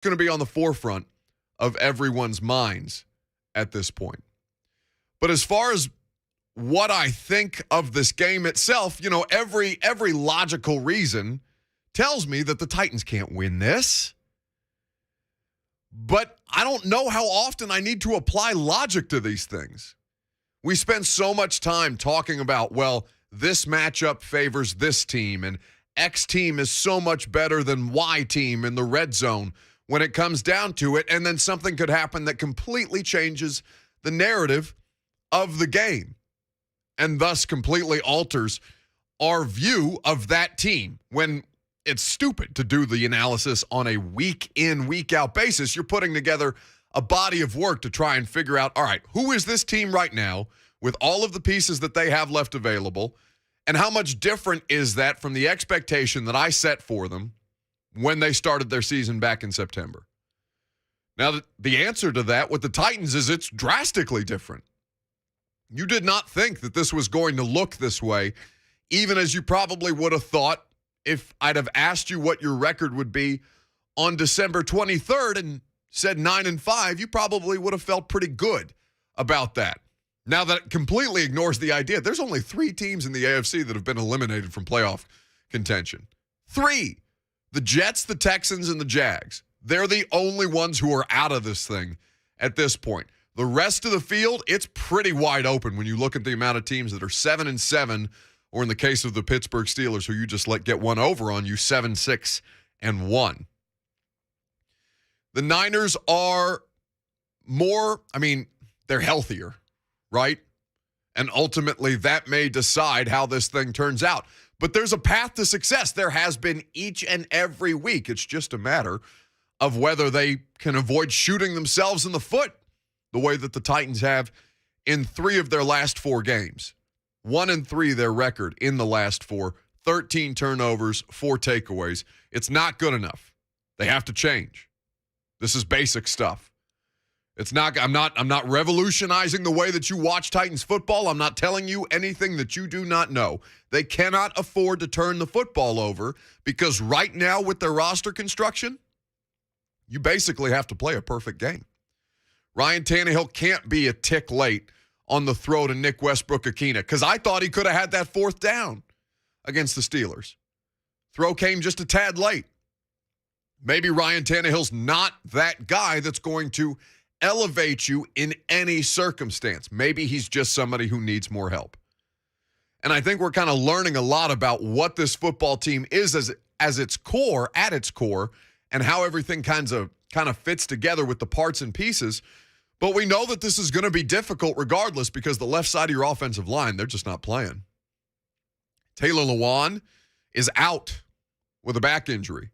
going to be on the forefront of everyone's minds at this point. But as far as what I think of this game itself, every logical reason tells me that the Titans can't win this. But I don't know how often I need to apply logic to these things. We spend so much time talking about, well, this matchup favors this team, and X team is so much better than Y team in the red zone when it comes down to it, and then something could happen that completely changes the narrative of the game and thus completely alters our view of that team when it's stupid to do the analysis on a week-in, week-out basis. You're putting together a body of work to try and figure out, all right, who is this team right now with all of the pieces that they have left available, and how much different is that from the expectation that I set for them when they started their season back in September? Now, the answer to that with the Titans is it's drastically different. You did not think that this was going to look this way, even as you probably would have thought if I'd have asked you what your record would be on December 23rd and said 9-5, you probably would have felt pretty good about that. Now that completely ignores the idea, there's only 3 teams in the AFC that have been eliminated from playoff contention. 3. The Jets, the Texans, and the Jags. They're the only ones who are out of this thing at this point. The rest of the field, it's pretty wide open when you look at the amount of teams that are 7-7, or in the case of the Pittsburgh Steelers, who you just let get one over on you, 7-6-1. The Niners are more, they're healthier, right? And ultimately, that may decide how this thing turns out. But there's a path to success. There has been each and every week. It's just a matter of whether they can avoid shooting themselves in the foot the way that the Titans have in 3 of their last 4 games. 1-3 their record in the last 4, 13 turnovers, 4 takeaways. It's not good enough. They have to change. This is basic stuff. I'm not revolutionizing the way that you watch Titans football. I'm not telling you anything that you do not know. They cannot afford to turn the football over because right now with their roster construction, you basically have to play a perfect game. Ryan Tannehill can't be a tick late on the throw to Nick Westbrook-Akina because I thought he could have had that 4th down against the Steelers. Throw came just a tad late. Maybe Ryan Tannehill's not that guy that's going to elevate you in any circumstance. Maybe he's just somebody who needs more help. And I think we're kind of learning a lot about what this football team is as its core, at its core, and how everything kind of fits together with the parts and pieces. But we know that this is going to be difficult regardless because the left side of your offensive line, they're just not playing. Taylor Lewan is out with a back injury.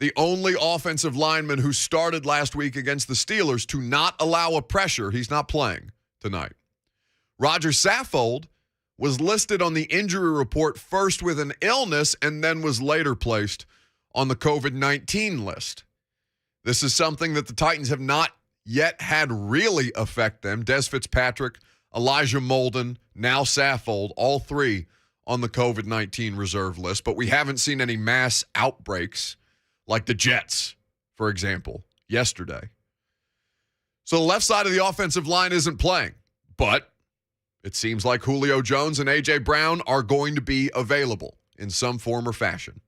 The only offensive lineman who started last week against the Steelers to not allow a pressure, he's not playing tonight. Roger Saffold was listed on the injury report first with an illness and then was later placed on the COVID-19 list. This is something that the Titans have not yet had really affect them. Des Fitzpatrick, Elijah Molden, now Saffold, all 3 on the COVID-19 reserve list. But we haven't seen any mass outbreaks like the Jets, for example, yesterday. So the left side of the offensive line isn't playing. But it seems like Julio Jones and A.J. Brown are going to be available in some form or fashion.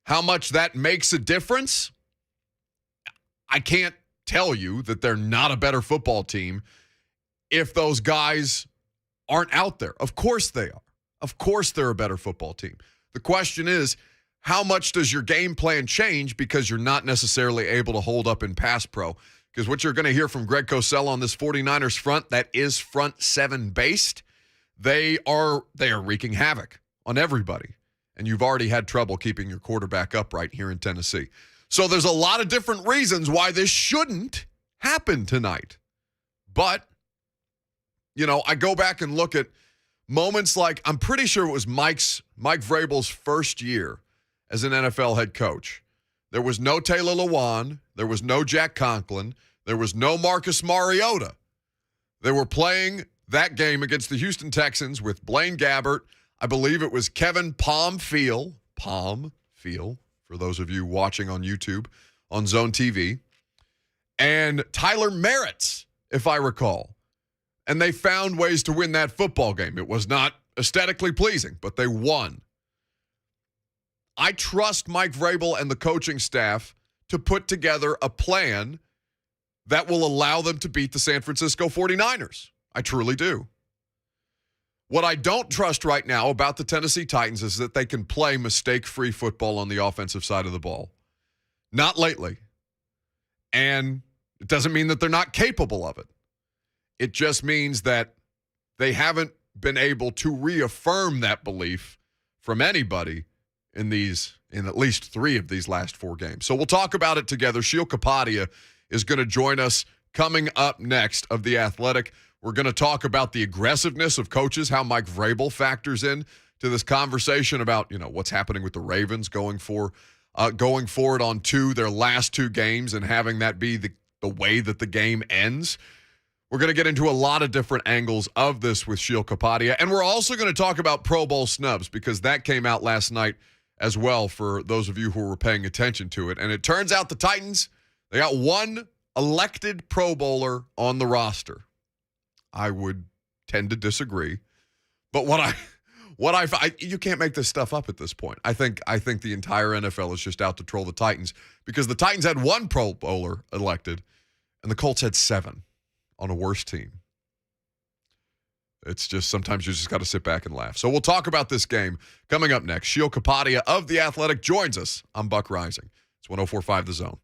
How much that makes a difference? I can't tell you that they're not a better football team if those guys aren't out there. Of course they are. Of course they're a better football team. The question is, how much does your game plan change because you're not necessarily able to hold up in pass pro? Because what you're going to hear from Greg Cosell on this 49ers front that is front 7 based, they are wreaking havoc on everybody. And you've already had trouble keeping your quarterback upright here in Tennessee. So there's a lot of different reasons why this shouldn't happen tonight. But, I go back and look at moments like, I'm pretty sure it was Mike Vrabel's first year as an NFL head coach. There was no Taylor Lewan. There was no Jack Conklin. There was no Marcus Mariota. They were playing that game against the Houston Texans with Blaine Gabbert. I believe it was Kevin Palmfield, for those of you watching on YouTube, on Zone TV, and Tyler Merritt's, if I recall. And they found ways to win that football game. It was not aesthetically pleasing, but they won. I trust Mike Vrabel and the coaching staff to put together a plan that will allow them to beat the San Francisco 49ers. I truly do. What I don't trust right now about the Tennessee Titans is that they can play mistake-free football on the offensive side of the ball. Not lately. And it doesn't mean that they're not capable of it. It just means that they haven't been able to reaffirm that belief from anybody in at least 3 of these last 4 games. So we'll talk about it together. Sheil Kapadia is going to join us coming up next of The Athletic. We're going to talk about the aggressiveness of coaches, how Mike Vrabel factors in to this conversation about, what's happening with the Ravens going forward on their last 2 games and having that be the way that the game ends. We're going to get into a lot of different angles of this with Sheil Kapadia. And we're also going to talk about Pro Bowl snubs because that came out last night as well for those of you who were paying attention to it. And it turns out the Titans, they got 1 elected Pro Bowler on the roster. I would tend to disagree. But you can't make this stuff up at this point. I think the entire NFL is just out to troll the Titans because the Titans had 1 Pro Bowler elected and the Colts had 7 on a worse team. It's just sometimes you just got to sit back and laugh. So we'll talk about this game coming up next. Sheil Kapadia of The Athletic joins us. I'm Buck Reising. It's 104.5 The Zone.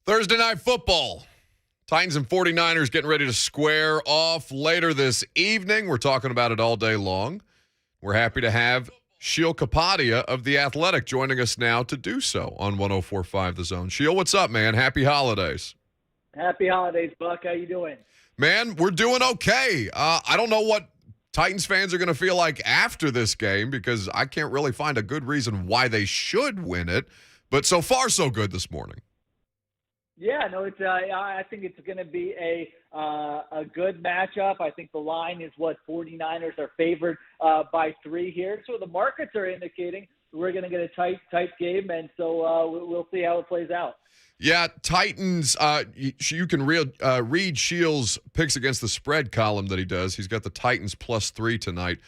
Thursday night football. Titans and 49ers getting ready to square off later this evening. We're talking about it all day long. We're happy to have Sheil Kapadia of The Athletic joining us now to do so on 104.5 The Zone. Sheil, what's up, man? Happy holidays. Happy holidays, Buck. How you doing? Man, we're doing okay. I don't know what Titans fans are going to feel like after this game because I can't really find a good reason why they should win it. But so far, so good this morning. Yeah, no, it's. I think it's going to be a good matchup. I think the line is 49ers are favored by 3 here. So the markets are indicating we're going to get a tight game, and so we'll see how it plays out. Yeah, Titans, you can read Sheil's picks against the spread column that he does. He's got the Titans +3 tonight,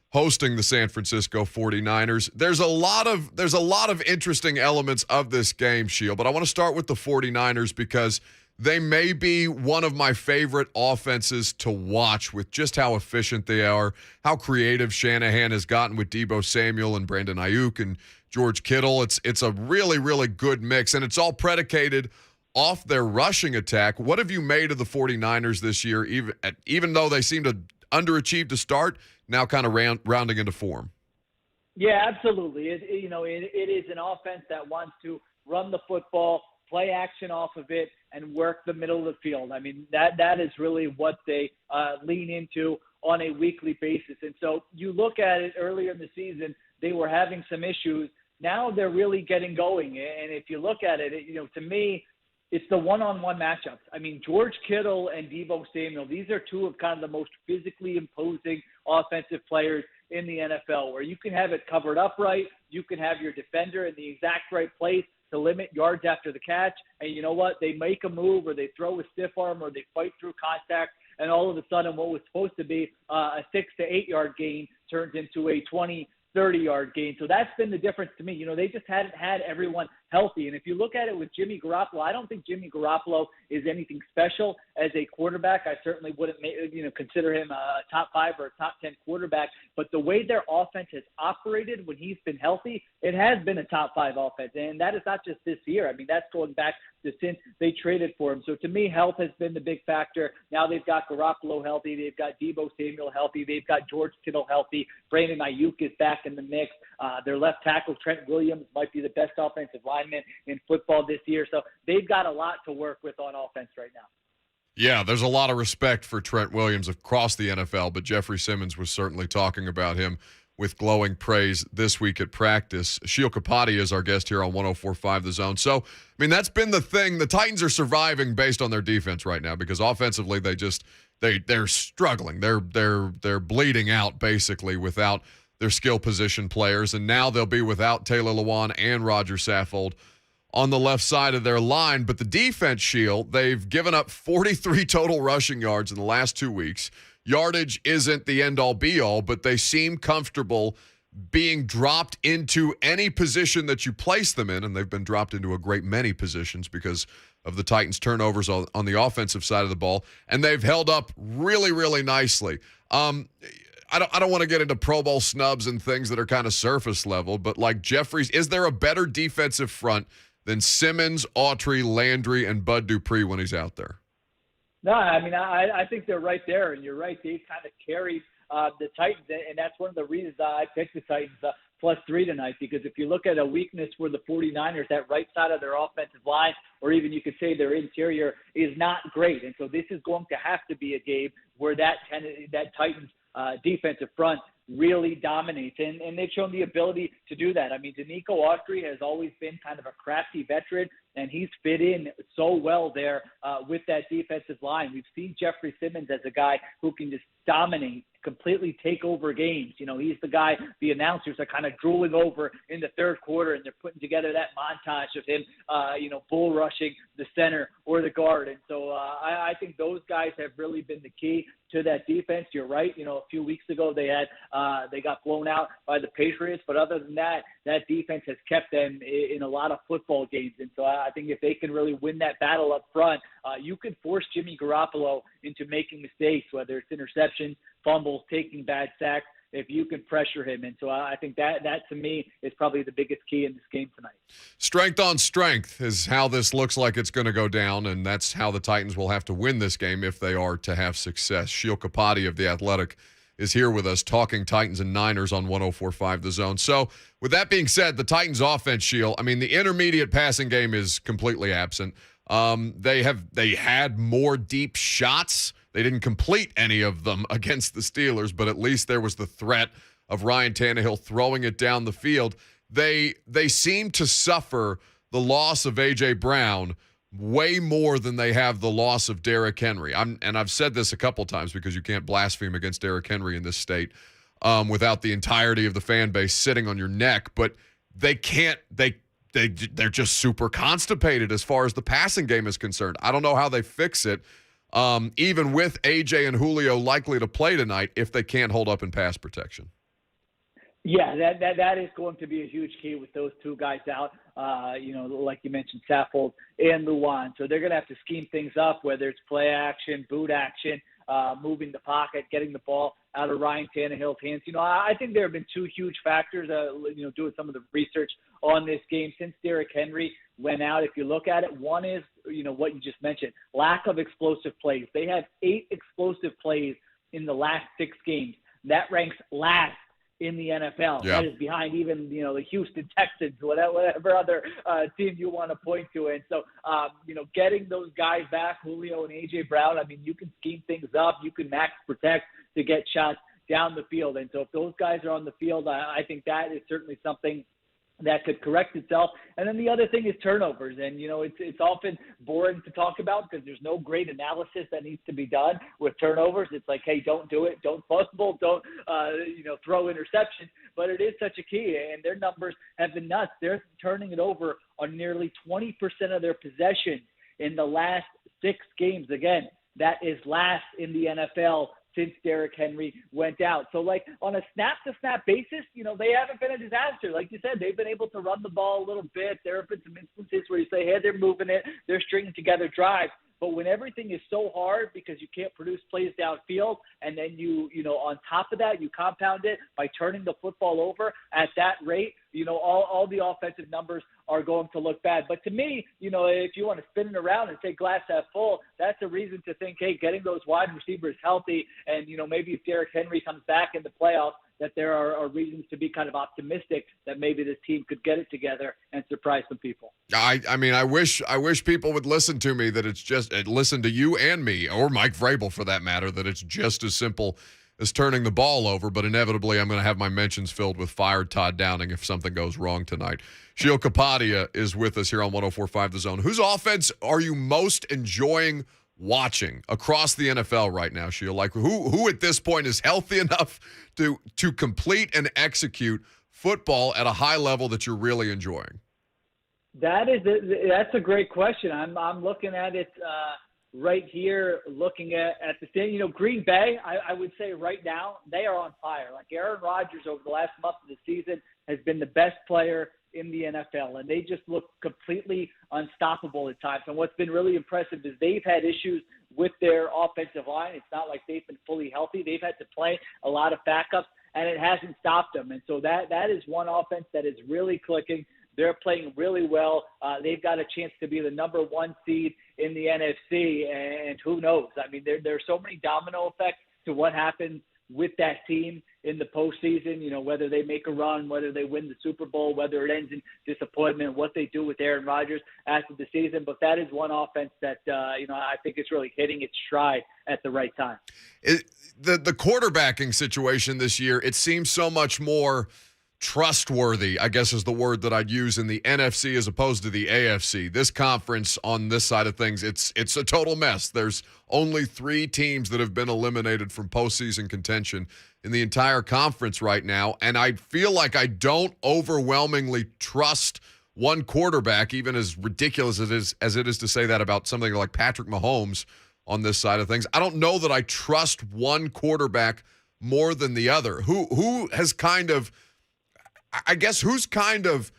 hosting the San Francisco 49ers. There's a lot of interesting elements of this game, Sheil, but I want to start with the 49ers because they may be one of my favorite offenses to watch with just how efficient they are, how creative Shanahan has gotten with Deebo Samuel and Brandon Ayuk and George Kittle. It's a really, really good mix, and it's all predicated off their rushing attack. What have you made of the 49ers this year, even though they seem to underachieve to start, now kind of rounding into form? Yeah, absolutely. It is an offense that wants to run the football, play action off of it, and work the middle of the field. I mean, that is really what they lean into on a weekly basis. And so you look at it earlier in the season, they were having some issues. Now they're really getting going. And if you look at it, to me, it's the one-on-one matchups. I mean, George Kittle and Deebo Samuel, these are two of kind of the most physically imposing offensive players in the NFL, where you can have it covered up right, you can have your defender in the exact right place to limit yards after the catch, and you know what? They make a move or they throw a stiff arm or they fight through contact, and all of a sudden what was supposed to be a 6 to 8 yard gain turns into a 20, 30-yard gain. So that's been the difference to me. They just hadn't had everyone healthy. And if you look at it with Jimmy Garoppolo, I don't think Jimmy Garoppolo is anything special as a quarterback. I certainly wouldn't consider him a top 5 or a top 10 quarterback. But the way their offense has operated when he's been healthy, it has been a top 5 offense. And that is not just this year. I mean, that's going back to since they traded for him. So to me, health has been the big factor. Now they've got Garoppolo healthy. They've got Deebo Samuel healthy. They've got George Kittle healthy. Brandon Ayuk is back in the mix. Their left tackle, Trent Williams, might be the best offensive lineman in football this year. So they've got a lot to work with on offense right now. Yeah, there's a lot of respect for Trent Williams across the NFL, but Jeffrey Simmons was certainly talking about him with glowing praise this week at practice. Sheil Kapadia is our guest here on 104.5 The Zone. So, I mean, that's been the thing. The Titans are surviving based on their defense right now because offensively they're struggling. They're bleeding out basically without their skill position players, and now they'll be without Taylor Lewan and Roger Saffold on the left side of their line. But the defense, Sheil, they've given up 43 total rushing yards in the last 2 weeks. Yardage isn't the end-all, be-all, but they seem comfortable being dropped into any position that you place them in, and they've been dropped into a great many positions because of the Titans' turnovers on the offensive side of the ball, and they've held up really, really nicely. I don't want to get into Pro Bowl snubs and things that are kind of surface level, but like Jeffries, is there a better defensive front than Simmons, Autry, Landry, and Bud Dupree when he's out there? No, I mean, I think they're right there, and you're right. They kind of carried the Titans, and that's one of the reasons I picked the Titans +3 tonight, because if you look at a weakness for the 49ers, that right side of their offensive line, or even you could say their interior, is not great. And so this is going to have to be a game where that Titans defensive front really dominates, and they've shown the ability to do that. I mean, Danico Autry has always been kind of a crafty veteran, and he's fit in so well there with that defensive line. We've seen Jeffrey Simmons as a guy who can just dominate, completely take over games. He's the guy the announcers are kind of drooling over in the third quarter, and they're putting together that montage of him, bull rushing the center or the guard. And so I think those guys have really been the key to that defense. You're right. A few weeks ago they got blown out by the Patriots, but other than that, that defense has kept them in a lot of football games. And so I think if they can really win that battle up front, you could force Jimmy Garoppolo into making mistakes, whether it's interceptions, fumbles, taking bad sacks. if you can pressure him. And so I think that to me is probably the biggest key in this game tonight. Strength on strength is how this looks like it's going to go down, and that's how the Titans will have to win this game if they are to have success. Sheil Kapadia of The Athletic is here with us talking Titans and Niners on 104.5 The Zone. So with that being said, the Titans offense, Sheil, I mean, the intermediate passing game is completely absent. They had more deep shots. They didn't complete any of them against the Steelers, but at least there was the threat of Ryan Tannehill throwing it down the field. They seem to suffer the loss of A.J. Brown way more than they have the loss of Derrick Henry. And I've said this a couple times because you can't blaspheme against Derrick Henry in this state without the entirety of the fan base sitting on your neck. But they can't. They're just super constipated as far as the passing game is concerned. I don't know how they fix it, even with A.J. and Julio likely to play tonight if they can't hold up in pass protection. Yeah, that is going to be a huge key with those two guys out. Like you mentioned, Saffold and Luan. So they're going to have to scheme things up, whether it's play action, boot action, moving the pocket, getting the ball out of Ryan Tannehill's hands. I think there have been two huge factors, doing some of the research on this game since Derrick Henry went out. If you look at it, one is, what you just mentioned, lack of explosive plays. They have 8 explosive plays in the last 6 games. That ranks last in the NFL. Yeah. That is behind even, the Houston Texans, whatever other team you want to point to. And so, getting those guys back, Julio and A.J. Brown, I mean, you can scheme things up. You can max protect to get shots down the field. And so if those guys are on the field, I think that is certainly something that could correct itself. And then the other thing is turnovers. And, it's often boring to talk about because there's no great analysis that needs to be done with turnovers. It's like, hey, don't do it. Don't fumble. Don't, throw interceptions. But it is such a key. And their numbers have been nuts. They're turning it over on nearly 20% of their possessions in the last 6 games. Again, that is last in the NFL since Derrick Henry went out. So, on a snap-to-snap basis, they haven't been a disaster. Like you said, they've been able to run the ball a little bit. There have been some instances where you say, hey, they're moving it, they're stringing together drives. But when everything is so hard because you can't produce plays downfield, and then you on top of that, you compound it by turning the football over at that rate, all the offensive numbers are going to look bad. But to me, if you want to spin it around and say glass half full, that's a reason to think, hey, getting those wide receivers healthy and, maybe if Derrick Henry comes back in the playoffs, that there are reasons to be kind of optimistic that maybe this team could get it together and surprise some people. I mean, I wish people would listen to me, that it's just listen to you and me, or Mike Vrabel for that matter, that it's just as simple as turning the ball over. But inevitably, I'm going to have my mentions filled with fired Todd Downing if something goes wrong tonight. Sheil Kapadia is with us here on 104.5 The Zone. Whose offense are you most enjoying watching across the NFL right now, Sheil? Like who at this point is healthy enough to complete and execute football at a high level that you're really enjoying? That's a great question. I'm looking at it right here, looking at the thing. Green Bay, I would say right now they are on fire. Like Aaron Rodgers over the last month of the season has been the best player in the NFL, and they just look completely unstoppable at times. And what's been really impressive is they've had issues with their offensive line. It's not like they've been fully healthy. They've had to play a lot of backups, and it hasn't stopped them. And so that is one offense that is really clicking. They're playing really well. They've got a chance to be the number 1 seed in the NFC, and who knows? I mean, there are so many domino effects to what happens with that team in the postseason, whether they make a run, whether they win the Super Bowl, whether it ends in disappointment, what they do with Aaron Rodgers after the season. But that is one offense that, I think it's really hitting its stride at the right time. The quarterbacking situation this year, it seems so much more trustworthy, I guess is the word that I'd use, in the NFC as opposed to the AFC. This conference on this side of things, it's a total mess. There's only 3 teams that have been eliminated from postseason contention in the entire conference right now, and I feel like I don't overwhelmingly trust one quarterback, even as ridiculous as it is to say that about something like Patrick Mahomes on this side of things. I don't know that I trust one quarterback more than the other. Who has kind of, I guess, who's kind of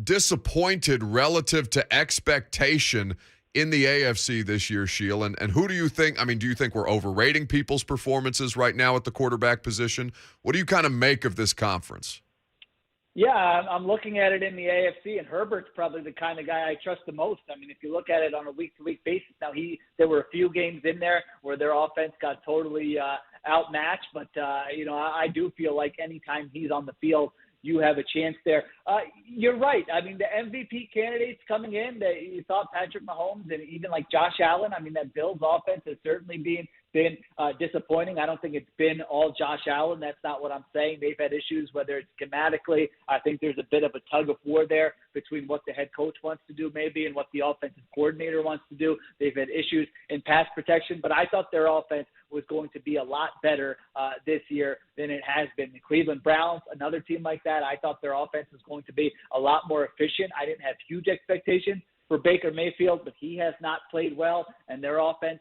disappointed relative to expectation in the AFC this year, Sheil? And who do you think? I mean, do you think we're overrating people's performances right now at the quarterback position? What do you kind of make of this conference? Yeah, I'm looking at it in the AFC, and Herbert's probably the kind of guy I trust the most. I mean, if you look at it on a week-to-week basis, now there were a few games in there where their offense got totally outmatched, but I do feel like anytime he's on the field, you have a chance there. You're right. I mean, the MVP candidates coming in, you thought Patrick Mahomes and even like Josh Allen. I mean, that Bills offense has certainly been disappointing. I don't think it's been all Josh Allen. That's not what I'm saying. They've had issues, whether it's schematically. I think there's a bit of a tug of war there between what the head coach wants to do maybe and what the offensive coordinator wants to do. They've had issues in pass protection, but I thought their offense was going to be a lot better this year than it has been. The Cleveland Browns, another team like that, I thought their offense was going to be a lot more efficient. I didn't have huge expectations for Baker Mayfield, but he has not played well, and their offense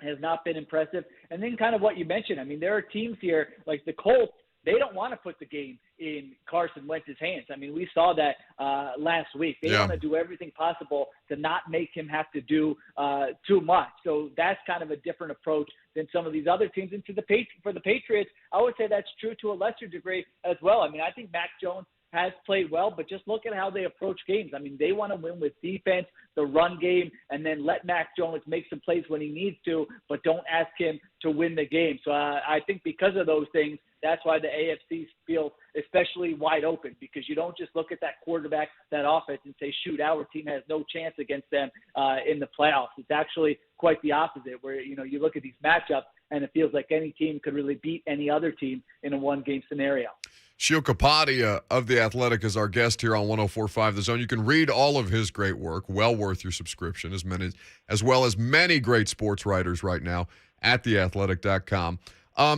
has not been impressive. And then kind of what you mentioned, I mean, there are teams here like the Colts. They don't want to put the game in Carson Wentz's hands. I mean, we saw that last week. They want to do everything possible to not make him have to do too much. So that's kind of a different approach than some of these other teams. And for the Patriots, I would say that's true to a lesser degree as well. I mean, I think Mac Jones has played well, but just look at how they approach games. I mean, they want to win with defense, the run game, and then let Mac Jones make some plays when he needs to, but don't ask him to win the game. So I think because of those things, that's why the AFC feels especially wide open, because you don't just look at that quarterback, that offense, and say, shoot, our team has no chance against them in the playoffs. It's actually quite the opposite, where, you look at these matchups, and it feels like any team could really beat any other team in a one-game scenario. Sheil Kapadia of The Athletic is our guest here on 104.5 The Zone. You can read all of his great work, well worth your subscription, as well as many great sports writers right now at theathletic.com.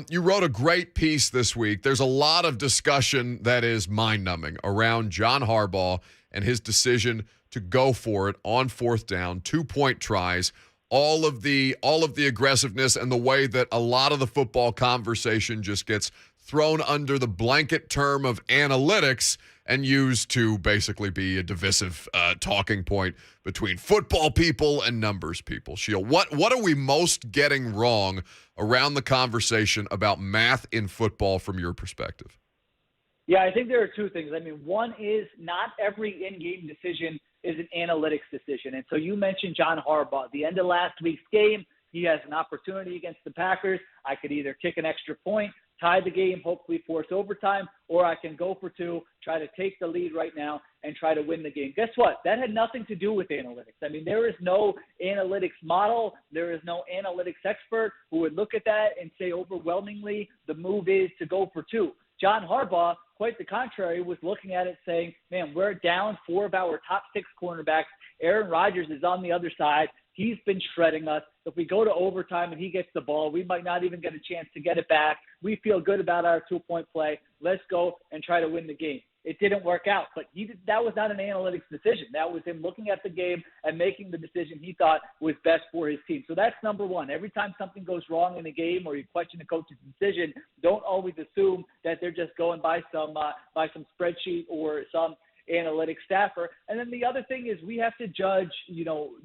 You wrote a great piece this week. There's a lot of discussion that is mind-numbing around John Harbaugh and his decision to go for it on fourth down, 2-point tries, all of the aggressiveness and the way that a lot of the football conversation just gets thrown under the blanket term of analytics and used to basically be a divisive talking point between football people and numbers people. Sheil, what are we most getting wrong around the conversation about math in football from your perspective? Yeah, I think there are two things. I mean, one is not every in-game decision is an analytics decision. And so you mentioned John Harbaugh. At the end of last week's game, he has an opportunity against the Packers. I could either kick an extra point, tie the game, hopefully force overtime, or I can go for two, try to take the lead right now, and try to win the game. Guess what? That had nothing to do with analytics. I mean, there is no analytics model. There is no analytics expert who would look at that and say overwhelmingly the move is to go for two. John Harbaugh, quite the contrary, was looking at it saying, man, we're down 4 of our top 6 cornerbacks. Aaron Rodgers is on the other side. He's been shredding us. If we go to overtime and he gets the ball, we might not even get a chance to get it back. We feel good about our 2-point play. Let's go and try to win the game. It didn't work out, but that was not an analytics decision. That was him looking at the game and making the decision he thought was best for his team. So that's number one. Every time something goes wrong in a game or you question a coach's decision, don't always assume that they're just going by some spreadsheet or some analytics staffer. And then the other thing is we have to judge,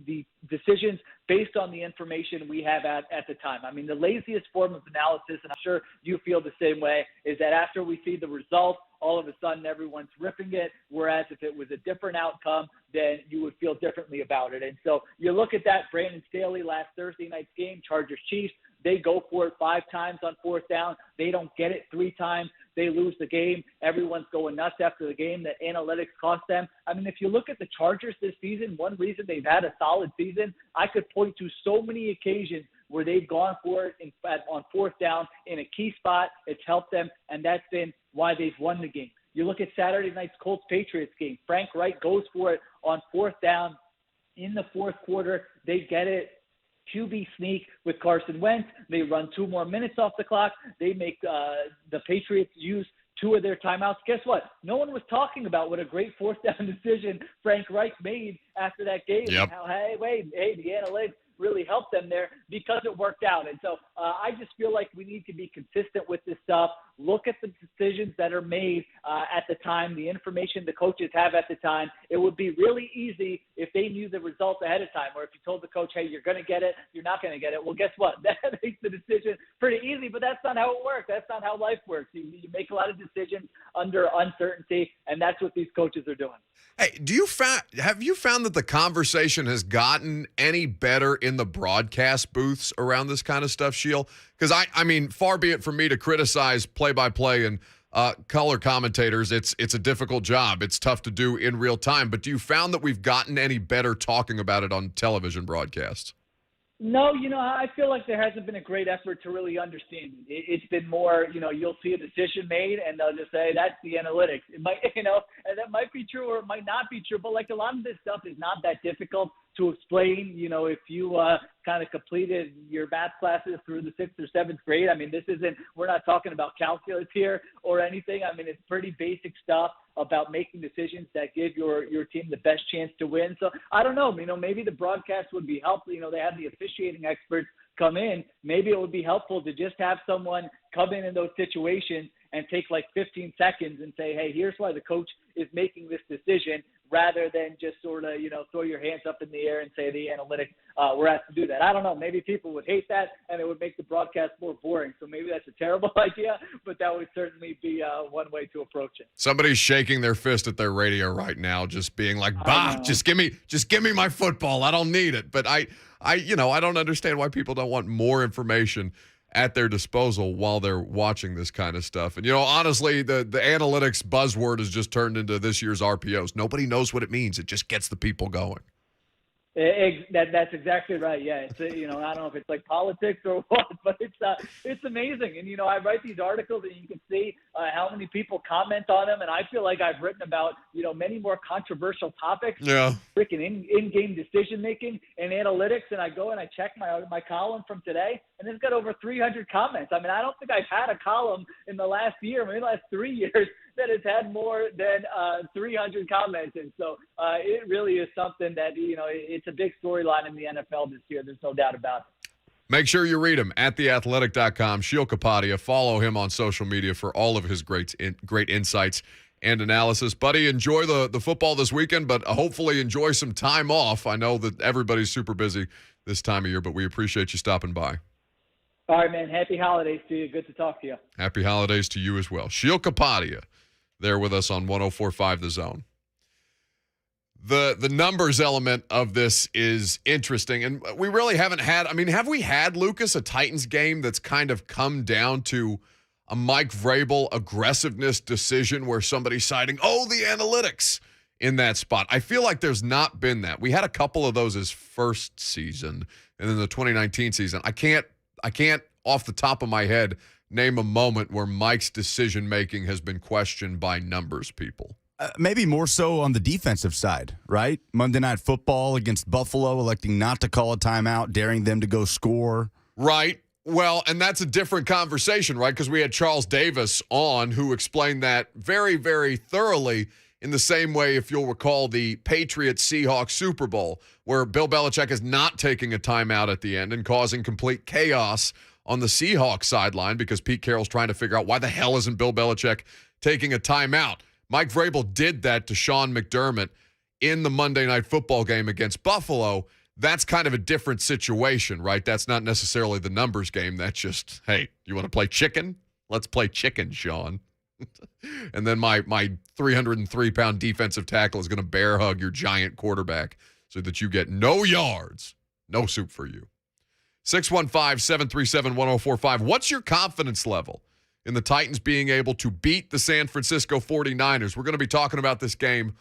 the decisions based on the information we have at the time. I mean, the laziest form of analysis, and I'm sure you feel the same way, is that after we see the results, all of a sudden everyone's ripping it, whereas if it was a different outcome, then you would feel differently about it. And so you look at that Brandon Staley last Thursday night's game, Chargers-Chiefs, they go for it 5 times on fourth down. They don't get it 3 times. They lose the game. Everyone's going nuts after the game that analytics cost them. I mean, if you look at the Chargers this season, one reason they've had a solid season, I could point to so many occasions where they've gone for it on fourth down in a key spot. It's helped them, and that's been why they've won the game. You look at Saturday night's Colts-Patriots game. Frank Reich goes for it on fourth down in the fourth quarter. They get it. QB sneak with Carson Wentz. They run 2 more minutes off the clock. They make the Patriots use 2 of their timeouts. Guess what? No one was talking about what a great fourth down decision Frank Reich made after that game. Yep. And how, the analytics really helped them there because it worked out. And so I just feel like we need to be consistent with this stuff. look at the decisions that are made at the time, the information the coaches have at the time. It would be really easy if they knew the results ahead of time, or if you told the coach, hey, you're going to get it, you're not going to get it. Well, guess what? That makes the decision pretty easy, but that's not how it works. That's not how life works. You make a lot of decisions under uncertainty, and that's what these coaches are doing. Hey, have you found that the conversation has gotten any better in the broadcast booths around this kind of stuff, Sheil? Because I mean, far be it from me to criticize play-by-play and color commentators. It's a difficult job. It's tough to do in real time. But do you found that we've gotten any better talking about it on television broadcasts? No, I feel like there hasn't been a great effort to really understand it. It's been more, you'll see a decision made and they'll just say, that's the analytics. It might, and that might be true or it might not be true. But like a lot of this stuff is not that difficult to explain. If you kind of completed your math classes through the 6th or 7th grade, I mean, we're not talking about calculus here or anything. I mean, it's pretty basic stuff about making decisions that give your team the best chance to win. So I don't know, maybe the broadcast would be helpful. They have the officiating experts come in. Maybe it would be helpful to just have someone come in those situations and take like 15 seconds and say, hey, here's why the coach is making this decision, rather than just sort of, throw your hands up in the air and say the analytics were asked to do that. I don't know. Maybe people would hate that and it would make the broadcast more boring. So maybe that's a terrible idea, but that would certainly be one way to approach it. Somebody's shaking their fist at their radio right now, just being like, bah, just give me my football. I don't need it. But I don't understand why people don't want more information at their disposal while they're watching this kind of stuff. And, honestly, the analytics buzzword has just turned into this year's RPOs. Nobody knows what it means. It just gets the people going. That's exactly right. Yeah, it's I don't know if it's like politics or what, but it's amazing. And I write these articles, and you can see how many people comment on them. And I feel like I've written about many more controversial topics. Yeah. Freaking in-game decision making and analytics, and I go and I check my column from today, and it's got over 300 comments. I mean, I don't think I've had a column in the last year, maybe the last 3 years, that has had more than 300 comments. And so it really is something that, it's a big storyline in the NFL this year. There's no doubt about it. Make sure you read him at theathletic.com. Sheil Kapadia. Follow him on social media for all of his great insights and analysis. Buddy, enjoy the football this weekend, but hopefully enjoy some time off. I know that everybody's super busy this time of year, but we appreciate you stopping by. All right, man. Happy holidays to you. Good to talk to you. Happy holidays to you as well. Sheil Kapadia there with us on 104.5 The Zone. The numbers element of this is interesting, and we really haven't had – have we had, Lucas, a Titans game that's kind of come down to a Mike Vrabel aggressiveness decision where somebody's citing, the analytics in that spot? I feel like there's not been that. We had a couple of those his first season, and then the 2019 season. I can't off the top of my head name a moment where Mike's decision-making has been questioned by numbers people. Maybe more so on the defensive side, right? Monday Night Football against Buffalo, electing not to call a timeout, daring them to go score. Right. Well, and that's a different conversation, right? Because we had Charles Davis on who explained that very, very thoroughly in the same way, if you'll recall, the Patriots-Seahawks Super Bowl, where Bill Belichick is not taking a timeout at the end and causing complete chaos on the Seahawks sideline because Pete Carroll's trying to figure out why the hell isn't Bill Belichick taking a timeout. Mike Vrabel did that to Sean McDermott in the Monday Night Football game against Buffalo. That's kind of a different situation, right? That's not necessarily the numbers game. That's just, hey, you want to play chicken? Let's play chicken, Sean. And then my 303-pound defensive tackle is going to bear hug your giant quarterback so that you get no yards, no soup for you. 615-737-1045. What's your confidence level in the Titans being able to beat the San Francisco 49ers? We're going to be talking about this game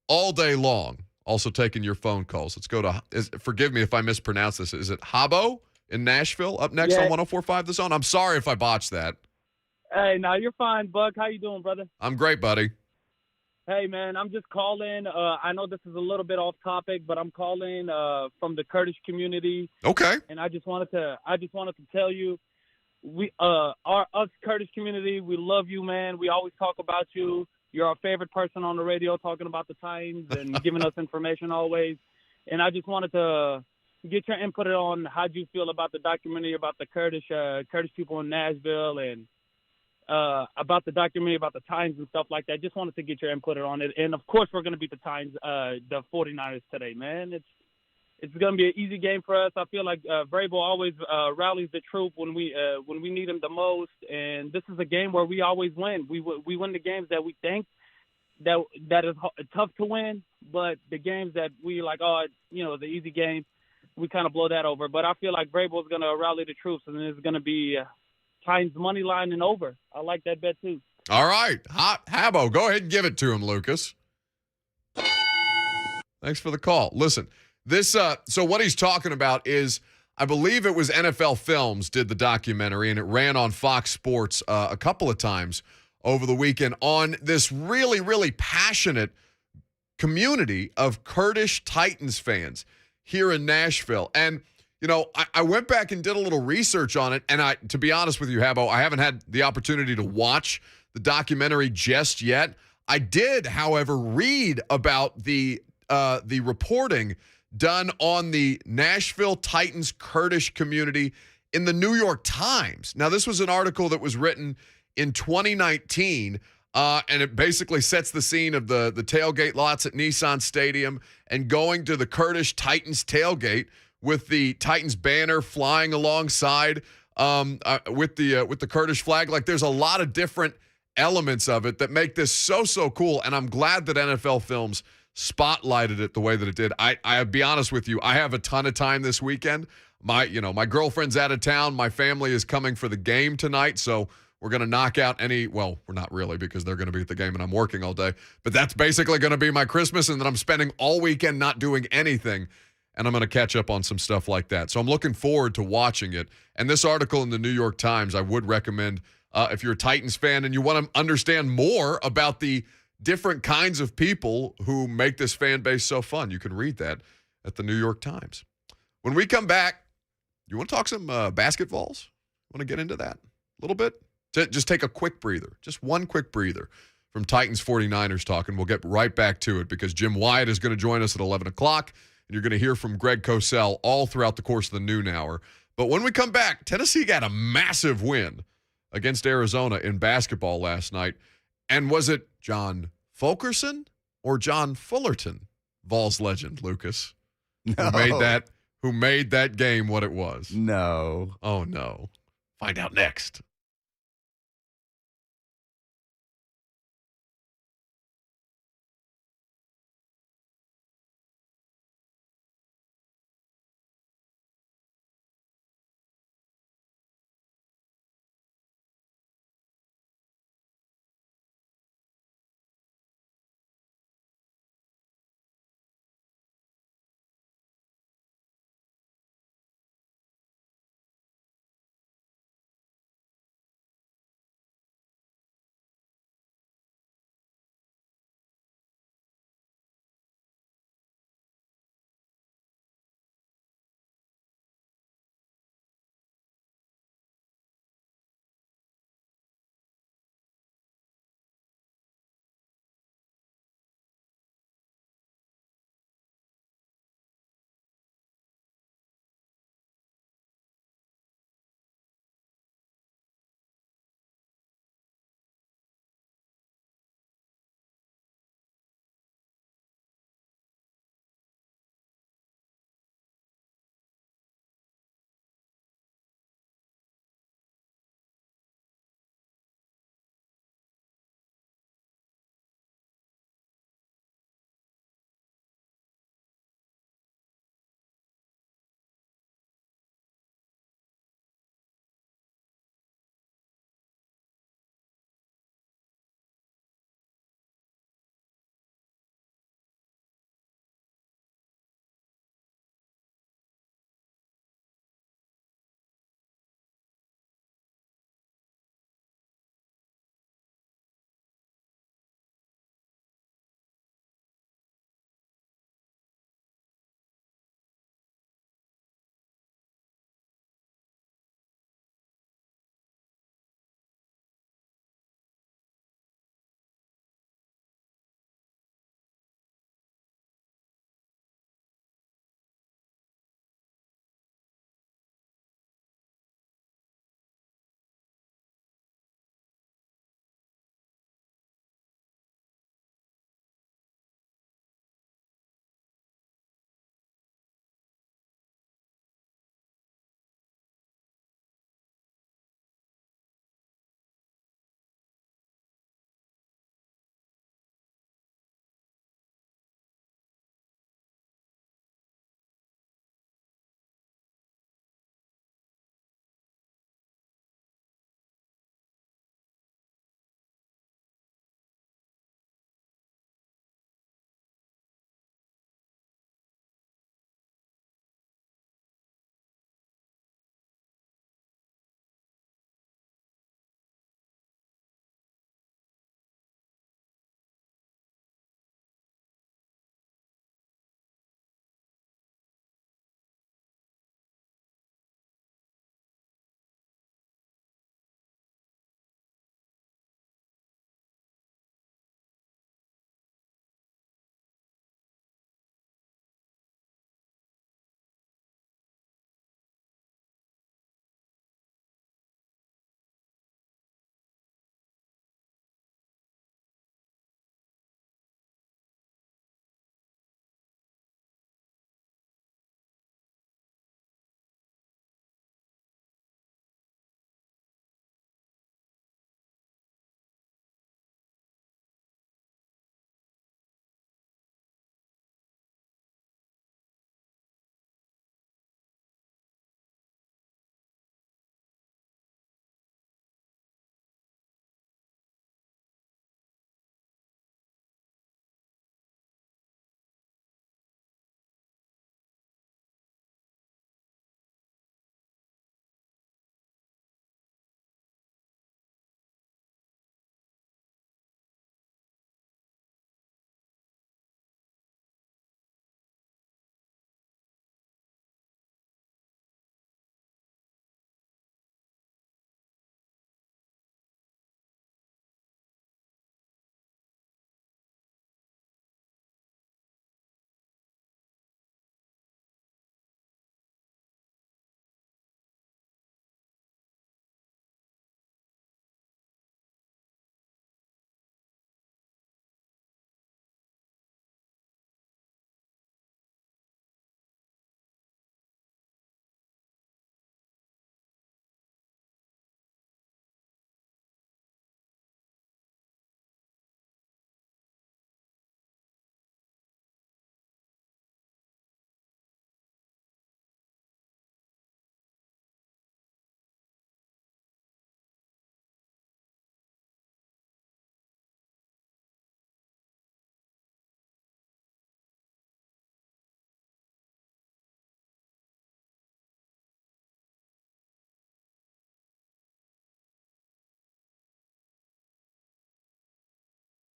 all day long. Also taking your phone calls. Let's go to, forgive me if I mispronounce this. Is it Habbo in Nashville up next on 104.5 The Zone? I'm sorry if I botched that. Hey, no, you're fine, Buck. How you doing, brother? I'm great, buddy. Hey, man, I'm just calling. I know this is a little bit off topic, but I'm calling from the Kurdish community. Okay. And I just wanted to tell you, us Kurdish community, we love you, man. We always talk about you. You're our favorite person on the radio talking about the Titans and giving us information always. And I just wanted to get your input on how you feel about the documentary about the Kurdish people in Nashville and about the documentary about the Titans and stuff like that. Just wanted to get your input on it. And, of course, we're going to beat the Titans, the 49ers today, man. It's going to be an easy game for us. I feel like Vrabel always rallies the troop when we need him the most. And this is a game where we always win. We win the games that we think that is tough to win, but the games that we like, the easy games, we kind of blow that over. But I feel like Vrabel is going to rally the troops, and it's going to be Titans money line and over. I like that bet too. All right. Habbo, go ahead and give it to him, Lucas. Thanks for the call. Listen, this so what he's talking about is, I believe it was NFL Films did the documentary, and it ran on Fox Sports a couple of times over the weekend on this really, really passionate community of Kurdish Titans fans here in Nashville. And I went back and did a little research on it, and to be honest with you, Habbo, I haven't had the opportunity to watch the documentary just yet. I did, however, read about the reporting done on the Nashville Titans Kurdish community in the New York Times. Now, this was an article that was written in 2019, and it basically sets the scene of the tailgate lots at Nissan Stadium and going to the Kurdish Titans tailgate with the Titans banner flying alongside with the Kurdish flag. Like, there's a lot of different elements of it that make this so cool, and I'm glad that NFL Films spotlighted it the way that it did. I'll be honest with you, I have a ton of time this weekend. My girlfriend's out of town. My family is coming for the game tonight, so we're going to knock out we're not really, because they're going to be at the game and I'm working all day, but that's basically going to be my Christmas, and then I'm spending all weekend not doing anything. And I'm going to catch up on some stuff like that. So I'm looking forward to watching it. And this article in the New York Times, I would recommend if you're a Titans fan and you want to understand more about the different kinds of people who make this fan base so fun. You can read that at the New York Times. When we come back, you want to talk some basketballs? Want to get into that a little bit? Just take a quick breather. Just one quick breather from Titans 49ers talk, and we'll get right back to it because Jim Wyatt is going to join us at 11 o'clock. And you're going to hear from Greg Cosell all throughout the course of the noon hour. But when we come back, Tennessee got a massive win against Arizona in basketball last night. And was it John Fulkerson or John Fullerton, Vols legend, Lucas, No. who made that game what it was? No. Oh, no. Find out next.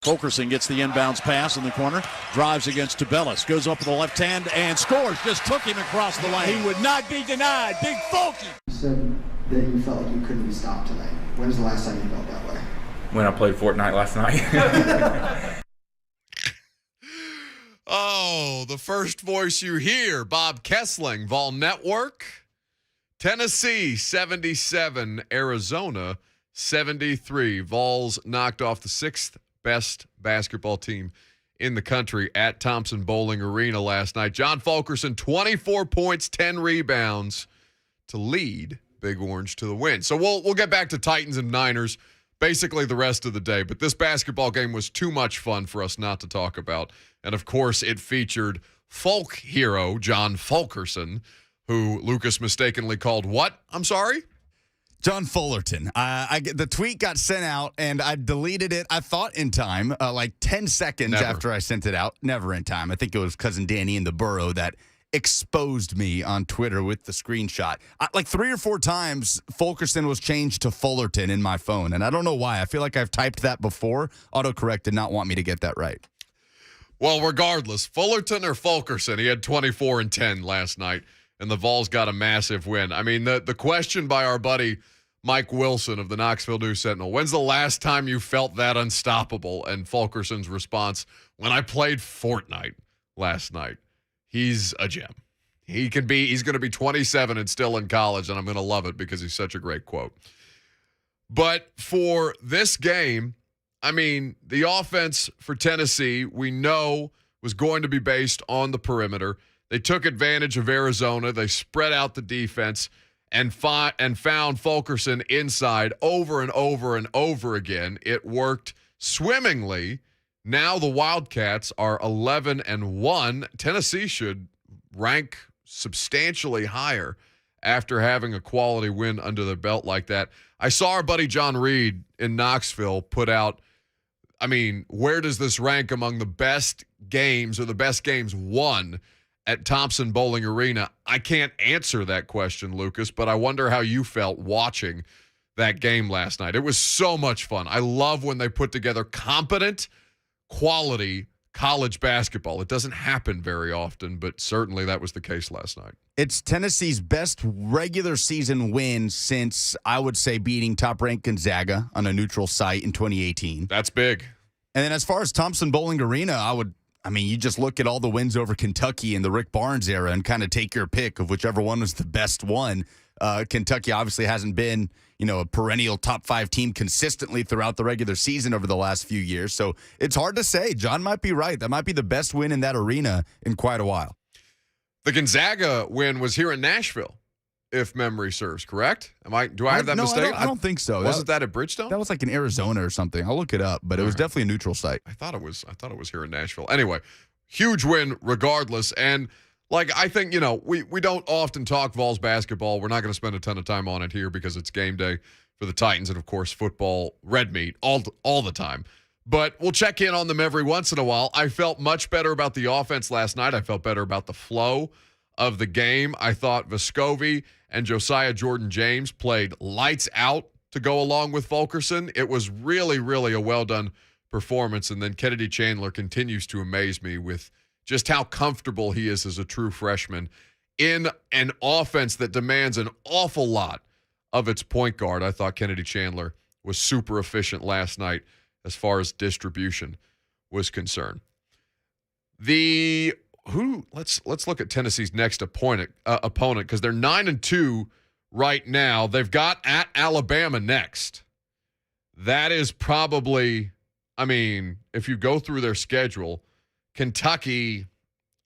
Fulkerson gets the inbounds pass in the corner, drives against Tabellis, goes up with the left hand and scores. Just took him across the lane. He would not be denied. Big Fulky. You said that you felt like you couldn't be stopped tonight. When was the last time you felt that way? When I played Fortnite last night. Oh, the first voice you hear, Bob Kessling, Vol Network. Tennessee 77, Arizona 73. Vols knocked off the sixth best basketball team in the country at Thompson Bowling Arena last night. John Fulkerson, 24 points, 10 rebounds to lead Big Orange to the win. So we'll get back to Titans and Niners basically the rest of the day, but this basketball game was too much fun for us not to talk about. And, of course, it featured folk hero John Fulkerson, who Lucas mistakenly called what? I'm sorry? John Fullerton. The tweet got sent out, and I deleted it, I thought, in time, like 10 seconds after I sent it out. Never in time. I think it was Cousin Danny in the Borough that exposed me on Twitter with the screenshot. Like 3 or 4 times, Fulkerson was changed to Fullerton in my phone, and I don't know why. I feel like I've typed that before. Autocorrect did not want me to get that right. Well, regardless, Fullerton or Fulkerson, he had 24 and 10 last night, and the Vols got a massive win. I mean, the question by our buddy Mike Wilson of the Knoxville News Sentinel, when's the last time you felt that unstoppable? And Fulkerson's response, when I played Fortnite last night. He's a gem. He's going to be 27 and still in college, and I'm going to love it because he's such a great quote. But for this game, I mean, the offense for Tennessee, we know, was going to be based on the perimeter. They took advantage of Arizona. They spread out the defense and found Fulkerson inside over and over and over again. It worked swimmingly. Now the Wildcats are 11-1. Tennessee should rank substantially higher after having a quality win under their belt like that. I saw our buddy John Reed in Knoxville put out, I mean, where does this rank among the best games or the best games won at Thompson Bowling Arena? I can't answer that question, Lucas, but I wonder how you felt watching that game last night. It was so much fun. I love when they put together competent, quality college basketball. It doesn't happen very often, but certainly that was the case last night. It's Tennessee's best regular season win since, I would say, beating top-ranked Gonzaga on a neutral site in 2018. That's big. And then as far as Thompson Bowling Arena, you just look at all the wins over Kentucky in the Rick Barnes era and kind of take your pick of whichever one was the best one. Kentucky obviously hasn't been, a perennial top 5 team consistently throughout the regular season over the last few years. So it's hard to say. John might be right. That might be the best win in that arena in quite a while. The Gonzaga win was here in Nashville, if memory serves, correct? Do I have that mistake? I don't think so. Wasn't that at Bridgestone? That was like in Arizona or something. I'll look it up, but it was definitely a neutral site. I thought it was here in Nashville. Anyway, huge win regardless. And I think, we don't often talk Vols basketball. We're not going to spend a ton of time on it here because it's game day for the Titans and, of course, football, red meat all the time. But we'll check in on them every once in a while. I felt much better about the offense last night. I felt better about the flow of the game. I thought Vescovi and Josiah Jordan-James played lights out to go along with Fulkerson. It was really, really a well-done performance. And then Kennedy Chandler continues to amaze me with just how comfortable he is as a true freshman in an offense that demands an awful lot of its point guard. I thought Kennedy Chandler was super efficient last night as far as distribution was concerned. Let's look at Tennessee's next opponent because they're 9-2 right now. They've got at Alabama next. That is probably, if you go through their schedule, Kentucky,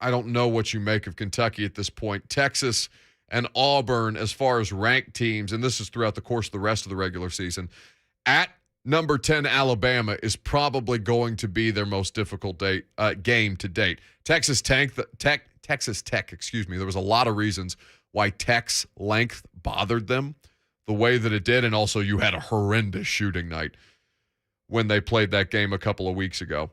I don't know what you make of Kentucky at this point. Texas and Auburn as far as ranked teams, and this is throughout the course of the rest of the regular season. At number 10, Alabama is probably going to be their most difficult game to date. Texas Tech, there was a lot of reasons why Tech's length bothered them the way that it did, and also you had a horrendous shooting night when they played that game a couple of weeks ago.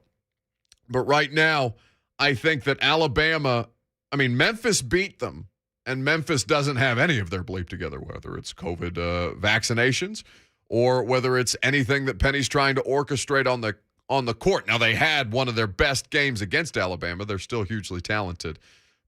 But right now, I think that Alabama, Memphis beat them, and Memphis doesn't have any of their bleep together, whether it's COVID vaccinations or whether it's anything that Penny's trying to orchestrate on on the court. Now, they had one of their best games against Alabama. They're still hugely talented.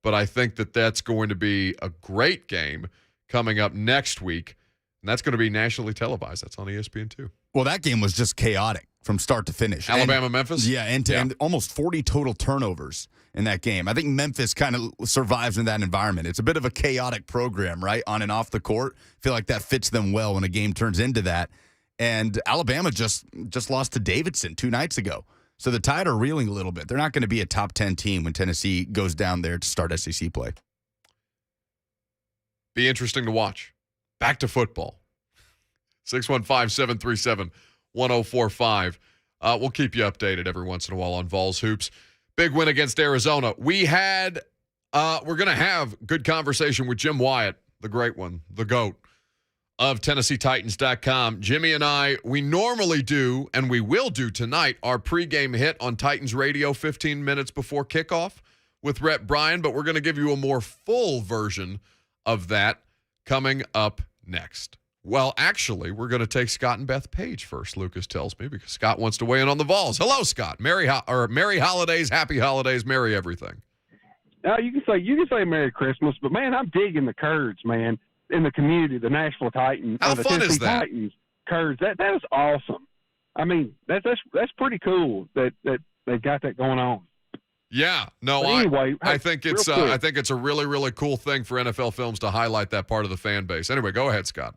But I think that that's going to be a great game coming up next week. And that's going to be nationally televised. That's on ESPN2. Well, that game was just chaotic from start to finish. Alabama-Memphis? Yeah, and almost 40 total turnovers in that game. I think Memphis kind of survives in that environment. It's a bit of a chaotic program, right, on and off the court. I feel like that fits them well when a game turns into that. And Alabama just lost to Davidson 2 nights ago. So the Tide are reeling a little bit. They're not going to be a top 10 team when Tennessee goes down there to start SEC play. Be interesting to watch. Back to football. 615-737-1045. We'll keep you updated every once in a while on Vols Hoops. Big win against Arizona. We're going to have good conversation with Jim Wyatt, the great one, the GOAT of TennesseeTitans.com. Jimmy and I, we normally do, and we will do tonight, our pregame hit on Titans radio 15 minutes before kickoff with Rhett Bryan, but we're going to give you a more full version of that coming up next. Well, actually, we're going to take Scott and Beth Page first, Lucas tells me, because Scott wants to weigh in on the Vols. Hello, Scott. Merry holidays, happy holidays, merry everything. You can say Merry Christmas, but man, I'm digging the Kurds, man, in the community, the Nashville Titans. How the fun Tennessee is that? Titans, Kurds, that is awesome. I mean, that's pretty cool that they've got that going on. Yeah, no, anyway, I think it's a really, really cool thing for NFL Films to highlight that part of the fan base. Anyway, go ahead, Scott.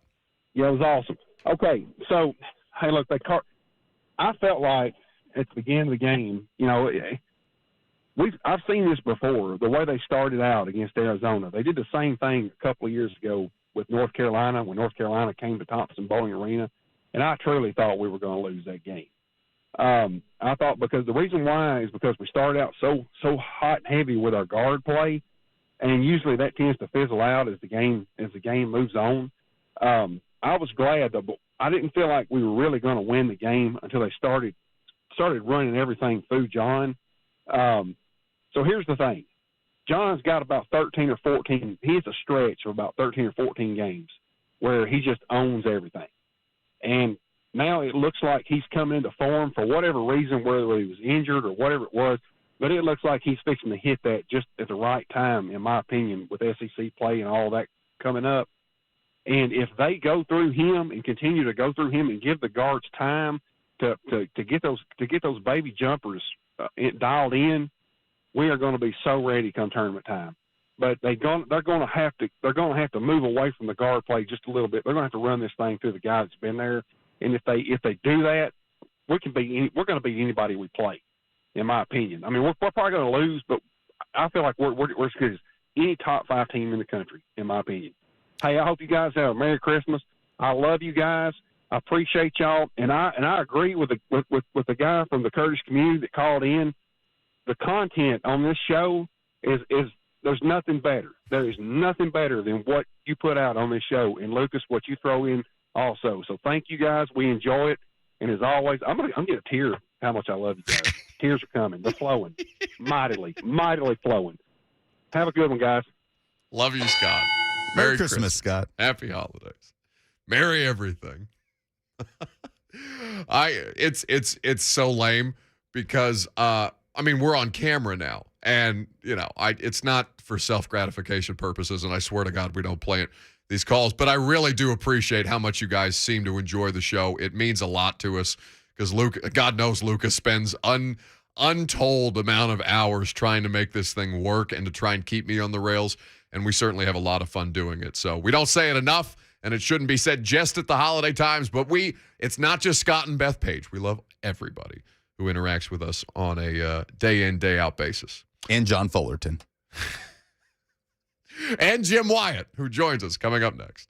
Yeah, it was awesome. Okay, so hey, look, I felt like at the beginning of the game, you know, I've seen this before. The way they started out against Arizona, they did the same thing a couple of years ago with North Carolina when North Carolina came to Thompson-Boling Arena, and I truly thought we were going to lose that game. I thought because the reason why is because we started out so hot and heavy with our guard play, and usually that tends to fizzle out as the game moves on. I was glad that I didn't feel like we were really going to win the game until they started running everything through John. So here's the thing. John's got about 13 or 14. He has a stretch of about 13 or 14 games where he just owns everything. And now it looks like he's coming into form for whatever reason, whether he was injured or whatever it was. But it looks like he's fixing to hit that just at the right time, in my opinion, with SEC play and all that coming up. And if they go through him and continue to go through him and give the guards time to get those baby jumpers dialed in, we are going to be so ready come tournament time. But they're going to have to move away from the guard play just a little bit. They're going to have to run this thing through the guy that's been there. And if they do that, we're going to beat anybody we play, in my opinion. I mean, we're probably going to lose, but I feel like we're as good as any top 5 team in the country, in my opinion. Hey, I hope you guys have a Merry Christmas. I love you guys. I appreciate y'all, and I agree with the guy from the Kurdish community that called in. The content on this show is there's nothing better. There is nothing better than what you put out on this show, and Lucas, what you throw in also. So thank you guys. We enjoy it, and as always, I'm getting a tear how much I love you guys. Tears are coming. They're flowing, mightily flowing. Have a good one, guys. Love you, Scott. Merry Christmas, Scott. Happy holidays. Merry everything. It's so lame because we're on camera now, and it's not for self-gratification purposes, and I swear to God we don't play these calls, but I really do appreciate how much you guys seem to enjoy the show. It means a lot to us because God knows Lucas spends untold amount of hours trying to make this thing work and to try and keep me on the rails. And we certainly have a lot of fun doing it. So we don't say it enough, and it shouldn't be said just at the holiday times, but it's not just Scott and Beth Page. We love everybody who interacts with us on a day in, day out basis. And John Fullerton. And Jim Wyatt, who joins us coming up next.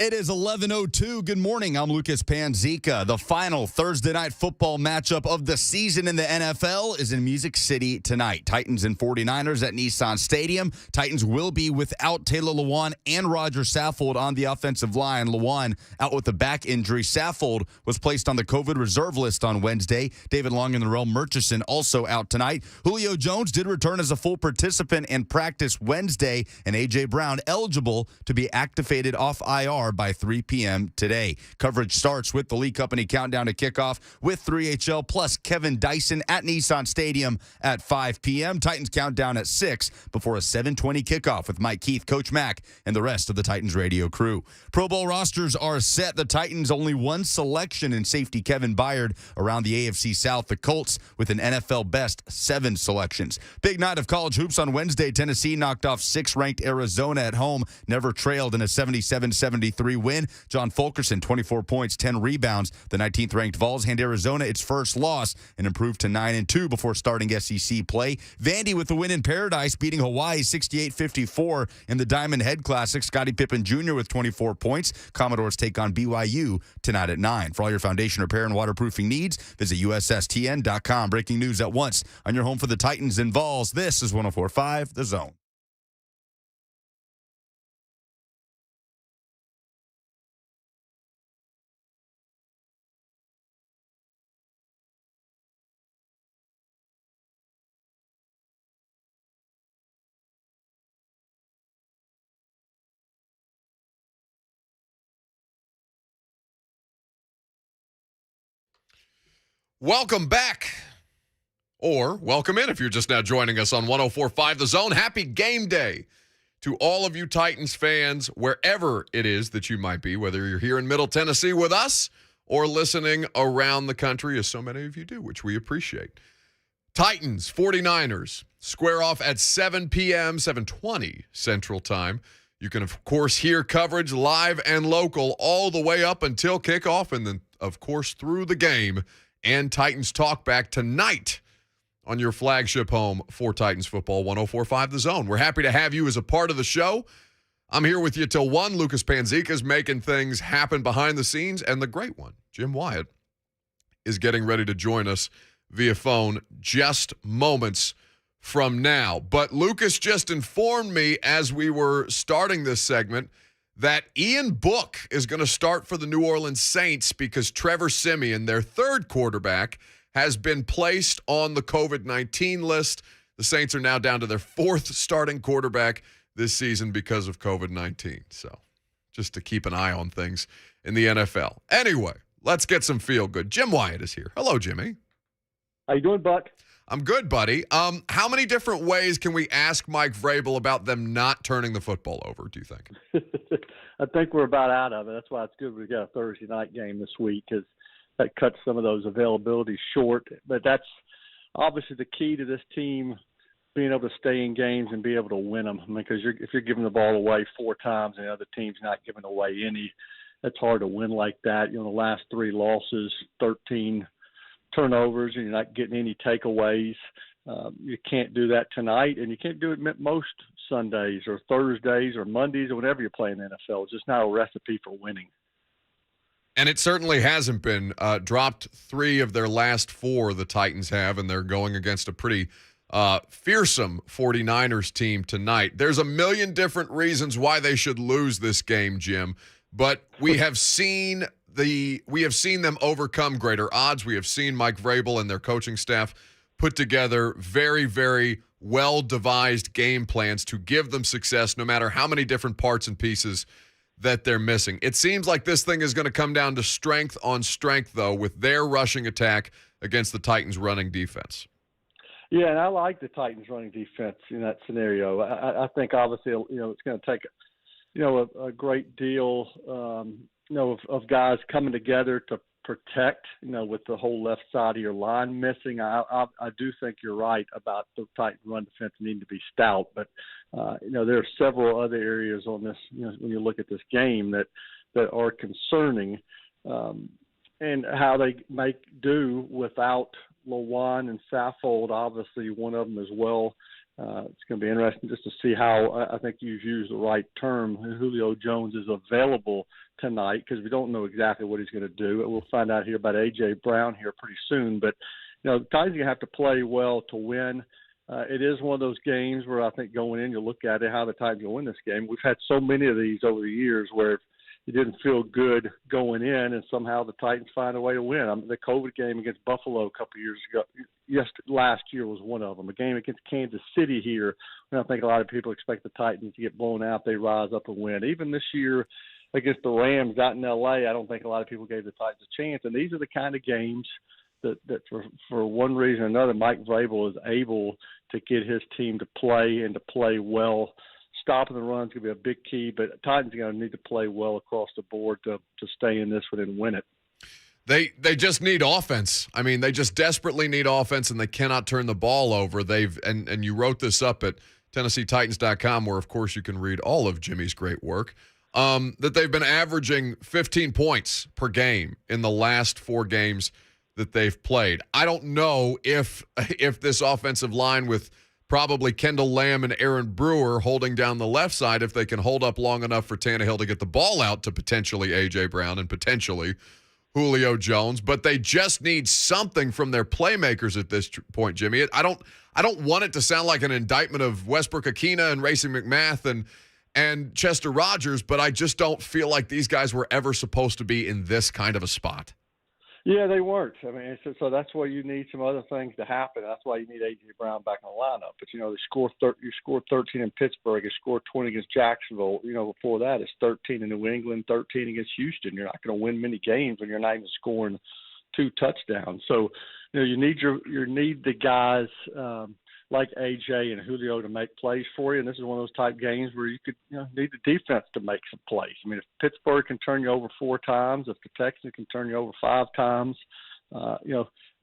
It is 11:02. Good morning. I'm Lucas Panzica. The final Thursday night football matchup of the season in the NFL is in Music City tonight. Titans and 49ers at Nissan Stadium. Titans will be without Taylor Lewan and Roger Saffold on the offensive line. Lewan out with a back injury. Saffold was placed on the COVID reserve list on Wednesday. David Long and Larrell Murchison also out tonight. Julio Jones did return as a full participant in practice Wednesday, and A.J. Brown eligible to be activated off IR by 3 p.m. today. Coverage starts with the Lee Company countdown to kickoff with 3HL plus Kevin Dyson at Nissan Stadium at 5 p.m. Titans countdown at 6 before a 7:20 kickoff with Mike Keith, Coach Mack, and the rest of the Titans radio crew. Pro Bowl rosters are set. The Titans only one selection in safety Kevin Byard around the AFC South. The Colts with an NFL best 7 selections. Big night of college hoops on Wednesday. Tennessee knocked off 6th-ranked Arizona at home, never trailed in a 77-73 win. John Fulkerson, 24 points, 10 rebounds. The 19th-ranked Vols hand Arizona its first loss and improved to 9-2 before starting SEC play. Vandy with the win in Paradise, beating Hawaii 68-54 in the Diamond Head Classic. Scottie Pippen Jr. with 24 points. Commodores take on BYU tonight at 9. For all your foundation repair and waterproofing needs, visit USSTN.com. Breaking news at once on your home for the Titans and Vols. This is 104.5 The Zone. Welcome back, or welcome in if you're just now joining us on 104.5 The Zone. Happy game day to all of you Titans fans, wherever it is that you might be, whether you're here in Middle Tennessee with us or listening around the country, as so many of you do, which we appreciate. Titans, 49ers, square off at 7 p.m., 7:20 Central Time. You can, of course, hear coverage live and local all the way up until kickoff, and then, of course, through the game. And Titans Talk back tonight on your flagship home for Titans football, 104.5 The Zone. We're happy to have you as a part of the show. I'm here with you till 1. Lucas Panzica's making things happen behind the scenes, and the great one, Jim Wyatt, is getting ready to join us via phone just moments from now. But Lucas just informed me as we were starting this segment that Ian Book is going to start for the New Orleans Saints because Trevor Siemian, their third quarterback, has been placed on the COVID-19 list. The Saints are now down to their 4th starting quarterback this season because of COVID-19. So just to keep an eye on things in the NFL. Anyway, let's get some feel good. Jim Wyatt is here. Hello, Jimmy. How you doing, Buck? I'm good, buddy. How many different ways can we ask Mike Vrabel about them not turning the football over, do you think? I think we're about out of it. That's why it's good we got a Thursday night game this week, because that cuts some of those availabilities short. But that's obviously the key to this team being able to stay in games and be able to win them. I mean, because if you're giving the ball away 4 times and the other team's not giving away any, it's hard to win like that. You know, the last 3 losses, 13 turnovers, and you're not getting any takeaways. You can't do that tonight, and you can't do it most Sundays or Thursdays or Mondays or whenever you're playing NFL. It's just not a recipe for winning. And it certainly hasn't been. Dropped 3 of their last 4, the Titans have, and they're going against a pretty fearsome 49ers team tonight. There's a million different reasons why they should lose this game, Jim, but we have seen them overcome greater odds. We have seen Mike Vrabel and their coaching staff put together very, very well-devised game plans to give them success no matter how many different parts and pieces that they're missing. It seems like this thing is going to come down to strength on strength, though, with their rushing attack against the Titans' running defense. Yeah, and I like the Titans' running defense in that scenario. I think, obviously, it's going to take, a great deal, of guys coming together to protect, with the whole left side of your line missing. I do think you're right about the Titan run defense needing to be stout, but there are several other areas on this, when you look at this game that are concerning, and how they make do without Lewan and Saffold, obviously one of them as well It's going to be interesting just to see how, I think you've used the right term, Julio Jones is available tonight, because we don't know exactly what he's going to do. We'll find out here about A.J. Brown here pretty soon. But, the Titans are going to have to play well to win. It is one of those games where I think going in, you look at it, how the Titans will win this game. We've had so many of these over the years where you didn't feel good going in, and somehow the Titans find a way to win. The COVID game against Buffalo a couple of years ago, last year was one of them. A game against Kansas City here, and I think a lot of people expect the Titans to get blown out. They rise up and win. Even this year against the Rams out in L.A., I don't think a lot of people gave the Titans a chance. And these are the kind of games that for one reason or another, Mike Vrabel is able to get his team to play and to play well. Stopping the run is going to be a big key, but Titans are going to need to play well across the board to stay in this one and win it. They just need offense. I mean, they just desperately need offense, and they cannot turn the ball over. And you wrote this up at TennesseeTitans.com, where, of course, you can read all of Jimmy's great work, that they've been averaging 15 points per game in the last 4 games that they've played. I don't know if this offensive line with probably Kendall Lamb and Aaron Brewer holding down the left side, if they can hold up long enough for Tannehill to get the ball out to potentially A.J. Brown and potentially Julio Jones. But they just need something from their playmakers at this point, Jimmy. I don't want it to sound like an indictment of Westbrook-Akina and Reising McMath and Chester Rogers, but I just don't feel like these guys were ever supposed to be in this kind of a spot. Yeah, they weren't. I mean, so that's why you need some other things to happen. That's why you need A.J. Brown back in the lineup. But, you scored 13 in Pittsburgh. You scored 20 against Jacksonville. Before that, it's 13 in New England, 13 against Houston. You're not going to win many games when you're not even scoring 2 touchdowns. So, you need the guys like A.J. and Julio to make plays for you. And this is one of those type games where you could need the defense to make some plays. I mean, if Pittsburgh can turn you over 4 times, if the Texans can turn you over 5 times,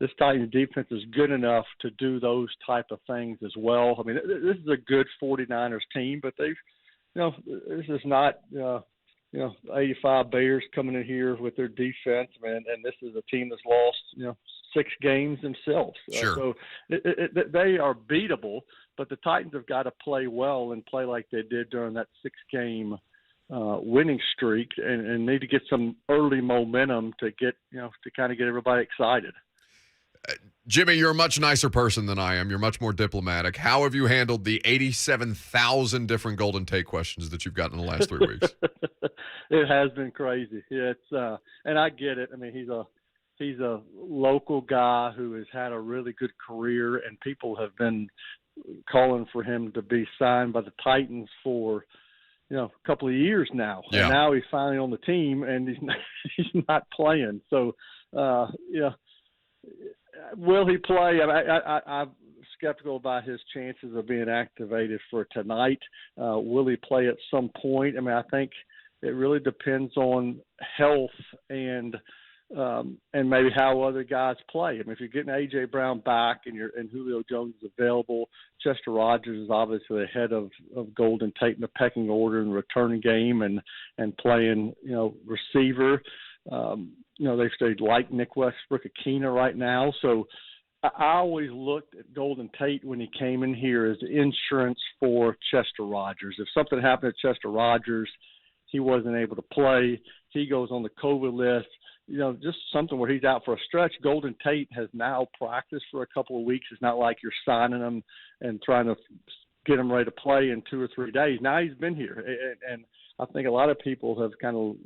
this Titans defense is good enough to do those type of things as well. I mean, this is a good 49ers team, but they've, this is not, 85 Bears coming in here with their defense, man, and this is a team that's lost, 6 games themselves. Sure. So they are beatable, but the Titans have got to play well and play like they did during that 6-game winning streak, and need to get some early momentum to get, to kind of get everybody excited. Jimmy, you're a much nicer person than I am. You're much more diplomatic. How have you handled the 87,000 different Golden Tate questions that you've gotten in the last 3 weeks? It has been crazy. Yeah, it's and I get it. I mean, he's a local guy who has had a really good career, and people have been calling for him to be signed by the Titans for a couple of years now. Yeah. And now he's finally on the team, and he's not playing. So, will he play? I'm skeptical about his chances of being activated for tonight. Will he play at some point? I mean, I think it really depends on health and maybe how other guys play. I mean, if you're getting A.J. Brown back and Julio Jones is available, Chester Rogers is obviously ahead of Golden Tate in the pecking order in returning game and playing, receiver. They like Nick Westbrook-Akina right now. So I always looked at Golden Tate when he came in here as insurance for Chester Rogers. If something happened to Chester Rogers, he wasn't able to play, he goes on the COVID list, just something where he's out for a stretch. Golden Tate has now practiced for a couple of weeks. It's not like you're signing him and trying to get him ready to play in 2 or 3 days. Now he's been here. And I think a lot of people have kind of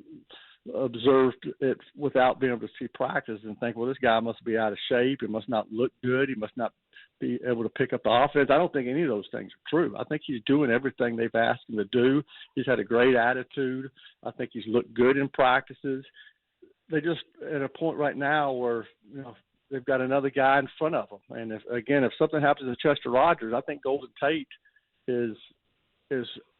observed it without being able to see practice and think, well, this guy must be out of shape. He must not look good. He must not be able to pick up the offense. I don't think any of those things are true. I think he's doing everything they've asked him to do. He's had a great attitude. I think he's looked good in practices. They just at a point right now where, they've got another guy in front of them. And if something happens to Chester Rogers, I think Golden Tate is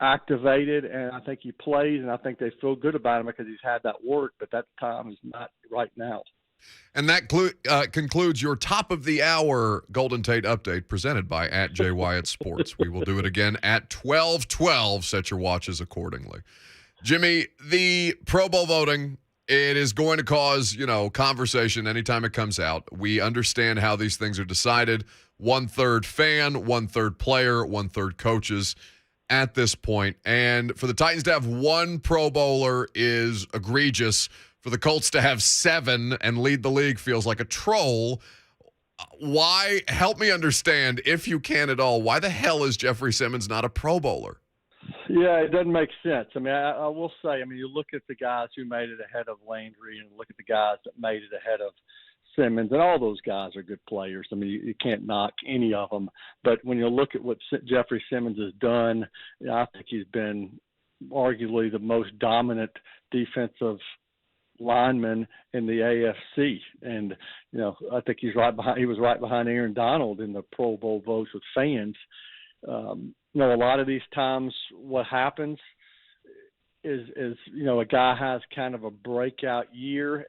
activated, and I think he plays, and I think they feel good about him because he's had that work, but that time is not right now. And that concludes your top of the hour Golden Tate update presented by @J Wyatt Sports. We will do it again at 12:12. Set your watches accordingly. Jimmy, the Pro Bowl voting, it is going to cause, conversation anytime it comes out. We understand how these things are decided. 1/3 fan, 1/3 player, 1/3 coaches at this point. And for the Titans to have one Pro Bowler is egregious. For the Colts to have 7 and lead the league feels like a troll. Why? Help me understand, if you can at all, why the hell is Jeffrey Simmons not a Pro Bowler? Yeah, it doesn't make sense. I mean, I will say, you look at the guys who made it ahead of Landry and look at the guys that made it ahead of Simmons, and all those guys are good players. I mean, you can't knock any of them. But when you look at what Jeffrey Simmons has done, I think he's been arguably the most dominant defensive lineman in the AFC. And, I think he was right behind Aaron Donald in the Pro Bowl votes with fans. A lot of these times what happens is a guy has kind of a breakout year,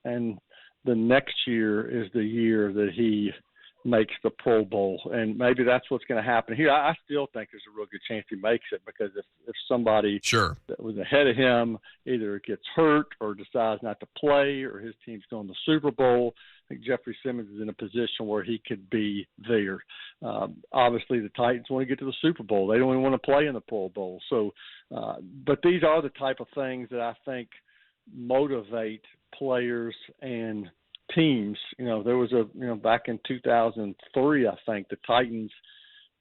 and the next year is the year that he makes the Pro Bowl. And maybe that's what's going to happen here. I still think there's a real good chance he makes it, because if somebody that was ahead of him either gets hurt or decides not to play, or his team's going to the Super Bowl, I think Jeffrey Simmons is in a position where he could be there. Obviously, the Titans want to get to the Super Bowl. They don't even want to play in the Pro Bowl. So, but these are the type of things that I think motivate players and teams. There was back in 2003, I think the Titans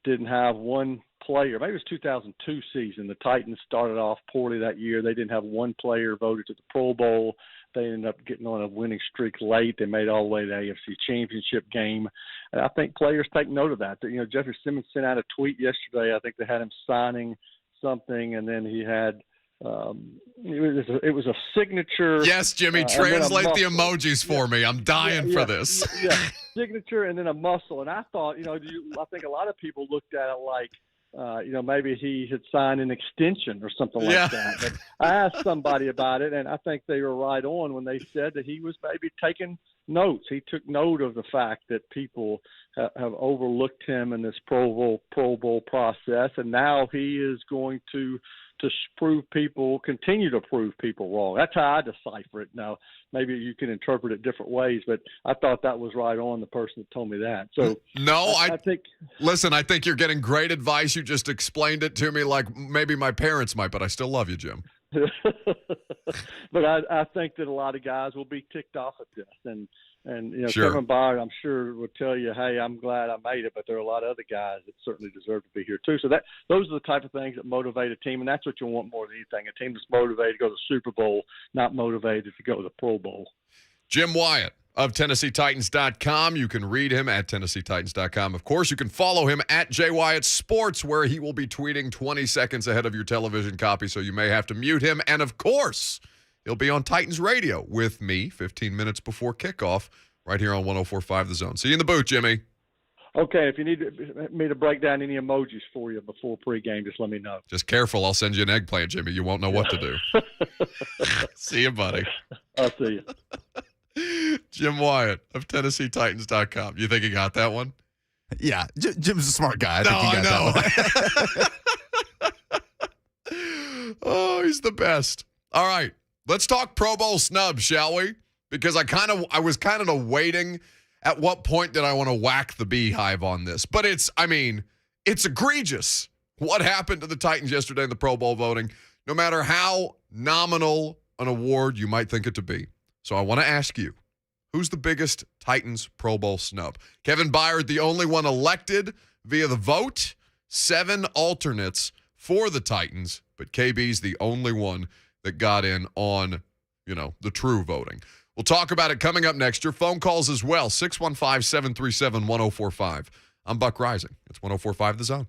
didn't have one player. Maybe it was 2002 season. The Titans started off poorly that year. They didn't have one player voted to the Pro Bowl. They ended up getting on a winning streak late. They made it all the way to the AFC Championship game. And I think players take note of that. Jeffrey Simmons sent out a tweet yesterday. I think they had him signing something, and then he had it was a signature. Yes, Jimmy, translate the emojis for me. I'm dying for this. Yeah, signature and then a muscle. And I thought, I think a lot of people looked at it like, maybe he had signed an extension or something like that. But I asked somebody about it, and I think they were right on when they said that he was maybe taking notes. He took note of the fact that people have overlooked him in this Pro Bowl process, and now he is going to continue to prove people wrong. That's how I decipher it. Now, maybe you can interpret it different ways, but I thought that was right on, the person that told me that. So I think. Listen, I think you're getting great advice. You just explained it to me like maybe my parents might, but I still love you, Jim. But I think that a lot of guys will be ticked off at this, and Sure. Kevin Byard, I'm sure, will tell you, hey, I'm glad I made it, but there are a lot of other guys that certainly deserve to be here too. So those are the type of things that motivate a team, and that's what you want more than anything, a team that's motivated to go to the Super Bowl, not motivated to go to the Pro Bowl. Jim Wyatt of TennesseeTitans.com. You can read him at TennesseeTitans.com. Of course, you can follow him at JWyattSports, where he will be tweeting 20 seconds ahead of your television copy, so you may have to mute him. And, of course, he'll be on Titans Radio with me 15 minutes before kickoff right here on 104.5 The Zone. See you in the booth, Jimmy. Okay, if you need me to break down any emojis for you before pregame, just let me know. Just careful. I'll send you an eggplant, Jimmy. You won't know what to do. See you, buddy. I'll see you. Jim Wyatt of TennesseeTitans.com. You think he got that one? Yeah, Jim's a smart guy. I think he got that one. Oh, he's the best. All right, let's talk Pro Bowl snubs, shall we? Because I was kind of waiting. At what point did I want to whack the beehive on this? But it's egregious what happened to the Titans yesterday in the Pro Bowl voting, no matter how nominal an award you might think it to be. So I want to ask you, who's the biggest Titans Pro Bowl snub? Kevin Byard, the only one elected via the vote, 7 alternates for the Titans, but KB's the only one that got in on, the true voting. We'll talk about it coming up next. Your phone calls as well, 615-737-1045. I'm Buck Reising. It's 104.5 The Zone.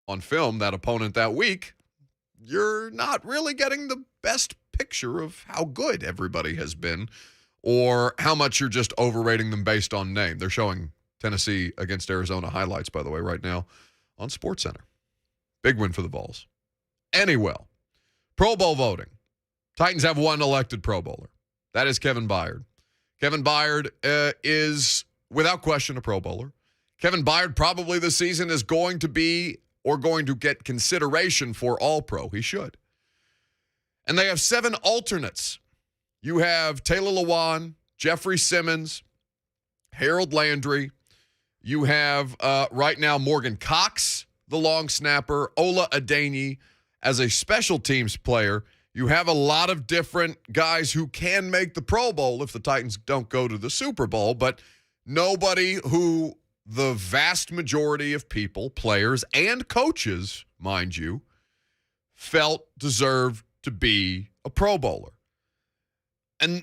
on film that opponent that week, you're not really getting the best picture of how good everybody has been or how much you're just overrating them based on name. They're showing Tennessee against Arizona highlights, by the way, right now on SportsCenter. Big win for the Vols. Anyway, Pro Bowl voting. Titans have one elected Pro Bowler. That is Kevin Byard. Kevin Byard is, without question, a Pro Bowler. Kevin Byard probably this season is going to be or going to get consideration for All-Pro. He should. And they have 7 alternates. You have Taylor Lewan, Jeffrey Simmons, Harold Landry. You have, right now, Morgan Cox, the long snapper, Ola Adenyi as a special teams player. You have a lot of different guys who can make the Pro Bowl if the Titans don't go to the Super Bowl, but nobody who the vast majority of people, players and coaches, mind you, felt deserved to be a Pro Bowler. And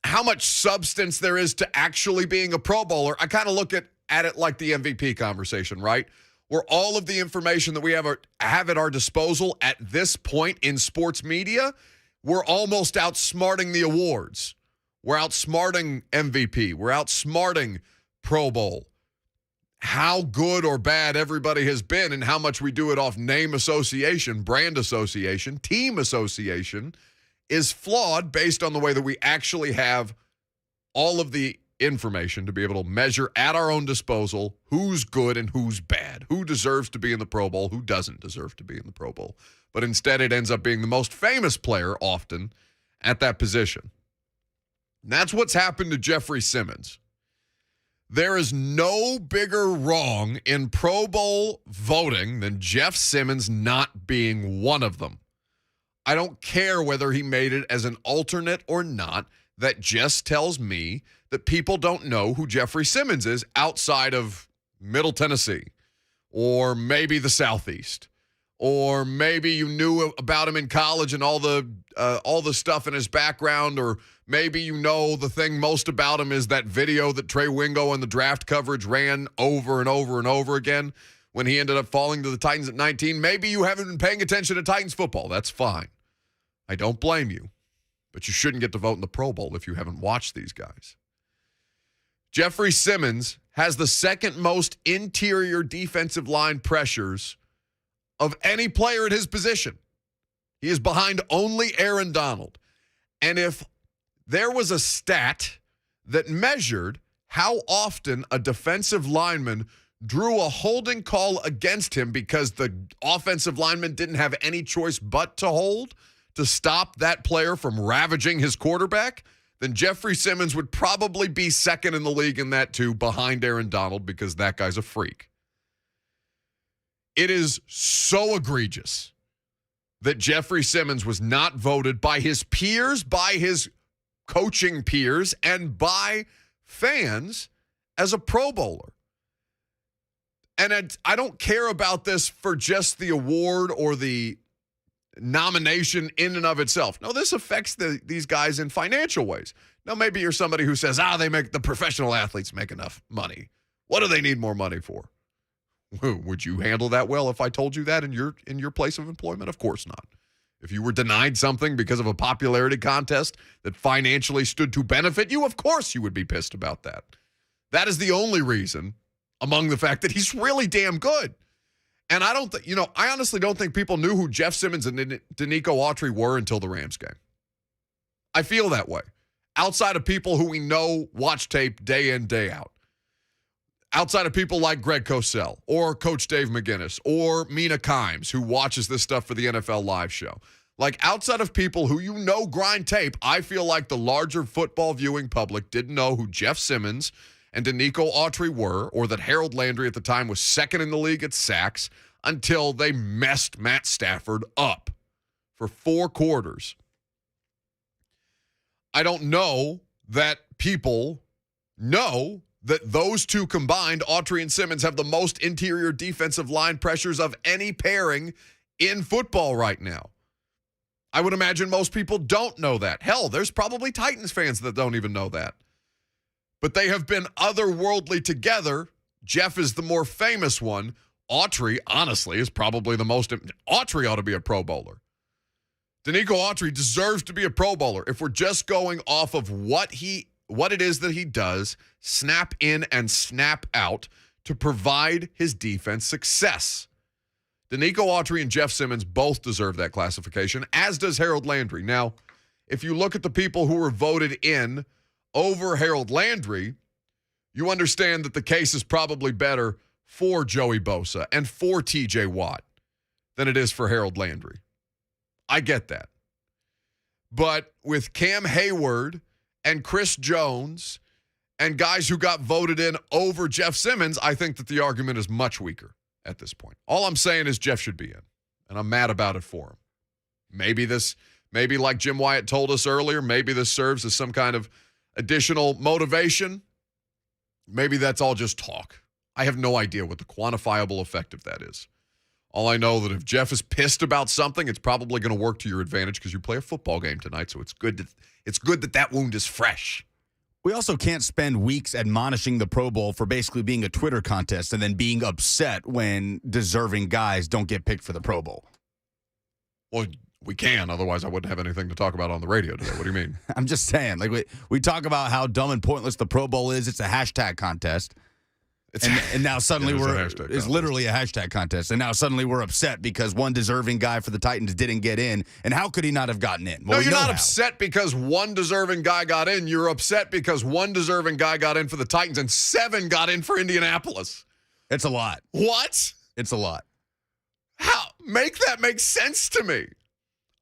how much substance there is to actually being a Pro Bowler, I kind of look at it like the MVP conversation, right? Where all of the information that we have at our disposal at this point in sports media, we're almost outsmarting the awards. We're outsmarting MVP. We're outsmarting Pro Bowl. How good or bad everybody has been and how much we do it off name association, brand association, team association is flawed based on the way that we actually have all of the information to be able to measure at our own disposal who's good and who's bad, who deserves to be in the Pro Bowl, who doesn't deserve to be in the Pro Bowl. But instead it ends up being the most famous player often at that position. And that's what's happened to Jeffrey Simmons. There is no bigger wrong in Pro Bowl voting than Jeff Simmons not being one of them. I don't care whether he made it as an alternate or not. That just tells me that people don't know who Jeffrey Simmons is outside of Middle Tennessee or maybe the Southeast. Or maybe you knew about him in college and all the stuff in his background, or maybe you know the thing most about him is that video that Trey Wingo and the draft coverage ran over and over and over again when he ended up falling to the Titans at 19. Maybe you haven't been paying attention to Titans football. That's fine. I don't blame you. But you shouldn't get to vote in the Pro Bowl if you haven't watched these guys. Jeffrey Simmons has the second most interior defensive line pressures of any player at his position. He is behind only Aaron Donald. And if there was a stat that measured how often a defensive lineman drew a holding call against him because the offensive lineman didn't have any choice but to hold to stop that player from ravaging his quarterback, then Jeffrey Simmons would probably be second in the league in that too, behind Aaron Donald, because that guy's a freak. It is so egregious that Jeffrey Simmons was not voted by his peers, by his coaching peers, and by fans as a Pro Bowler. And I don't care about this for just the award or the nomination in and of itself. No, this affects these guys in financial ways. Now, maybe you're somebody who says, the professional athletes make enough money. What do they need more money for? Would you handle that well if I told you that in your place of employment? Of course not. If you were denied something because of a popularity contest that financially stood to benefit you, of course you would be pissed about that. That is the only reason, among the fact that he's really damn good. And I honestly don't think people knew who Jeff Simmons and Danico Autry were until the Rams game. I feel that way. Outside of people who we know watch tape day in, day out. Outside of people like Greg Cosell or Coach Dave McGinnis or Mina Kimes, who watches this stuff for the NFL Live show. Like, outside of people who grind tape, I feel like the larger football viewing public didn't know who Jeff Simmons and Danico Autry were, or that Harold Landry at the time was second in the league at sacks, until they messed Matt Stafford up for 4 quarters. I don't know that people know that those two combined, Autry and Simmons, have the most interior defensive line pressures of any pairing in football right now. I would imagine most people don't know that. Hell, there's probably Titans fans that don't even know that. But they have been otherworldly together. Jeff is the more famous one, Autry, honestly, is probably the most. Autry ought to be a Pro Bowler. Danico Autry deserves to be a Pro Bowler. If we're just going off of what it is that he does, snap in and snap out to provide his defense success. Danico Autry and Jeff Simmons both deserve that classification, as does Harold Landry. Now, if you look at the people who were voted in over Harold Landry, you understand that the case is probably better for Joey Bosa and for TJ Watt than it is for Harold Landry. I get that. But with Cam Hayward and Chris Jones and guys who got voted in over Jeff Simmons, I think that the argument is much weaker at this point. All I'm saying is Jeff should be in, and I'm mad about it for him. Maybe like Jim Wyatt told us earlier, maybe this serves as some kind of additional motivation. Maybe that's all just talk. I have no idea what the quantifiable effect of that is. All I know that if Jeff is pissed about something, it's probably going to work to your advantage because you play a football game tonight, so it's good that wound is fresh. We also can't spend weeks admonishing the Pro Bowl for basically being a Twitter contest and then being upset when deserving guys don't get picked for the Pro Bowl. Well, we can. Otherwise, I wouldn't have anything to talk about on the radio today. What do you mean? I'm just saying. Like we talk about how dumb and pointless the Pro Bowl is. It's a hashtag contest. And now suddenly it's literally a hashtag contest. And now suddenly we're upset because one deserving guy for the Titans didn't get in. And how could he not have gotten in? Well, no, you're not upset because one deserving guy got in. You're upset because one deserving guy got in for the Titans and 7 got in for Indianapolis. It's a lot. What? It's a lot. How? Make that make sense to me.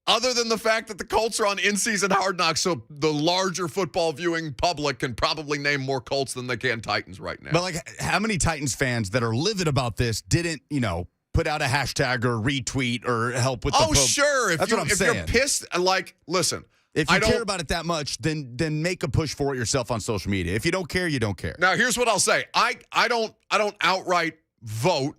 Other than the fact that the Colts are on in-season Hard Knocks, so the larger football viewing public can probably name more Colts than they can Titans right now. But, like, how many Titans fans that are livid about this didn't, put out a hashtag or retweet or help with the sure. That's what I'm saying. If you're pissed, listen. If you care about it that much, then make a push for it yourself on social media. If you don't care, you don't care. Now, here's what I'll say. I don't outright vote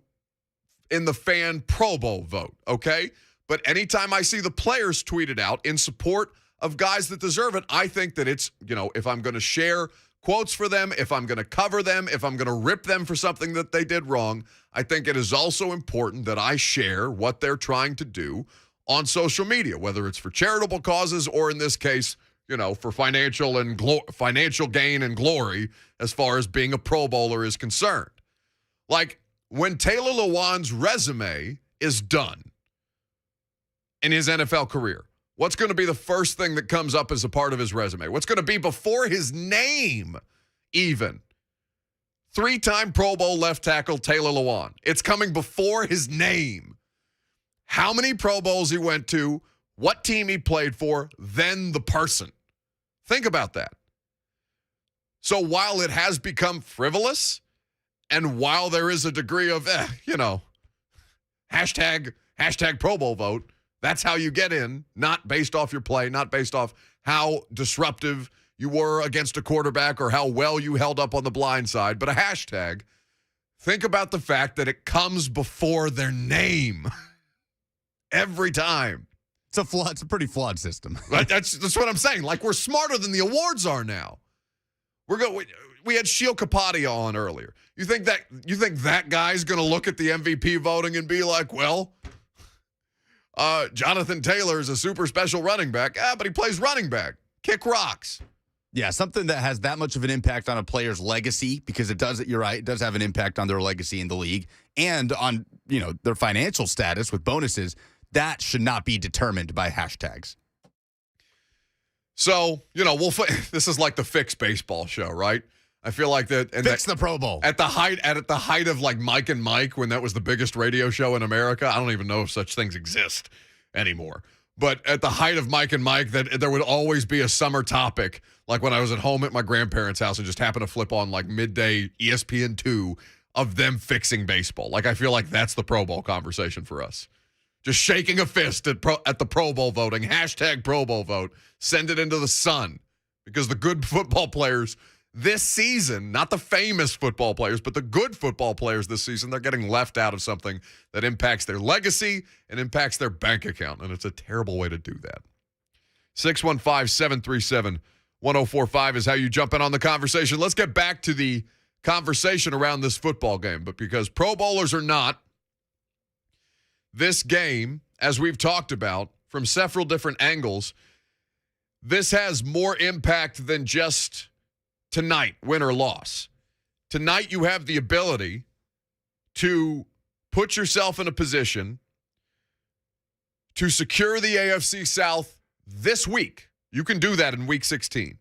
in the fan Pro Bowl vote, okay? But anytime I see the players tweeted out in support of guys that deserve it, I think that it's, if I'm going to share quotes for them, if I'm going to cover them, if I'm going to rip them for something that they did wrong, I think it is also important that I share what they're trying to do on social media, whether it's for charitable causes or in this case, for financial gain and glory as far as being a Pro Bowler is concerned. Like when Taylor Lewan's resume is done in his NFL career, what's going to be the first thing that comes up as a part of his resume? What's going to be before his name even? 3-time Pro Bowl left tackle Taylor Lewan. It's coming before his name. How many Pro Bowls he went to, what team he played for, then the person. Think about that. So while it has become frivolous, and while there is a degree of, hashtag Pro Bowl vote, that's how you get in, not based off your play, not based off how disruptive you were against a quarterback or how well you held up on the blind side, but a hashtag. Think about the fact that it comes before their name every time. It's a pretty flawed system. That's what I'm saying. Like, we're smarter than the awards are now. We had Sheil Kapadia on earlier. You think that guy's going to look at the MVP voting and be like, well, Jonathan Taylor is a super special running back. But he plays running back. Kick rocks. Yeah, something that has that much of an impact on a player's legacy, because you're right, it does have an impact on their legacy in the league and on, their financial status with bonuses. That should not be determined by hashtags. So, this is like the Fix Baseball show, right? I feel like that. And Fix the Pro Bowl. At the height of like Mike and Mike, when that was the biggest radio show in America, I don't even know if such things exist anymore. But at the height of Mike and Mike, that there would always be a summer topic. Like when I was at home at my grandparents' house and just happened to flip on like midday ESPN2 of them fixing baseball. Like I feel like that's the Pro Bowl conversation for us. Just shaking a fist at the Pro Bowl voting. Hashtag Pro Bowl vote. Send it into the sun. Because the good football players this season, not the famous football players, but the good football players this season, they're getting left out of something that impacts their legacy and impacts their bank account. And it's a terrible way to do that. 615-737-1045 is how you jump in on the conversation. Let's get back to the conversation around this football game. But because Pro Bowlers or not, this game, as we've talked about from several different angles, this has more impact than just tonight, win or loss. Tonight, you have the ability to put yourself in a position to secure the AFC South this week. You can do that in Week 16.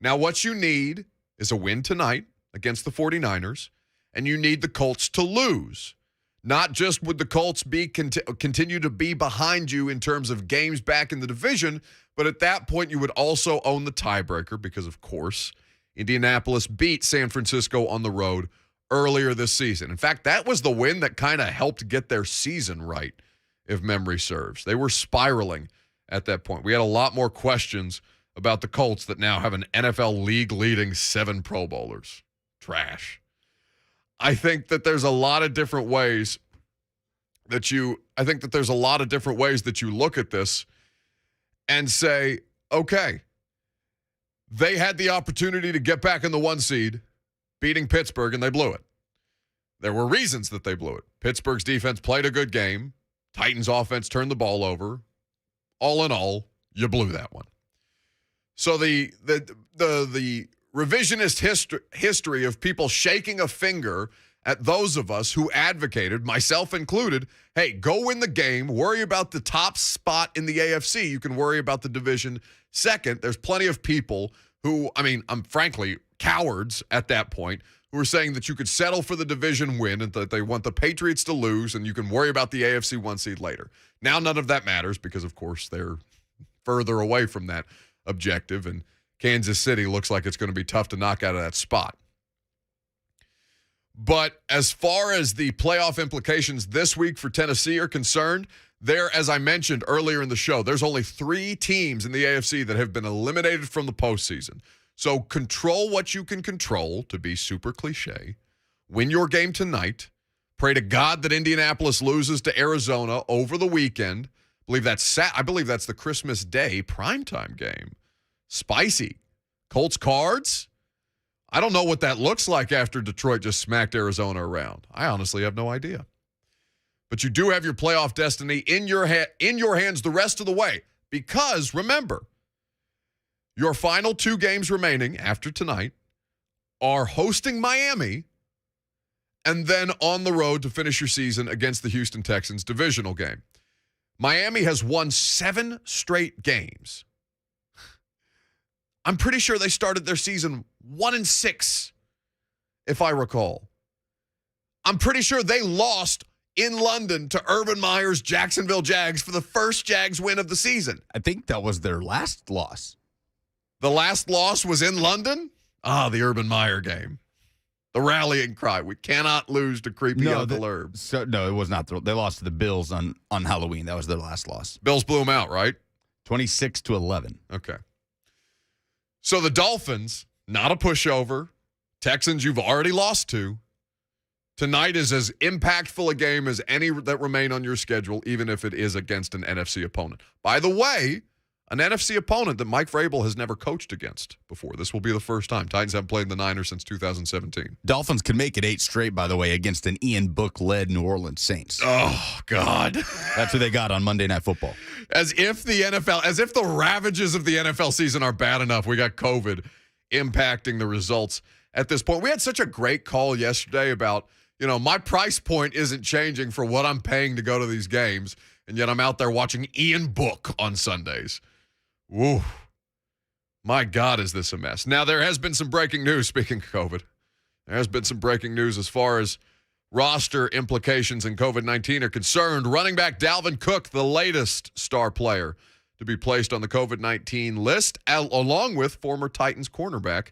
Now, what you need is a win tonight against the 49ers, and you need the Colts to lose. Not just would the Colts continue to be behind you in terms of games back in the division, but at that point you would also own the tiebreaker because, of course, Indianapolis beat San Francisco on the road earlier this season. In fact, that was the win that kind of helped get their season right, if memory serves. They were spiraling at that point. We had a lot more questions about the Colts that now have an NFL league-leading 7 Pro Bowlers. Trash. I think that there's a lot of different ways that you look at this and say, okay, they had the opportunity to get back in the 1 seed, beating Pittsburgh, and they blew it. There were reasons that they blew it. Pittsburgh's defense played a good game. Titans' offense turned the ball over. All in all, you blew that one. So the revisionist history of people shaking a finger at those of us who advocated, myself included, hey, go win the game, worry about the top spot in the AFC. You can worry about the division second. There's plenty of people who, I'm frankly cowards at that point, who are saying that you could settle for the division win and that they want the Patriots to lose and you can worry about the AFC 1 seed later. Now none of that matters because, of course, they're further away from that objective, and Kansas City looks like it's going to be tough to knock out of that spot. But as far as the playoff implications this week for Tennessee are concerned, as I mentioned earlier in the show, there's only 3 teams in the AFC that have been eliminated from the postseason. So control what you can control, to be super cliche. Win your game tonight. Pray to God that Indianapolis loses to Arizona over the weekend. I believe that's the Christmas Day primetime game. Spicy. Colts Cards? I don't know what that looks like after Detroit just smacked Arizona around. I honestly have no idea. But you do have your playoff destiny in your hands the rest of the way. Because, remember, your final 2 games remaining after tonight are hosting Miami and then on the road to finish your season against the Houston Texans divisional game. Miami has won 7 straight games. I'm pretty sure they started their season 1-6, if I recall. I'm pretty sure they lost in London to Urban Meyer's Jacksonville Jags for the first Jags win of the season. I think that was their last loss. The last loss was in London? The Urban Meyer game. The rallying cry. We cannot lose to creepy Uncle Herb. No, it was not. They lost to the Bills on Halloween. That was their last loss. Bills blew them out, right? 26-11. Okay. So the Dolphins, not a pushover. Texans, you've already lost to. Tonight is as impactful a game as any that remain on your schedule, even if it is against an NFC opponent. By the way, an NFC opponent that Mike Vrabel has never coached against before. This will be the first time. Titans haven't played the Niners since 2017. Dolphins can make it 8 straight, by the way, against an Ian Book-led New Orleans Saints. Oh, God. That's who they got on Monday Night Football. As if the ravages of the NFL season are bad enough, we got COVID impacting the results at this point. We had such a great call yesterday about, my price point isn't changing for what I'm paying to go to these games, and yet I'm out there watching Ian Book on Sundays. Woo. My God, is this a mess. Now, there has been some breaking news, speaking of COVID. There has been some breaking news as far as roster implications in COVID-19 are concerned. Running back Dalvin Cook, the latest star player to be placed on the COVID-19 list, along with former Titans cornerback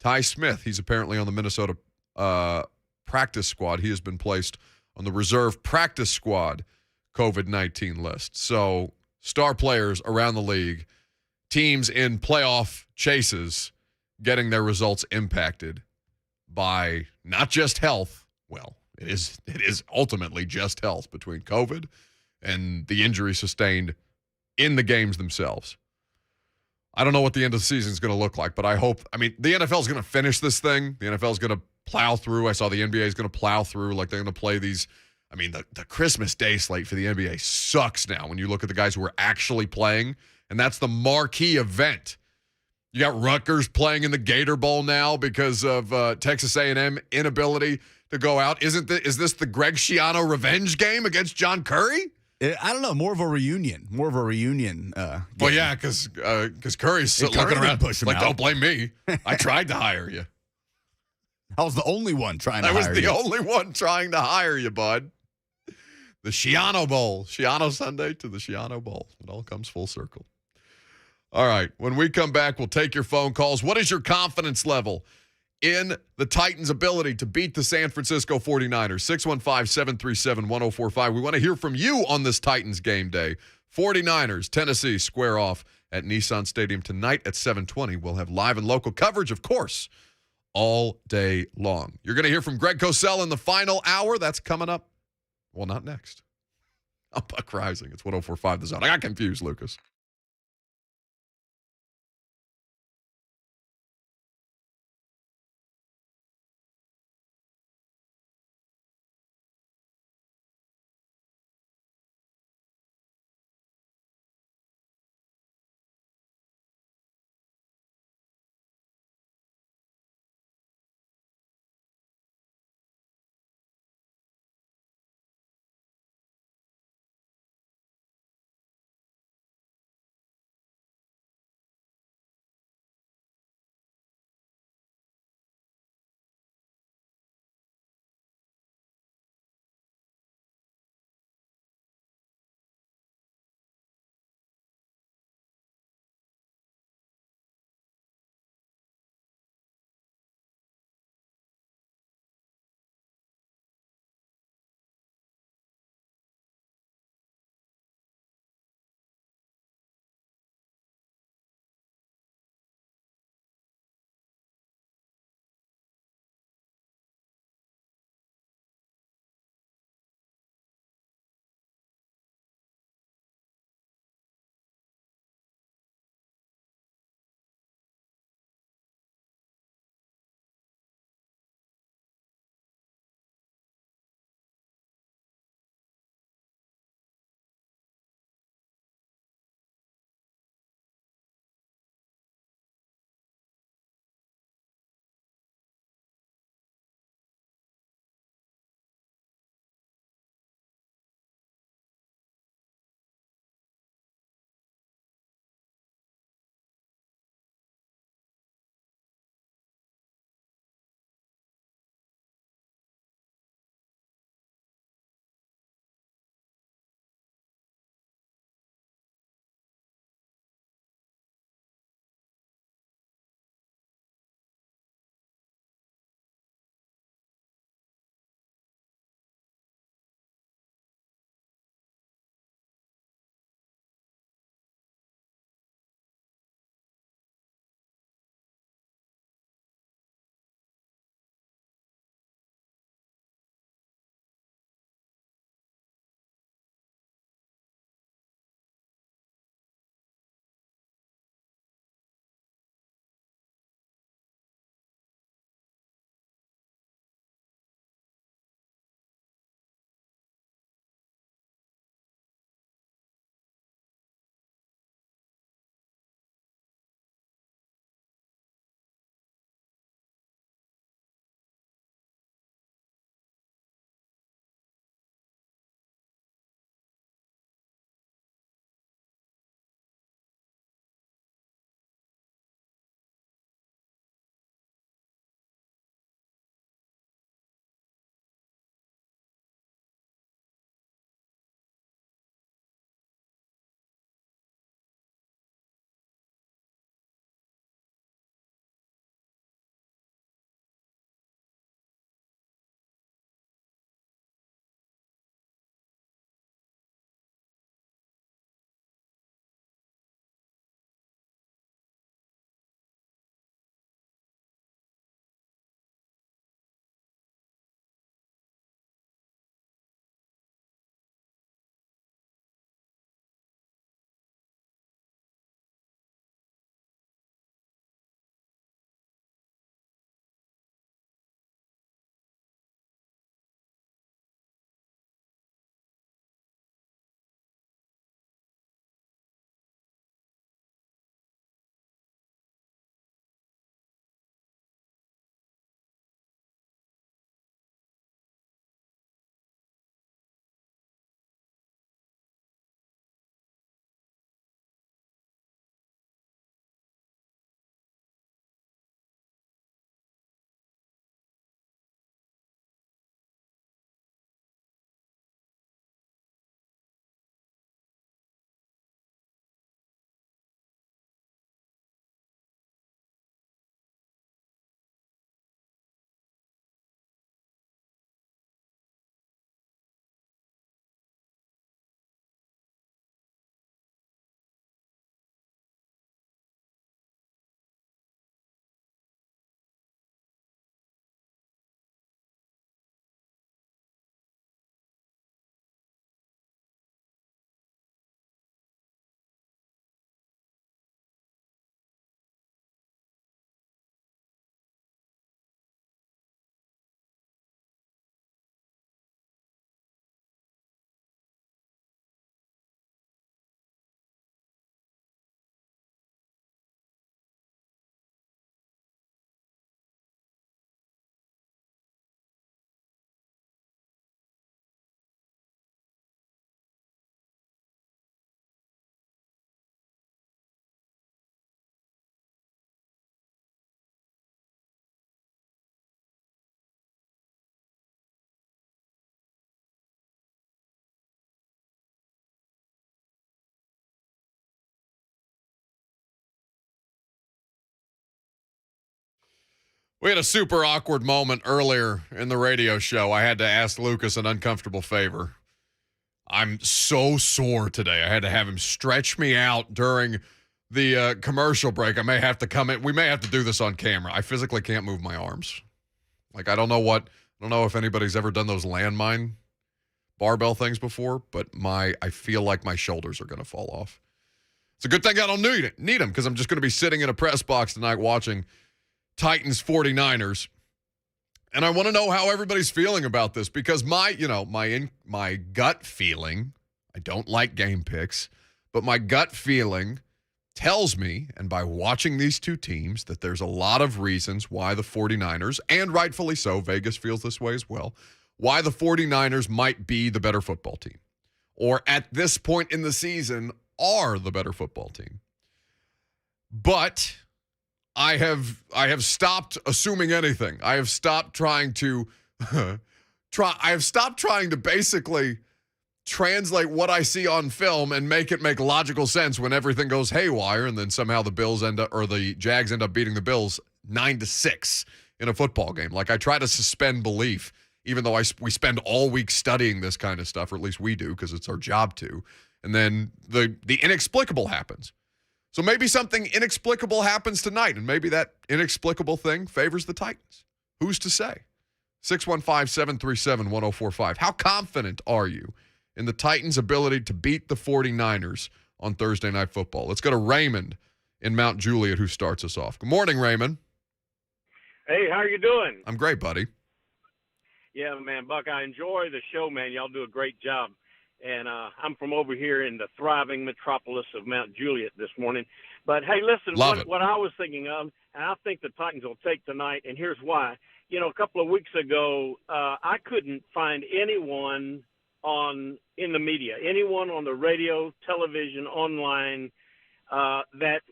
Ty Smith. He's apparently on the Minnesota practice squad. He has been placed on the reserve practice squad COVID-19 list. So, star players around the league, teams in playoff chases getting their results impacted by not just health. Well, it is ultimately just health between COVID and the injury sustained in the games themselves. I don't know what the end of the season is going to look like, but the NFL is going to finish this thing. The NFL is going to plow through. I saw the NBA is going to plow through, like they're going to play these I mean, the Christmas Day slate for the NBA sucks now when you look at the guys who are actually playing, and that's the marquee event. You got Rutgers playing in the Gator Bowl now because of Texas A&M inability to go out. Is this the Greg Schiano revenge game against John Curry? I don't know. More of a reunion. Game. Well, yeah, because Curry's looking around like, don't blame me. I tried to hire you. I was the only one trying to hire you. I was the only one trying to hire you, bud. The Schiano Bowl. Schiano Sunday to the Schiano Bowl. It all comes full circle. All right. When we come back, we'll take your phone calls. What is your confidence level in the Titans' ability to beat the San Francisco 49ers? 615-737-1045. We want to hear from you on this Titans game day. 49ers, Tennessee, square off at Nissan Stadium tonight at 7:20. We'll have live and local coverage, of course, all day long. You're going to hear from Greg Cosell in the final hour. That's coming up. Well, not next. I'm Buck Reising. It's 104.5 The Zone. I got confused, Lucas. We had a super awkward moment earlier in the radio show. I had to ask Lucas an uncomfortable favor. I'm so sore today. I had to have him stretch me out during the commercial break. I may have to come in. We may have to do this on camera. I physically can't move my arms. Like, I don't know if anybody's ever done those landmine barbell things before, but I feel like my shoulders are going to fall off. It's a good thing I don't need them because I'm just going to be sitting in a press box tonight watching Titans 49ers. And I want to know how everybody's feeling about this because my gut feeling, I don't like game picks, but my gut feeling tells me, and by watching these two teams, that there's a lot of reasons why the 49ers, and rightfully so, Vegas feels this way as well, why the 49ers might be the better football team. Or at this point in the season, are the better football team. But I have stopped assuming anything. I have stopped trying to basically translate what I see on film and make it make logical sense when everything goes haywire and then somehow the Jags end up beating the Bills 9-6 in a football game. Like, I try to suspend belief, even though we spend all week studying this kind of stuff, or at least we do because it's our job to. And then the inexplicable happens. So maybe something inexplicable happens tonight, and maybe that inexplicable thing favors the Titans. Who's to say? 615-737-1045. How confident are you in the Titans' ability to beat the 49ers on Thursday Night Football? Let's go to Raymond in Mount Juliet, who starts us off. Good morning, Raymond. Hey, how are you doing? I'm great, buddy. Yeah, man, Buck, I enjoy the show, man. Y'all do a great job. And I'm from over here in the thriving metropolis of Mount Juliet this morning. But, hey, listen, what I was thinking of, and I think the Titans will take tonight, and here's why. You know, a couple of weeks ago, I couldn't find anyone in the media, anyone on the radio, television, online, that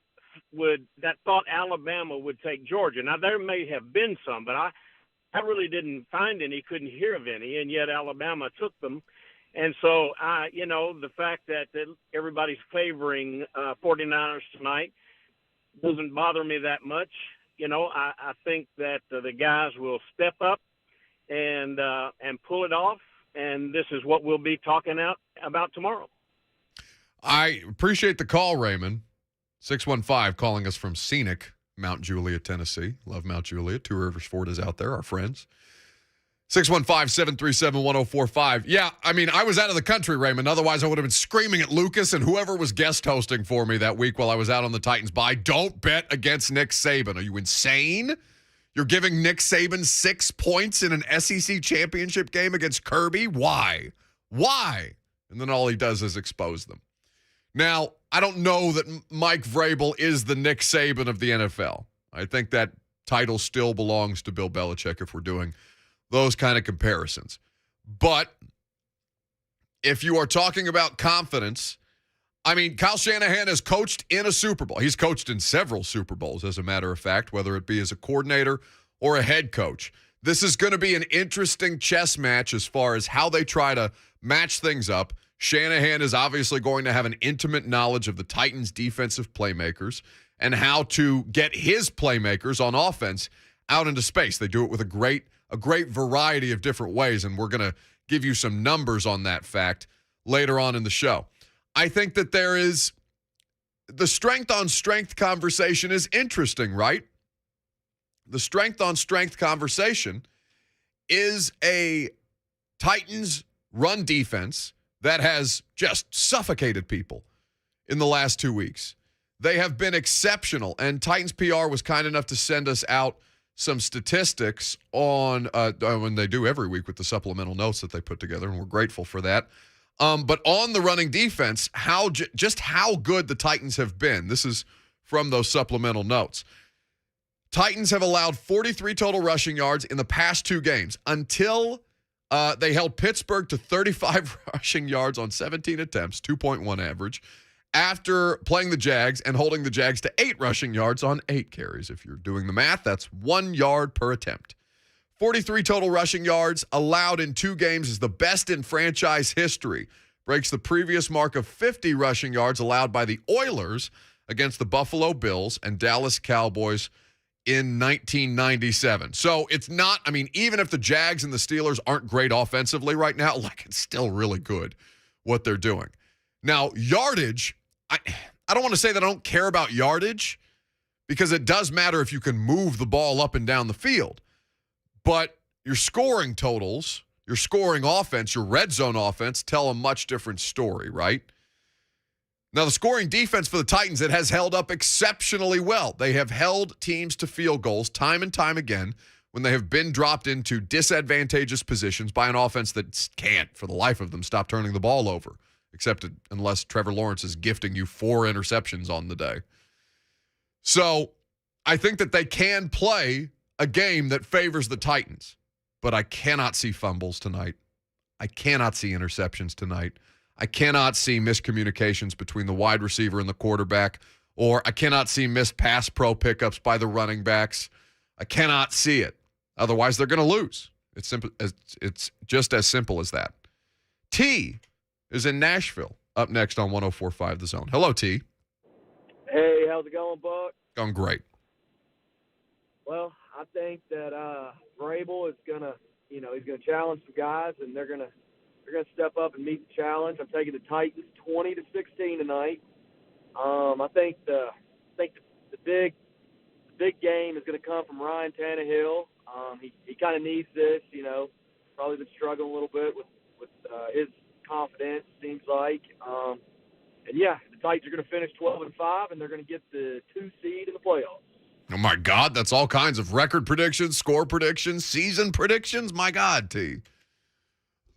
thought Alabama would take Georgia. Now, there may have been some, but I really didn't find any, couldn't hear of any, and yet Alabama took them. And so, the fact that everybody's favoring 49ers tonight doesn't bother me that much. You know, I think that the guys will step up and pull it off, and this is what we'll be talking about tomorrow. I appreciate the call, Raymond. 615 calling us from scenic Mount Juliet, Tennessee. Love Mount Juliet. Two Rivers Ford is out there, our friends. 615-737-1045. Yeah, I mean, I was out of the country, Raymond. Otherwise, I would have been screaming at Lucas and whoever was guest hosting for me that week while I was out on the Titans bye. Don't bet against Nick Saban. Are you insane? You're giving Nick Saban 6 points in an SEC championship game against Kirby? Why? And then all he does is expose them. Now, I don't know that Mike Vrabel is the Nick Saban of the NFL. I think that title still belongs to Bill Belichick if we're doing those kind of comparisons. But if you are talking about confidence, I mean, Kyle Shanahan has coached in a Super Bowl. He's coached in several Super Bowls, as a matter of fact, whether it be as a coordinator or a head coach. This is going to be an interesting chess match as far as how they try to match things up. Shanahan is obviously going to have an intimate knowledge of the Titans' defensive playmakers and how to get his playmakers on offense out into space. They do it with a great variety of different ways, and we're going to give you some numbers on that fact later on in the show. I think that there is the strength-on-strength conversation is interesting, right? The strength-on-strength conversation is a Titans run defense that has just suffocated people in the last 2 weeks. They have been exceptional, and Titans PR was kind enough to send us out some statistics on when they do every week with the supplemental notes that they put together, and we're grateful for that. But on the running defense, just how good the Titans have been. This is from those supplemental notes. Titans have allowed 43 total rushing yards in the past 2 games until they held Pittsburgh to 35 rushing yards on 17 attempts, 2.1 average, after playing the Jags and holding the Jags to 8 rushing yards on 8 carries. If you're doing the math, that's 1 yard per attempt. 43 total rushing yards allowed in 2 games is the best in franchise history. Breaks the previous mark of 50 rushing yards allowed by the Oilers against the Buffalo Bills and Dallas Cowboys in 1997. So it's not, I mean, even if the Jags and the Steelers aren't great offensively right now, like it's still really good what they're doing. Now, yardage, I don't want to say that I don't care about yardage because it does matter if you can move the ball up and down the field. But your scoring totals, your scoring offense, your red zone offense tell a much different story, right? Now, the scoring defense for the Titans, it has held up exceptionally well. They have held teams to field goals time and time again when they have been dropped into disadvantageous positions by an offense that can't, for the life of them, stop turning the ball over, except unless Trevor Lawrence is gifting you 4 interceptions on the day. So I think that they can play a game that favors the Titans, but I cannot see fumbles tonight. I cannot see interceptions tonight. I cannot see miscommunications between the wide receiver and the quarterback, or I cannot see missed pass pro pickups by the running backs. I cannot see it. Otherwise, they're going to lose. It's simple. It's just as simple as that. T is in Nashville, up next on 104.5 The Zone. Hello, T. Hey, how's it going, Buck? Going great. Well, I think that Vrabel is gonna, he's gonna challenge some guys, and they're gonna step up and meet the challenge. I'm taking the Titans 20-16 tonight. I think the big game is going to come from Ryan Tannehill. He kind of needs this, probably been struggling a little bit with his confidence, seems like. And yeah, the Titans are going to finish 12-5, and they're going to get the 2 seed in the playoffs. Oh my God, that's all kinds of record predictions, score predictions, season predictions. My God, T.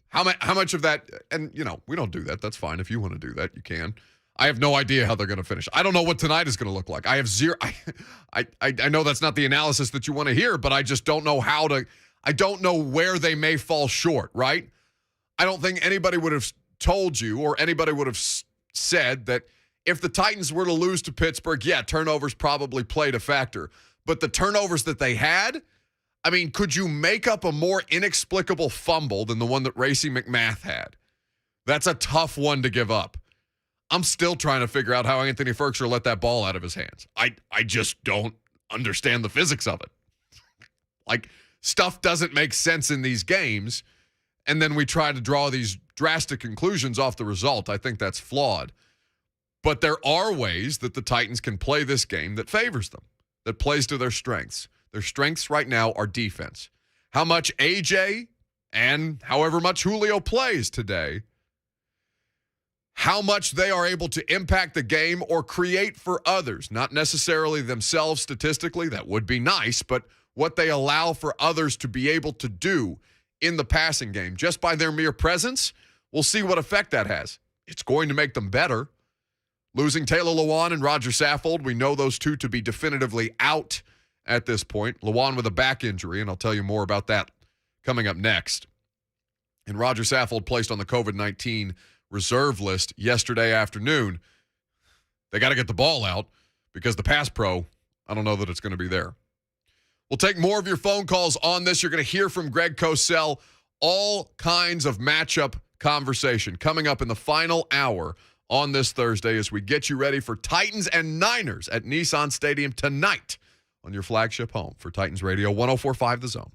How much of that, and we don't do that. That's fine. If you want to do that, you can. I have no idea how they're going to finish. I don't know what tonight is going to look like. I have zero. I know that's not the analysis that you want to hear, but I just don't know I don't know where they may fall short, right? I don't think anybody would have told you or anybody would have said that if the Titans were to lose to Pittsburgh, yeah, turnovers probably played a factor. But the turnovers that they had, I mean, could you make up a more inexplicable fumble than the one that Racey McMath had? That's a tough one to give up. I'm still trying to figure out how Anthony Ferkser let that ball out of his hands. I just don't understand the physics of it. Like, stuff doesn't make sense in these games, and then we try to draw these drastic conclusions off the result. I think that's flawed. But there are ways that the Titans can play this game that favors them, that plays to their strengths. Their strengths right now are defense. How much AJ and however much Julio plays today, how much they are able to impact the game or create for others, not necessarily themselves statistically, that would be nice, but what they allow for others to be able to do in the passing game just by their mere presence, we'll see what effect that has. It's going to make them better. Losing Taylor Lewan and Roger Saffold, we know those two to be definitively out at this point. Lewan with a back injury, and I'll tell you more about that coming up next. And Roger Saffold placed on the COVID-19 reserve list yesterday afternoon. They got to get the ball out because the pass pro, I don't know that it's going to be there. We'll take more of your phone calls on this. You're going to hear from Greg Cosell, all kinds of matchup conversation coming up in the final hour on this Thursday as we get you ready for Titans and Niners at Nissan Stadium tonight on your flagship home for Titans Radio 104.5 The Zone.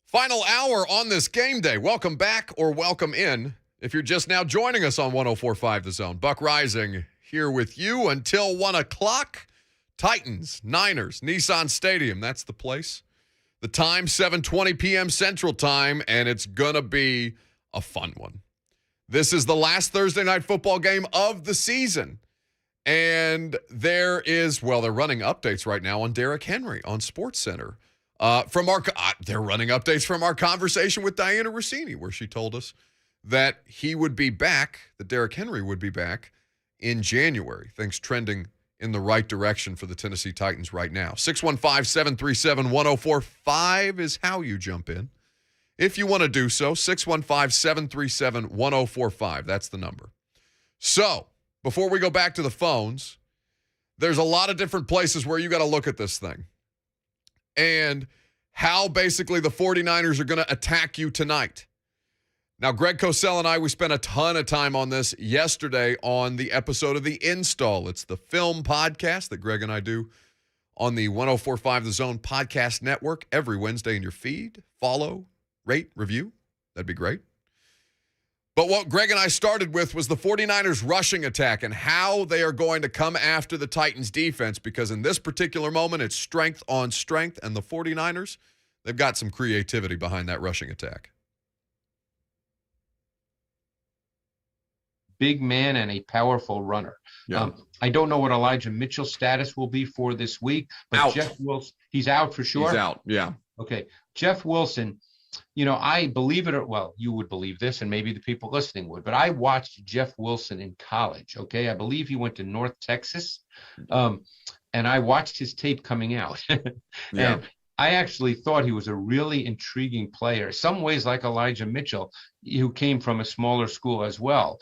Final hour on this game day. Welcome back or welcome in. If you're just now joining us on 104.5 The Zone, Buck Reising here with you until 1 o'clock. Titans, Niners, Nissan Stadium. That's the place. The time, 7:20 p.m. Central Time, and it's going to be a fun one. This is the last Thursday night football game of the season. And they're running updates right now on Derrick Henry on SportsCenter. They're running updates from our conversation with Diana Rossini, where she told us that he would be back, that Derrick Henry would be back in January. Things trending in the right direction for the Tennessee Titans right now. 615-737-1045 is how you jump in. If you want to do so, 615-737-1045. That's the number. So, before we go back to the phones, there's a lot of different places where you got to look at this thing. And how basically the 49ers are going to attack you tonight. Now, Greg Cosell and I, we spent a ton of time on this yesterday on the episode of The Install. It's the film podcast that Greg and I do on the 104.5 The Zone podcast network every Wednesday in your feed. Follow, rate, review. That'd be great. But what Greg and I started with was the 49ers rushing attack and how they are going to come after the Titans defense, because in this particular moment, it's strength on strength, and the 49ers, they've got some creativity behind that rushing attack. Big man and a powerful runner. Yeah. I don't know what Elijah Mitchell's status will be for this week, but out. Jeff Wilson, he's out for sure? He's out, yeah. Okay. Jeff Wilson, I believe it, you would believe this, and maybe the people listening would, but I watched Jeff Wilson in college, okay? I believe he went to North Texas, and I watched his tape coming out. Yeah. And I actually thought he was a really intriguing player, some ways like Elijah Mitchell, who came from a smaller school as well.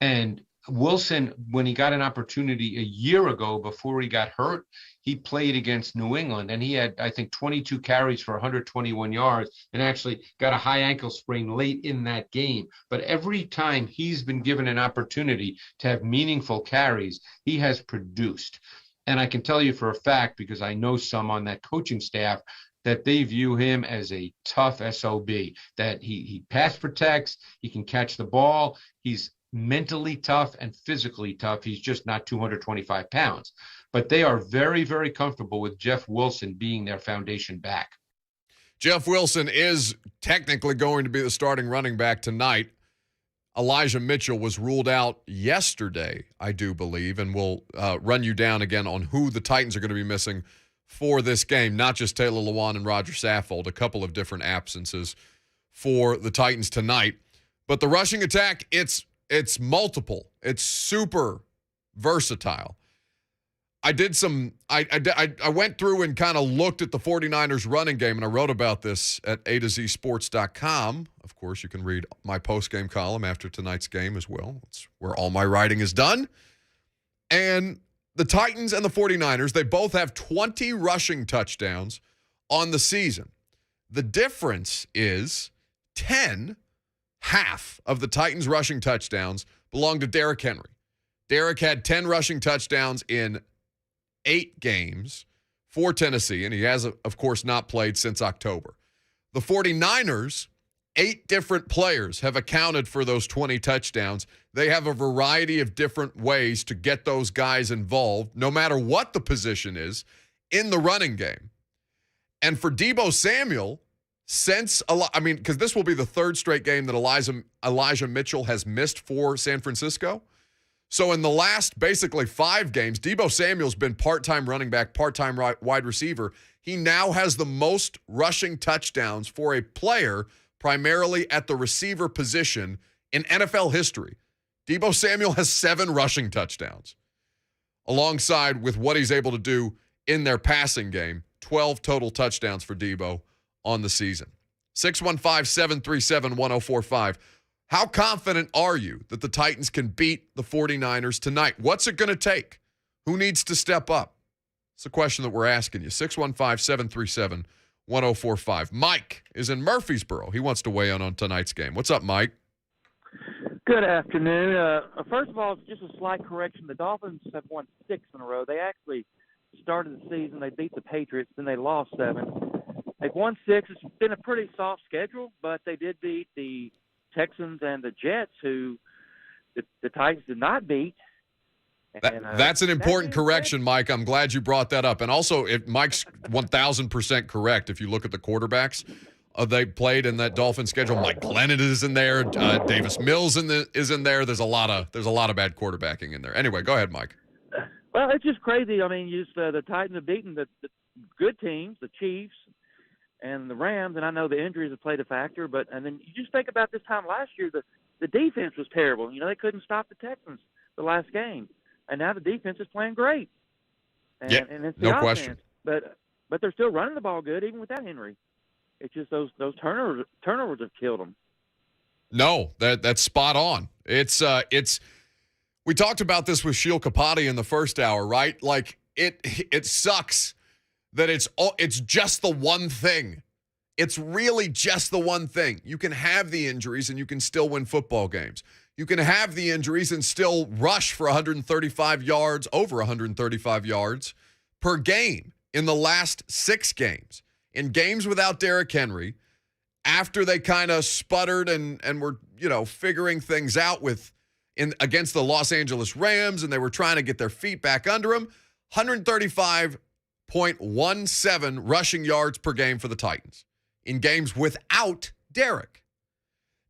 And Wilson, when he got an opportunity a year ago before he got hurt, he played against New England, and he had, I think, 22 carries for 121 yards and actually got a high ankle sprain late in that game. But every time he's been given an opportunity to have meaningful carries, he has produced. And I can tell you for a fact, because I know some on that coaching staff, that they view him as a tough SOB, that he pass protects, he can catch the ball, he's mentally tough and physically tough. He's just not 225 pounds. But they are very, very comfortable with Jeff Wilson being their foundation back. Jeff Wilson is technically going to be the starting running back tonight. Elijah Mitchell was ruled out yesterday, I do believe, and we'll run you down again on who the Titans are going to be missing for this game. Not just Taylor Lewan and Roger Saffold, a couple of different absences for the Titans tonight. But the rushing attack, it's multiple. It's super versatile. I went through and kind of looked at the 49ers running game, and I wrote about this at A2ZSports.com. Of course, you can read my post-game column after tonight's game as well. It's where all my writing is done. And the Titans and the 49ers, they both have 20 rushing touchdowns on the season. The difference is half of the Titans' rushing touchdowns belong to Derrick Henry. Derrick had 10 rushing touchdowns in 8 games for Tennessee, and he has, of course, not played since October. The 49ers, 8 different players have accounted for those 20 touchdowns. They have a variety of different ways to get those guys involved, no matter what the position is, in the running game. And for Deebo Samuel, because this will be the 3rd straight game that Elijah Mitchell has missed for San Francisco. So in the last basically 5 games, Deebo Samuel's been part-time running back, part-time wide receiver. He now has the most rushing touchdowns for a player primarily at the receiver position in NFL history. Deebo Samuel has 7 rushing touchdowns. Alongside with what he's able to do in their passing game, 12 total touchdowns for Deebo on the season. 615-737-1045. How confident are you that the Titans can beat the 49ers tonight? What's it going to take? Who needs to step up? It's a question that we're asking you. 615-737-1045. Mike is in Murfreesboro. He wants to weigh in on tonight's game. What's up, Mike? Good afternoon. First of all, just a slight correction. The Dolphins have won 6 in a row. They actually started the season, they beat the Patriots, then they lost 7. They've won 6. It's been a pretty soft schedule, but they did beat the Texans and the Jets, who the Titans did not beat. That's an important correction, Mike. I'm glad you brought that up. And also, Mike's 1,000% correct. If you look at the quarterbacks they played in that Dolphins schedule, Mike Glennon is in there. Davis Mills is in there. There's a lot of bad quarterbacking in there. Anyway, go ahead, Mike. Well, it's just crazy. I mean, the Titans have beaten the good teams, the Chiefs and the Rams, and I know the injuries have played a factor. And then you just think about this time last year, the defense was terrible. They couldn't stop the Texans the last game. And now the defense is playing great. And it's the no offense. question. But they're still running the ball good, even without Henry. It's just those turnovers have killed them. No, that's spot on. It's we talked about this with Sheil Kapadia in the first hour, right? Like it sucks that it's just the one thing. It's really just the one thing. You can have the injuries and you can still win football games. You can have the injuries and still rush for 135 yards, over 135 yards per game in the last 6 games. In games without Derrick Henry, after they kind of sputtered and were, figuring things out against the Los Angeles Rams, and they were trying to get their feet back under them, 135.17 rushing yards per game for the Titans in games without Derrick.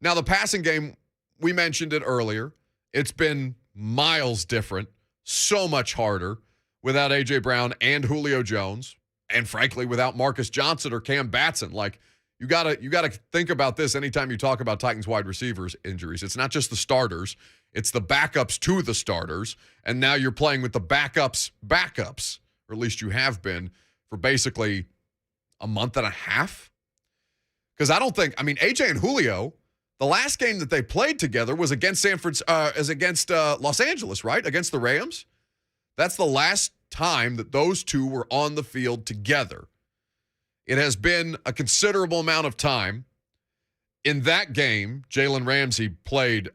Now, the passing game, we mentioned it earlier. It's been miles different, so much harder without A.J. Brown and Julio Jones, and frankly, without Marcus Johnson or Cam Batson. Like, you gotta think about this anytime you talk about Titans wide receivers injuries. It's not just the starters. It's the backups to the starters. And now you're playing with the backups, or at least you have been for basically a month and a half. Because A.J. and Julio, the last game that they played together was against Los Angeles, right? Against the Rams. That's the last time that those two were on the field together. It has been a considerable amount of time. In that game, Jalen Ramsey played,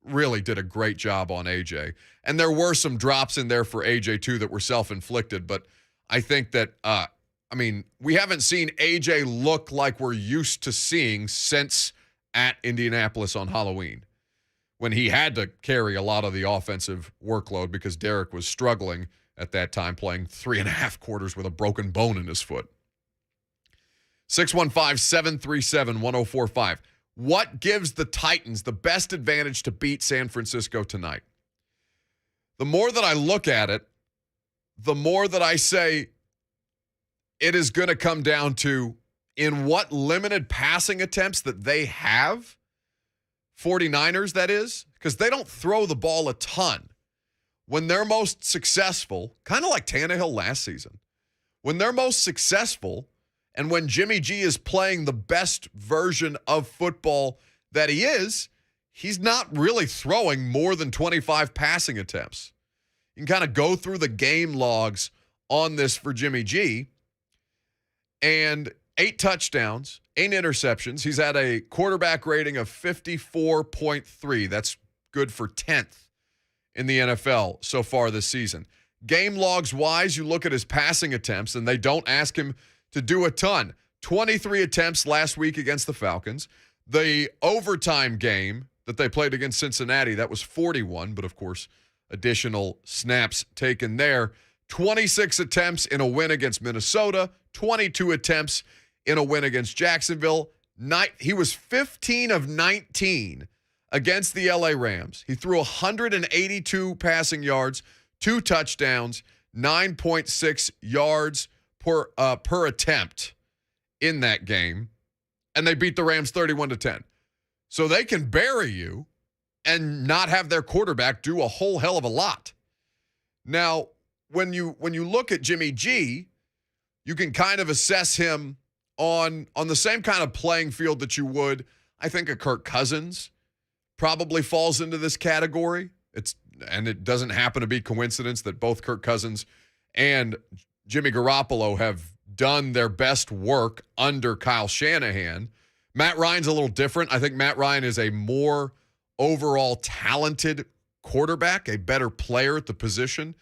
really did a great job on AJ. And there were some drops in there for AJ too that were self-inflicted, but I think that we haven't seen AJ look like we're used to seeing since at Indianapolis on Halloween, when he had to carry a lot of the offensive workload because Derek was struggling at that time, playing 3.5 quarters with a broken bone in his foot. 615-737-1045. What gives the Titans the best advantage to beat San Francisco tonight? The more that I look at it, the more that I say it is going to come down to in what limited passing attempts that they have, 49ers that is, because they don't throw the ball a ton. When they're most successful, kind of like Tannehill last season, when they're most successful and when Jimmy G is playing the best version of football that he is, he's not really throwing more than 25 passing attempts. You can kind of go through the game logs on this for Jimmy G, and 8 touchdowns, 8 interceptions. He's had a quarterback rating of 54.3. That's good for 10th in the NFL so far this season. Game logs wise, you look at his passing attempts, and they don't ask him to do a ton. 23 attempts last week against the Falcons. The overtime game that they played against Cincinnati, that was 41, but of course, additional snaps taken there. 26 attempts in a win against Minnesota, 22 attempts in a win against Jacksonville. He was 15 of 19 against the LA Rams. He threw 182 passing yards, 2 touchdowns, 9.6 yards per attempt in that game, and they beat the Rams 31-10. So they can bury you and not have their quarterback do a whole hell of a lot. Now, when you look at Jimmy G, you can kind of assess him on the same kind of playing field that you would, I think, a Kirk Cousins probably falls into this category. It doesn't happen to be coincidence that both Kirk Cousins and Jimmy Garoppolo have done their best work under Kyle Shanahan. Matt Ryan's a little different. I think Matt Ryan is a more overall talented quarterback, a better player at the position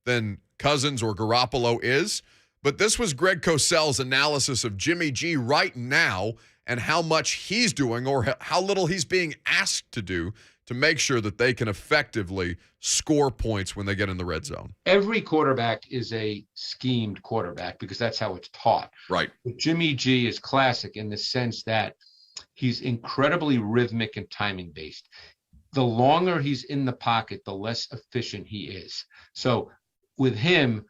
than Cousins or Garoppolo is. But this was Greg Cosell's analysis of Jimmy G right now and how much he's doing or how little he's being asked to do to make sure that they can effectively score points when they get in the red zone. Every quarterback is a schemed quarterback because that's how it's taught. Right. But Jimmy G is classic in the sense that he's incredibly rhythmic and timing based. The longer he's in the pocket, the less efficient he is. So with him,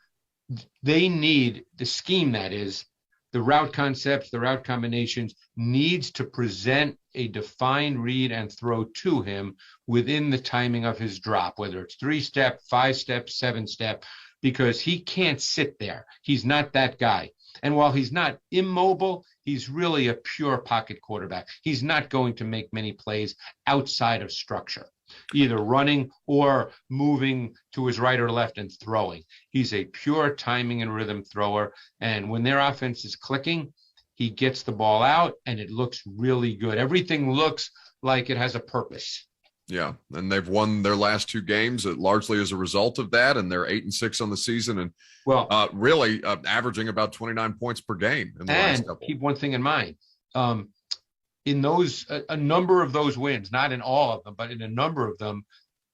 they need the scheme, that is, the route concepts, the route combinations, needs to present a defined read and throw to him within the timing of his drop, whether it's 3-step, 5-step, 7-step, because he can't sit there. He's not that guy. And while he's not immobile, he's really a pure pocket quarterback. He's not going to make many plays outside of structure, either running or moving to his right or left and throwing. He's a pure timing and rhythm thrower. And when their offense is clicking, he gets the ball out and it looks really good. Everything looks like it has a purpose. Yeah, and they've won their last 2 games largely as a result of that, and they're 8-6 on the season, and really averaging about 29 points per game in the last couple. Keep one thing in mind. In those, a number of those wins, not in all of them, but in a number of them,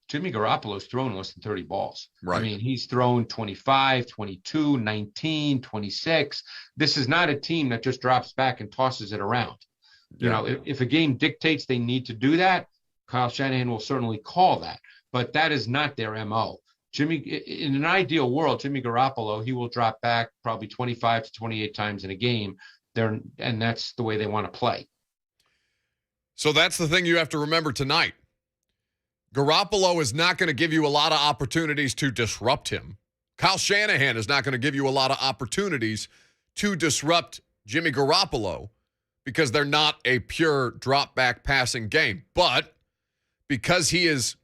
Jimmy Garoppolo's thrown less than 30 balls. Right. I mean, he's thrown 25, 22, 19, 26. This is not a team that just drops back and tosses it around. You know, if a game dictates they need to do that, Kyle Shanahan will certainly call that, but that is not their MO. In an ideal world, Jimmy Garoppolo, he will drop back probably 25 to 28 times in a game there, and that's the way they want to play. So that's the thing you have to remember tonight. Garoppolo is not going to give you a lot of opportunities to disrupt him. Kyle Shanahan is not going to give you a lot of opportunities to disrupt Jimmy Garoppolo because they're not a pure drop-back passing game. But because he is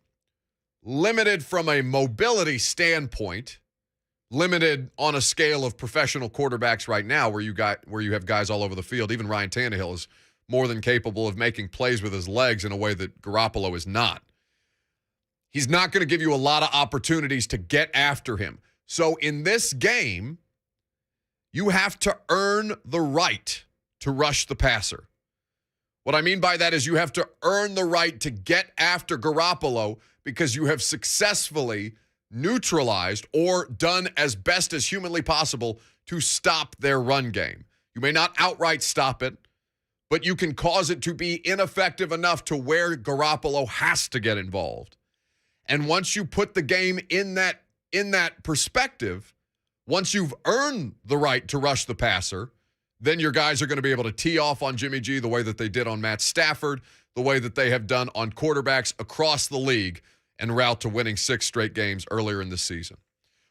limited from a mobility standpoint, limited on a scale of professional quarterbacks right now where you have guys all over the field, even Ryan Tannehill is more than capable of making plays with his legs in a way that Garoppolo is not. He's not going to give you a lot of opportunities to get after him. So in this game, you have to earn the right to rush the passer. What I mean by that is you have to earn the right to get after Garoppolo because you have successfully neutralized or done as best as humanly possible to stop their run game. You may not outright stop it, but you can cause it to be ineffective enough to where Garoppolo has to get involved. And once you put the game in that perspective, once you've earned the right to rush the passer, then your guys are going to be able to tee off on Jimmy G the way that they did on Matt Stafford, the way that they have done on quarterbacks across the league, en route to winning 6 straight games earlier in the season.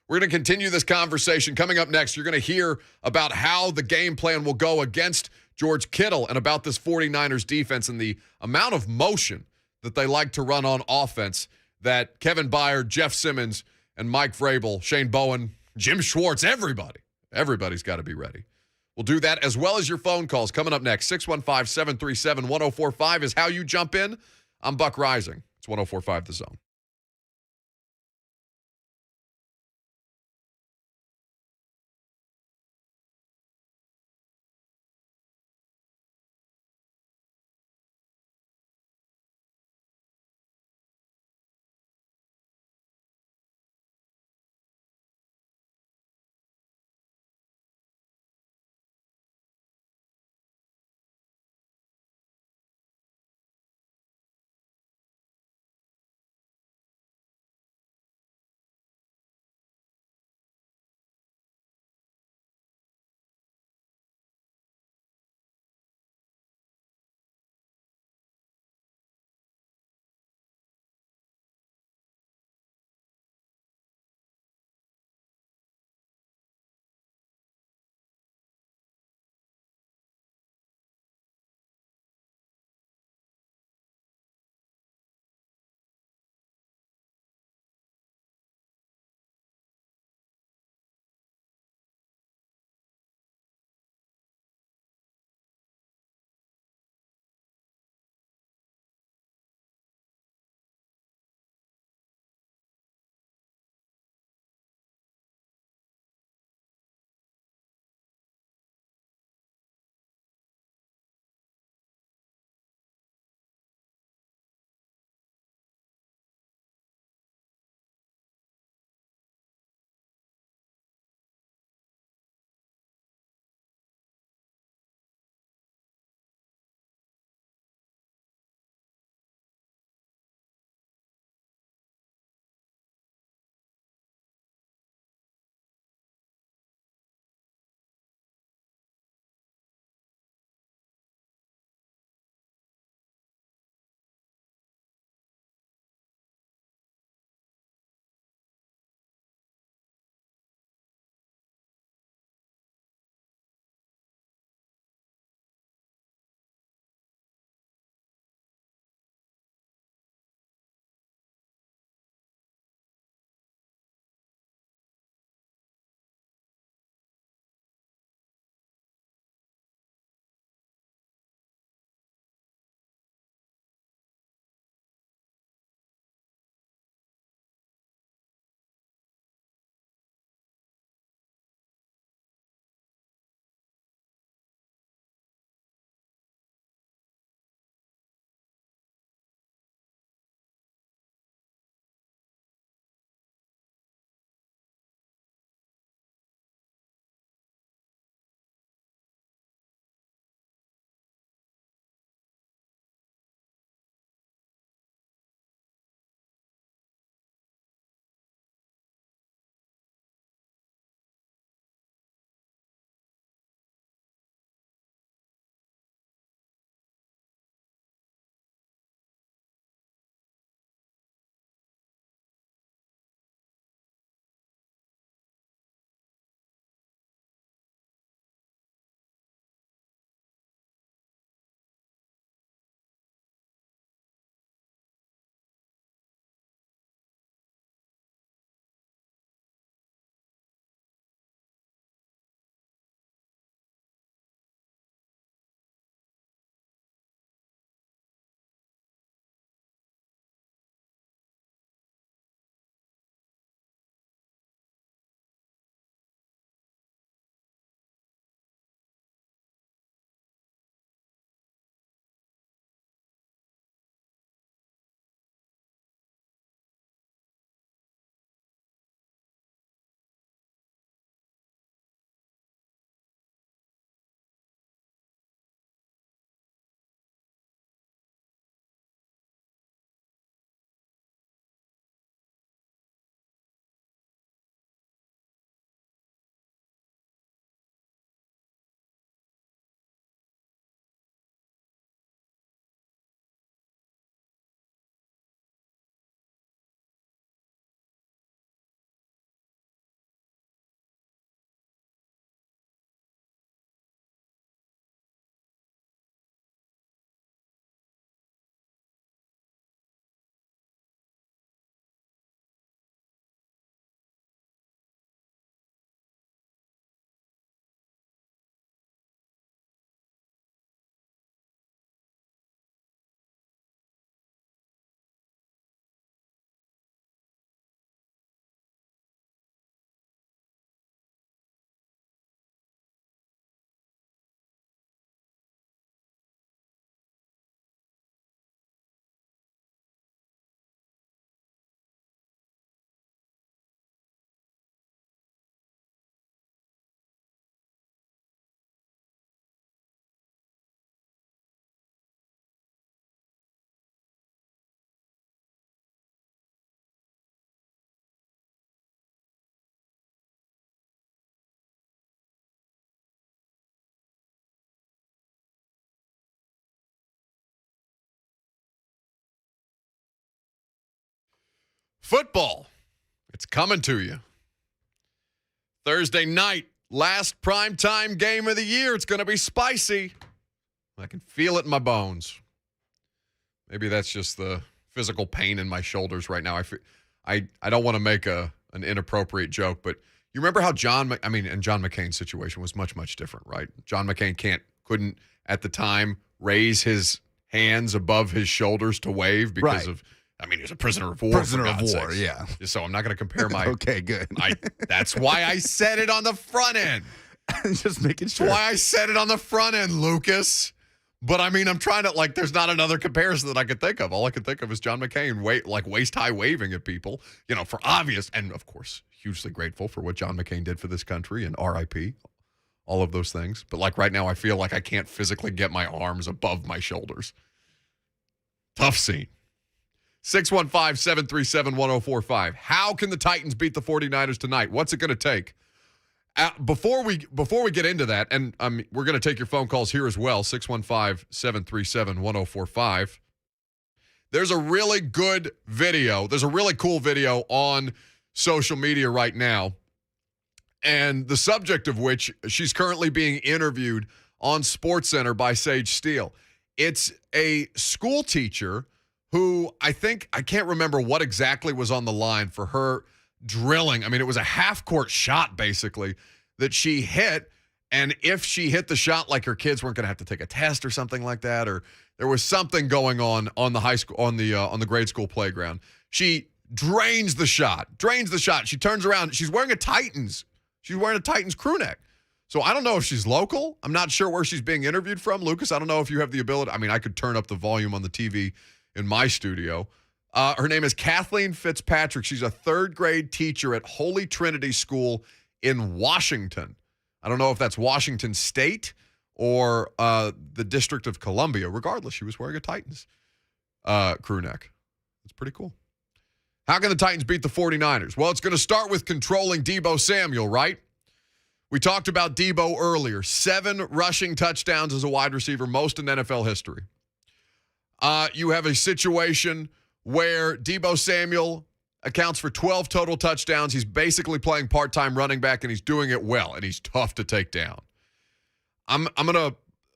We're going to continue this conversation. Coming up next, you're going to hear about how the game plan will go against George Kittle and about this 49ers defense and the amount of motion that they like to run on offense that Kevin Byard, Jeff Simmons, and Mike Vrabel, Shane Bowen, Jim Schwartz, everybody's got to be ready. We'll do that as well as your phone calls. Coming up next, 615-737-1045 is how you jump in. I'm Buck Reising. It's 1045 The Zone. Football. It's coming to you. Thursday night, last primetime game of the year. It's going to be spicy. I can feel it in my bones. Maybe that's just the physical pain in my shoulders right now. I don't want to make an inappropriate joke, but you remember how John McCain's situation was much, much different, right? John McCain couldn't at the time raise his hands above his shoulders to wave because of, he was a prisoner of war. Prisoner of war, yeah. So I'm not going to compare my. Okay, good. That's why I said it on the front end. Just making sure. That's why I said it on the front end, Lucas. But I'm trying to, there's not another comparison that I could think of. All I could think of is John McCain, waist high waving at people, for obvious, and of course, hugely grateful for what John McCain did for this country and RIP, all of those things. But right now, I feel like I can't physically get my arms above my shoulders. Tough scene. 615-737-1045. How can the Titans beat the 49ers tonight? What's it going to take? Before we get into that, and we're going to take your phone calls here as well, 615-737-1045. There's a really good video. There's a really cool video on social media right now, and the subject of which she's currently being interviewed on SportsCenter by Sage Steele. It's a school teacher who I can't remember what exactly was on the line for her drilling. It was a half-court shot, basically, that she hit, and if she hit the shot, her kids weren't going to have to take a test or something like that, or there was something going on the high school, on the grade school playground. She drains the shot. She turns around. She's wearing a Titans crew neck. So I don't know if she's local. I'm not sure where she's being interviewed from. Lucas, I don't know if you have the ability. I could turn up the volume on the TV in my studio. Her name is Kathleen Fitzpatrick. She's a third grade teacher at Holy Trinity School in Washington. I don't know if that's Washington State or the District of Columbia. Regardless, she was wearing a Titans crew neck. It's pretty cool. How can the Titans beat the 49ers? Well, it's going to start with controlling Deebo Samuel, right? We talked about Deebo earlier. 7 rushing touchdowns as a wide receiver, most in NFL history. You have a situation where Deebo Samuel accounts for 12 total touchdowns. He's basically playing part-time running back, and he's doing it well, and he's tough to take down. I'm going to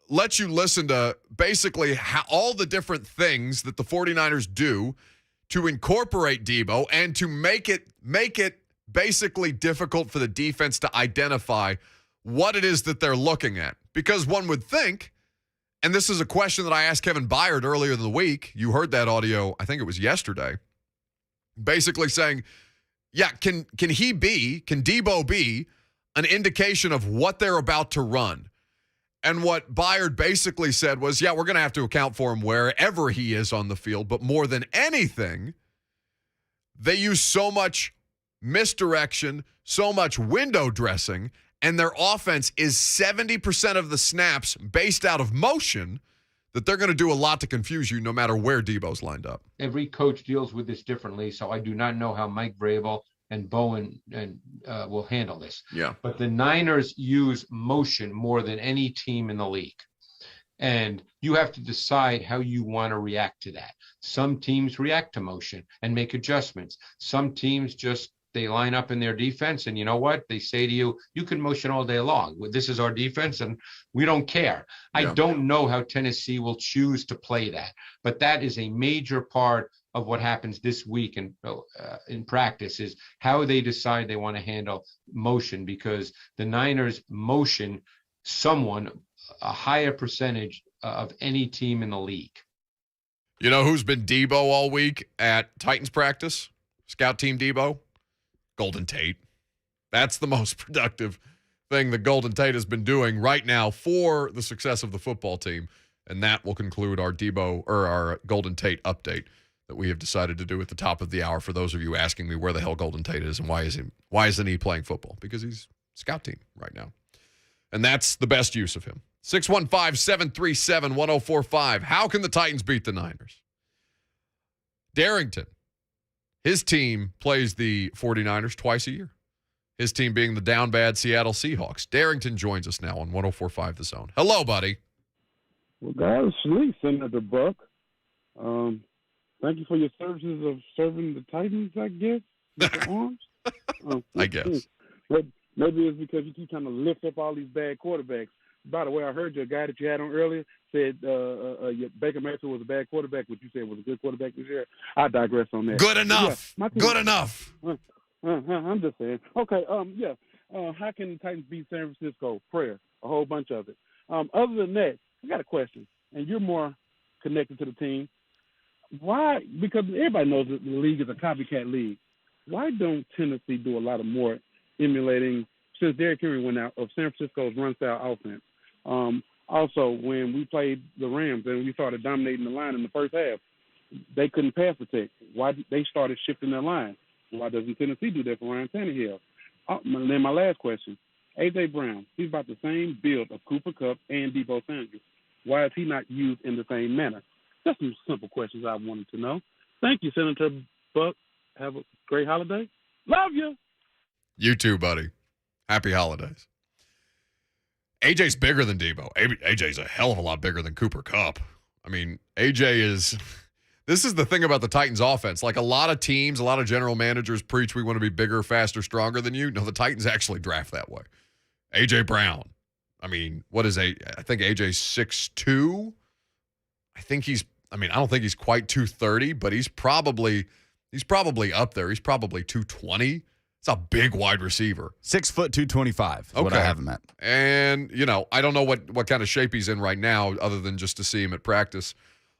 let you listen to basically all the different things that the 49ers do to incorporate Deebo and to make it basically difficult for the defense to identify what it is that they're looking at. Because one would think, and this is a question that I asked Kevin Byard earlier in the week. You heard that audio, I think it was yesterday, basically saying, can Deebo be an indication of what they're about to run? And what Byard basically said was, we're going to have to account for him wherever he is on the field, but more than anything, they use so much misdirection, so much window dressing, and their offense is 70% of the snaps based out of motion, that they're going to do a lot to confuse you no matter where Deebo's lined up. Every coach deals with this differently, so I do not know how Mike Vrabel and Bowen will handle this. Yeah. But the Niners use motion more than any team in the league. And you have to decide how you want to react to that. Some teams react to motion and make adjustments. Some teams they line up in their defense, and you know what? They say to you, you can motion all day long. This is our defense, and we don't care. Yeah. I don't know how Tennessee will choose to play that, but that is a major part of what happens this week in practice, is how they decide they want to handle motion, because the Niners motion someone a higher percentage of any team in the league. You know who's been Deebo all week at Titans practice? Scout team Deebo? Golden Tate. That's the most productive thing that Golden Tate has been doing right now for the success of the football team. And that will conclude our our Golden Tate update that we have decided to do at the top of the hour. For those of you asking me where the hell Golden Tate is and why isn't he playing football? Because he's scout team right now. And that's the best use of him. 615-737-1045. How can the Titans beat the Niners? Darrington. His team plays the 49ers twice a year. His team being the down bad Seattle Seahawks. Darrington joins us now on 104.5 The Zone. Hello, buddy. Well, guys, Lee, Senator Buck. thank you for your services of serving the Titans, I guess, with the arms. I guess. But maybe it's because you keep trying to lift up all these bad quarterbacks. By the way, I heard your guy that you had on earlier said Baker Mayfield was a bad quarterback, but you said was a good quarterback this year. I digress on that. Good enough. Yeah, good enough. I'm just saying. Okay, how can the Titans beat San Francisco? Prayer, a whole bunch of it. Other than that, I got a question, and you're more connected to the team. Why? Because everybody knows that the league is a copycat league. Why don't Tennessee do a lot of more emulating, since Derrick Henry went out, of San Francisco's run-style offense? Also, when we played the Rams and we started dominating the line in the first half, they couldn't pass protect. Why? They started shifting their line. Why doesn't Tennessee do that for Ryan Tannehill? And then my last question, A.J. Brown, he's about the same build of Cooper Kupp and Deebo Samuel. Why is he not used in the same manner? Just some simple questions I wanted to know. Thank you, Senator Buck. Have a great holiday. Love you. You too, buddy. Happy holidays. AJ's bigger than Deebo. AJ's a hell of a lot bigger than Cooper Kupp. I mean, AJ is... This is the thing about the Titans offense. Like, a lot of teams, a lot of general managers preach we want to be bigger, faster, stronger than you. No, the Titans actually draft that way. A.J. Brown. I mean, what is I think AJ's 6'2". I don't think he's quite 230, but he's probably up there. He's probably 220. It's a big wide receiver. 6 foot 225 is what I have him at. And, I don't know what kind of shape he's in right now other than just to see him at practice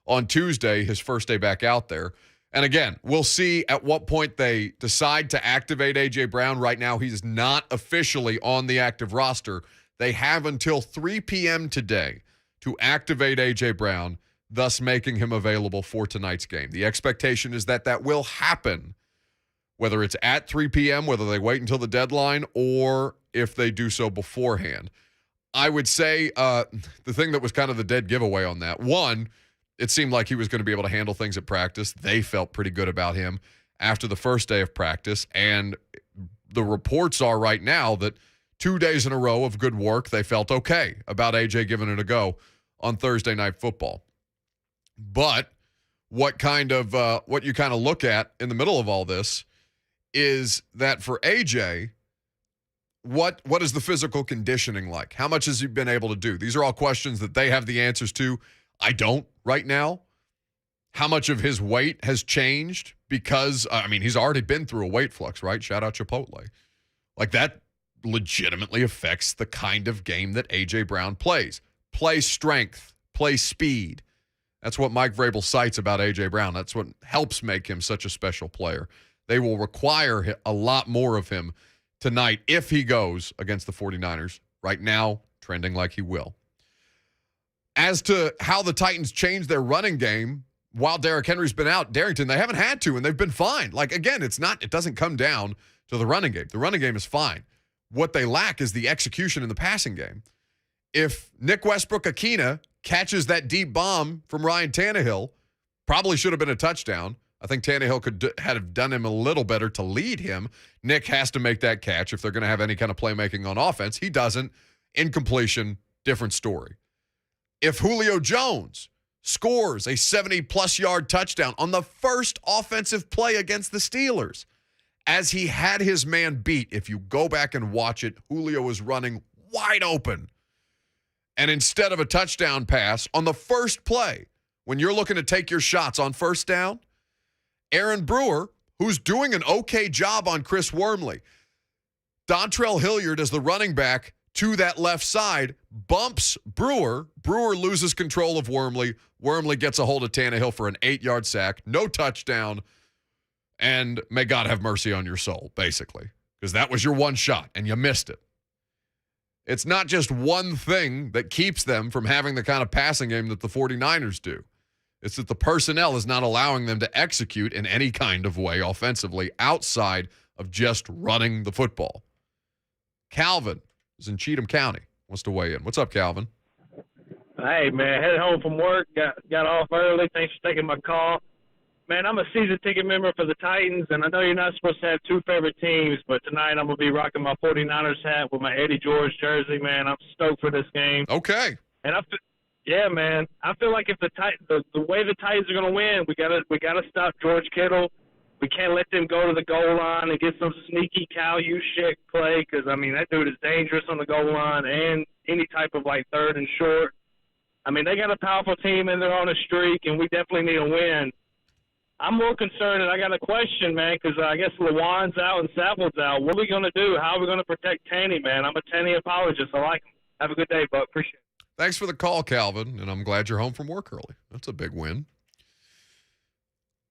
on Tuesday, his first day back out there. And again, we'll see at what point they decide to activate A.J. Brown. Right now, he's not officially on the active roster. They have until 3 p.m. today to activate A.J. Brown, thus making him available for tonight's game. The expectation is that will happen, whether it's at 3 p.m., whether they wait until the deadline, or if they do so beforehand. I would say the thing that was kind of the dead giveaway on that, one, it seemed like he was going to be able to handle things at practice. They felt pretty good about him after the first day of practice, and the reports are right now that 2 days in a row of good work, they felt okay about A.J. giving it a go on Thursday Night Football. But what you kind of look at in the middle of all this is that for A.J., what is the physical conditioning like? How much has he been able to do? These are all questions that they have the answers to. I don't right now. How much of his weight has changed? Because, he's already been through a weight flux, right? Shout out Chipotle. Like, that legitimately affects the kind of game that A.J. Brown plays. Play strength, play speed. That's what Mike Vrabel cites about A.J. Brown. That's what helps make him such a special player. They will require a lot more of him tonight if he goes against the 49ers. Right now, trending like he will. As to how the Titans change their running game while Derrick Henry's been out, Darrington, they haven't had to, and they've been fine. Like, again, it doesn't come down to the running game. The running game is fine. What they lack is the execution in the passing game. If Nick Westbrook-Akina catches that deep bomb from Ryan Tannehill, probably should have been a touchdown. I think Tannehill could have done him a little better to lead him. Nick has to make that catch if they're going to have any kind of playmaking on offense. He doesn't. Incompletion, different story. If Julio Jones scores a 70-plus yard touchdown on the first offensive play against the Steelers, as he had his man beat, if you go back and watch it, Julio was running wide open. And instead of a touchdown pass on the first play, when you're looking to take your shots on first down, Aaron Brewer, who's doing an okay job on Chris Wormley, Dontrell Hilliard as the running back to that left side, bumps Brewer. Brewer loses control of Wormley. Wormley gets a hold of Tannehill for an 8-yard sack, no touchdown, and may God have mercy on your soul, basically, because that was your one shot, and you missed it. It's not just one thing that keeps them from having the kind of passing game that the 49ers do. It's that the personnel is not allowing them to execute in any kind of way offensively outside of just running the football. Calvin is in Cheatham County, wants to weigh in. What's up, Calvin? Hey, man, headed home from work, got off early. Thanks for taking my call. Man, I'm a season ticket member for the Titans, and I know you're not supposed to have two favorite teams, but tonight I'm going to be rocking my 49ers hat with my Eddie George jersey, man. I'm stoked for this game. Okay. And Yeah, man. I feel like if the way the Titans are going to win, we gotta stop George Kittle. We can't let them go to the goal line and get some sneaky Cal shit play because, I mean, that dude is dangerous on the goal line and any type of, like, third and short. I mean, they got a powerful team and they're on a streak, and we definitely need a win. I'm more concerned, and I got a question, man, because I guess Lewan's out and Saffold's out. What are we going to do? How are we going to protect Tanny, man? I'm a Tanny apologist. I like him. Have a good day, Buck. Appreciate it. Thanks for the call, Calvin, and I'm glad you're home from work early. That's a big win.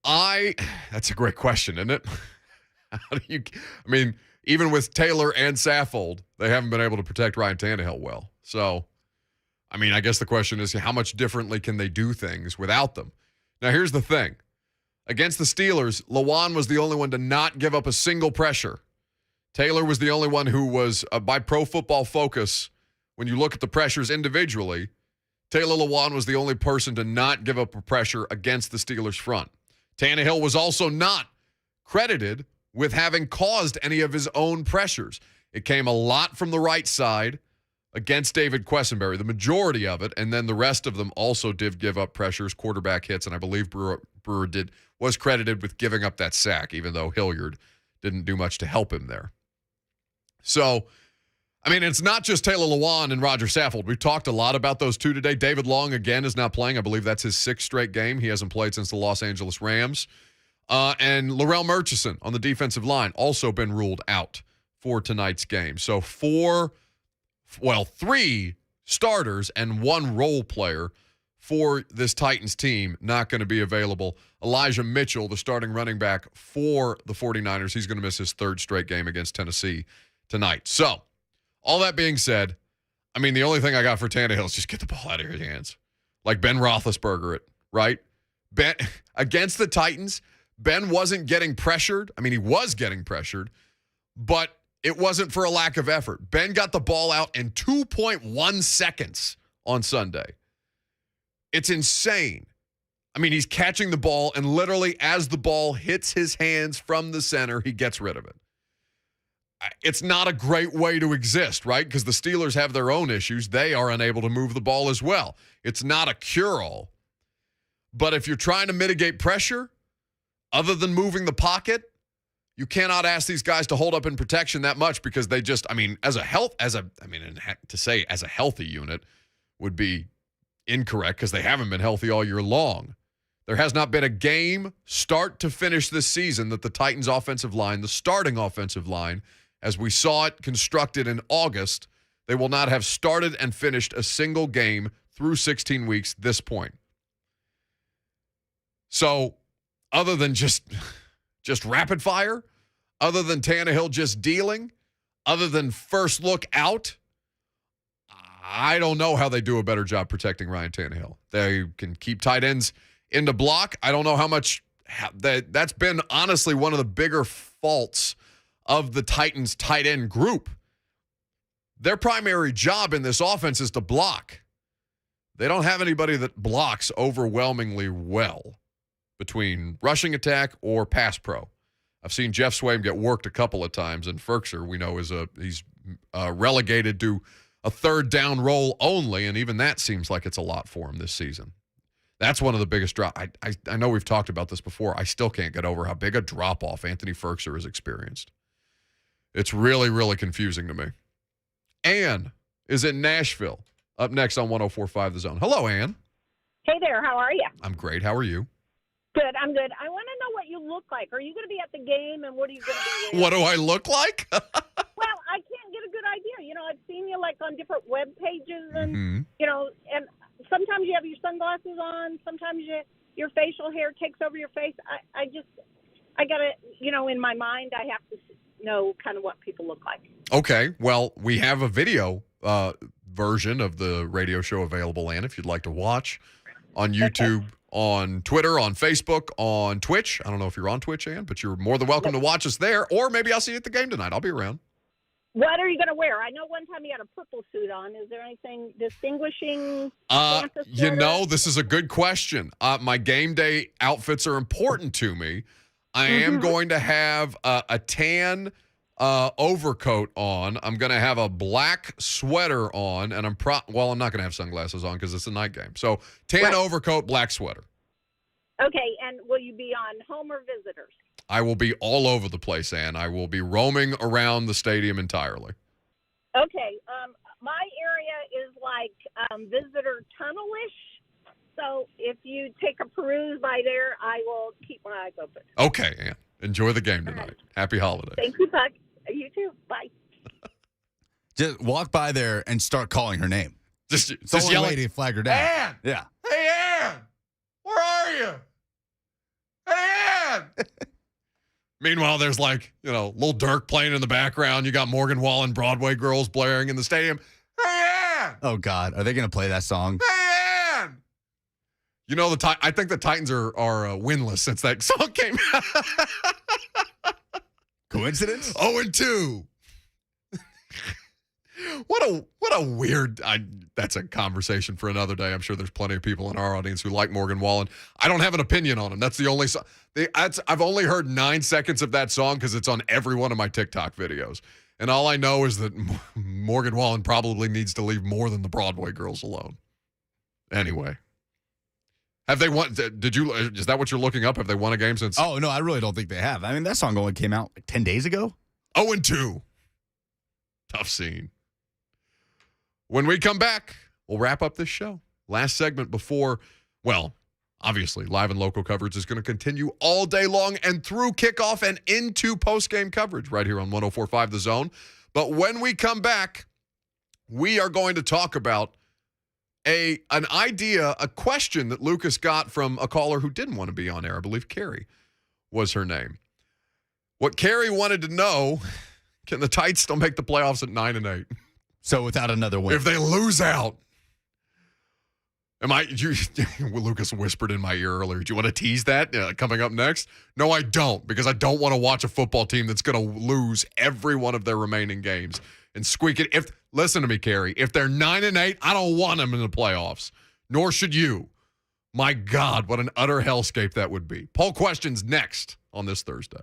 That's a great question, isn't it? Even with Taylor and Saffold, they haven't been able to protect Ryan Tannehill well. So, I guess the question is, how much differently can they do things without them? Now, here's the thing. Against the Steelers, Lewan was the only one to not give up a single pressure. Taylor was the only one who was, by Pro Football Focus, when you look at the pressures individually, Taylor Lewan was the only person to not give up a pressure against the Steelers' front. Tannehill was also not credited with having caused any of his own pressures. It came a lot from the right side against David Quessenberry, the majority of it, and then the rest of them also did give up pressures, quarterback hits, and I believe Brewer was credited with giving up that sack, even though Hilliard didn't do much to help him there. So, it's not just Taylor Lewan and Roger Saffold. We've talked a lot about those two today. David Long, again, is not playing. I believe that's his 6th straight game. He hasn't played since the Los Angeles Rams. And Larrell Murchison on the defensive line also been ruled out for tonight's game. So 3 starters and 1 role player for this Titans team not going to be available. Elijah Mitchell, the starting running back for the 49ers, he's going to miss his 3rd straight game against Tennessee tonight. So, all that being said, the only thing I got for Tannehill is just get the ball out of your hands. Like Ben Roethlisberger it, right? Ben, against the Titans, Ben wasn't getting pressured. He was getting pressured, but it wasn't for a lack of effort. Ben got the ball out in 2.1 seconds on Sunday. It's insane. He's catching the ball, and literally as the ball hits his hands from the center, he gets rid of it. It's not a great way to exist, right? Because the Steelers have their own issues. They are unable to move the ball as well. It's not a cure-all. But if you're trying to mitigate pressure, other than moving the pocket, you cannot ask these guys to hold up in protection that much because they just, to say as a healthy unit would be incorrect because they haven't been healthy all year long. There has not been a game start to finish this season that the Titans offensive line, the starting offensive line, as we saw it constructed in August, they will not have started and finished a single game through 16 weeks this point. So, other than just rapid fire, other than Tannehill just dealing, other than first look out, I don't know how they do a better job protecting Ryan Tannehill. They can keep tight ends into block. I don't know how much that's been honestly one of the bigger faults of the Titans tight end group. Their primary job in this offense is to block. They don't have anybody that blocks overwhelmingly well between rushing attack or pass pro. I've seen Jeff Swaim get worked a couple of times, and Ferkser, we know, he's relegated to a 3rd down role only, and even that seems like it's a lot for him this season. That's one of the biggest drop. I know we've talked about this before. I still can't get over how big a drop-off Anthony Ferkser has experienced. It's really, really confusing to me. Ann is in Nashville, up next on 104.5 The Zone. Hello, Ann. Hey there, how are you? I'm great. How are you? Good, I'm good. I want to know what you look like. Are you going to be at the game, and what are you going to be wearing? What do I look like? Well, I can't get a good idea. I've seen you on different web pages, and and sometimes you have your sunglasses on. Sometimes your facial hair takes over your face. I got to, in my mind, I have to know kind of what people look like. Okay, well, we have a video version of the radio show available, Ann, if you'd like to watch on YouTube. Okay. On Twitter, on Facebook, on Twitch. I don't know if you're on Twitch, Ann, but you're more than welcome to watch us there, or maybe I'll see you at the game tonight. I'll be around. What are you going to wear? I know one time you had a purple suit on. Is there anything distinguishing? This is a good question. My game day outfits are important to me. I am going to have a tan overcoat on. I'm going to have a black sweater on, and I'm not going to have sunglasses on because it's a night game. So tan overcoat, black sweater. Okay, and will you be on home or visitors? I will be all over the place, Ann. I will be roaming around the stadium entirely. Okay, my area is like visitor tunnel-ish, so if you take a peruse by there, I will keep my eyes open. Okay, Ann. Enjoy the game tonight. Right. Happy holidays. Thank you, Buck. You too. Bye. Just walk by there and start calling her name. Just yell lady flag her down. Ann! Yeah. Hey, Ann! Where are you? Hey, Ann! Meanwhile, there's Lil Durk playing in the background. You got Morgan Wallen, Broadway Girls blaring in the stadium. Hey, Ann! Oh, God. Are they going to play that song? Hey, Ann! You know, I think the Titans are winless since that song came out. Coincidence? 0-2. What a weird. That's a conversation for another day. I'm sure there's plenty of people in our audience who like Morgan Wallen. I don't have an opinion on him. That's the only song. I've only heard 9 seconds of that song because it's on every one of my TikTok videos. And all I know is that Morgan Wallen probably needs to leave more than the Broadway Girls alone. Anyway. Have they won? Is that what you're looking up? Have they won a game since? Oh, no, I really don't think they have. I mean, that song only came out 10 days ago. 0-2. Tough scene. When we come back, we'll wrap up this show. Last segment before, obviously, live and local coverage is going to continue all day long and through kickoff and into postgame coverage right here on 104.5 The Zone. But when we come back, we are going to talk about a question that Lucas got from a caller who didn't want to be on air. I believe Carrie was her name. What Carrie wanted to know, can the Titans still make the playoffs at 9-8? So without another win. If they lose out. Lucas whispered in my ear earlier, do you want to tease that coming up next? No, I don't, because I don't want to watch a football team that's going to lose every one of their remaining games and squeak it. Listen to me, Carrie. If they're 9-8, I don't want them in the playoffs, nor should you. My God, what an utter hellscape that would be. Poll questions next on this Thursday.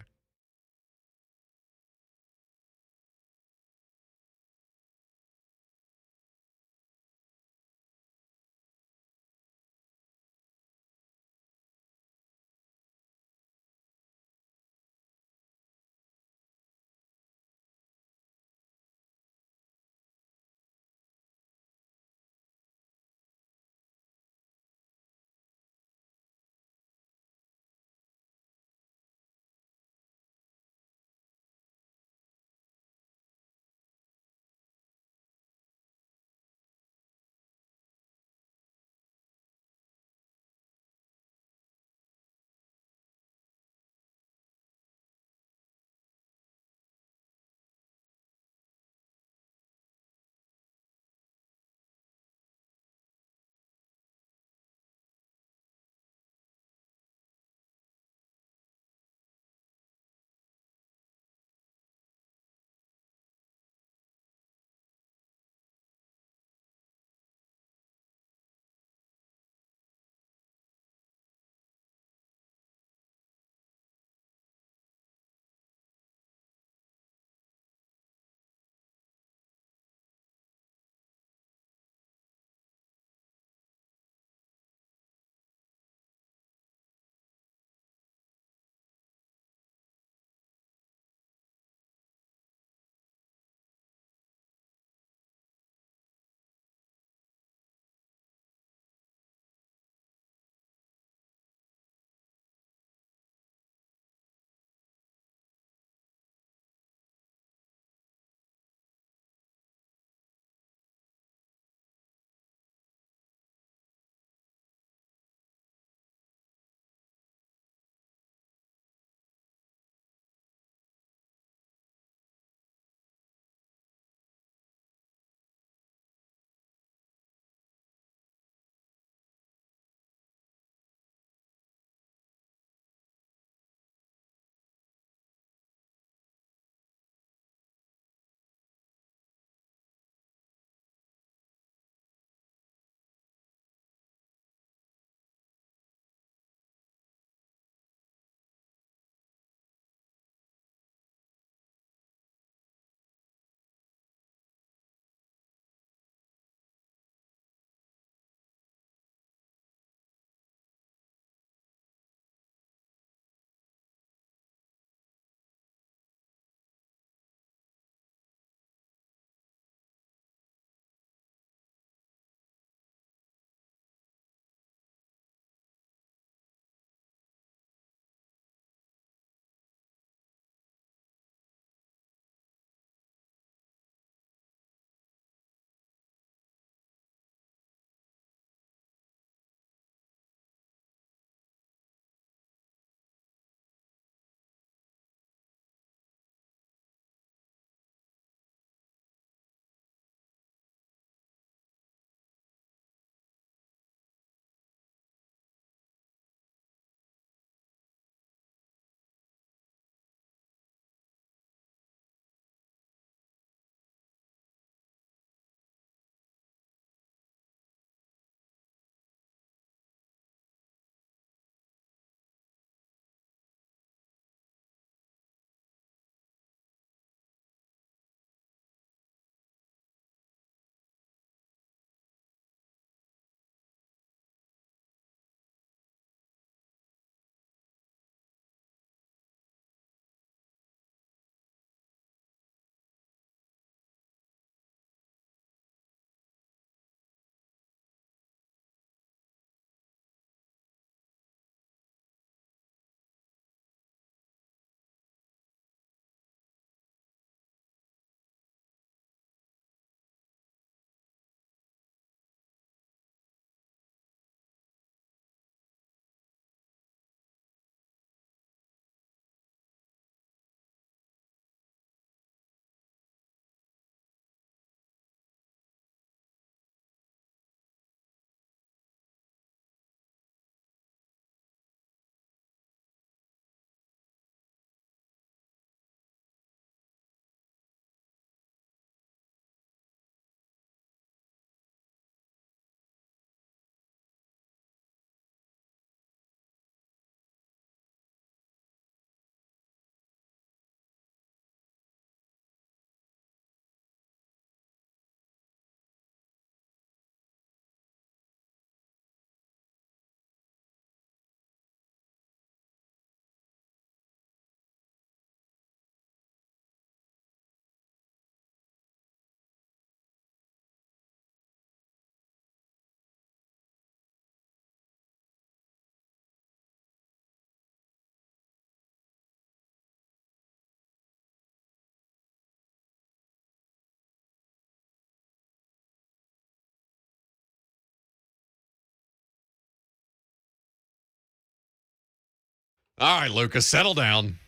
All right, Lucas, settle down.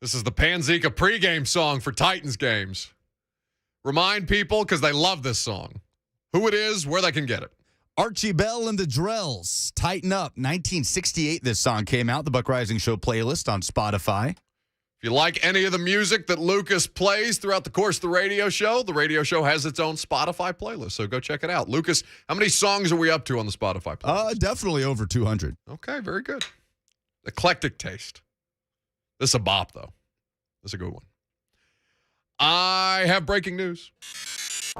This is the Panzika pregame song for Titans games. Remind people, because they love this song, who it is, where they can get it. Archie Bell and the Drells, Tighten Up. 1968 this song came out. The Buck Reising Show playlist on Spotify. If you like any of the music that Lucas plays throughout the course of the radio show has its own Spotify playlist, so go check it out. Lucas, how many songs are we up to on the Spotify playlist? Definitely over 200. Okay, very good. Eclectic taste. This is a bop, though. This is a good one. I have breaking news.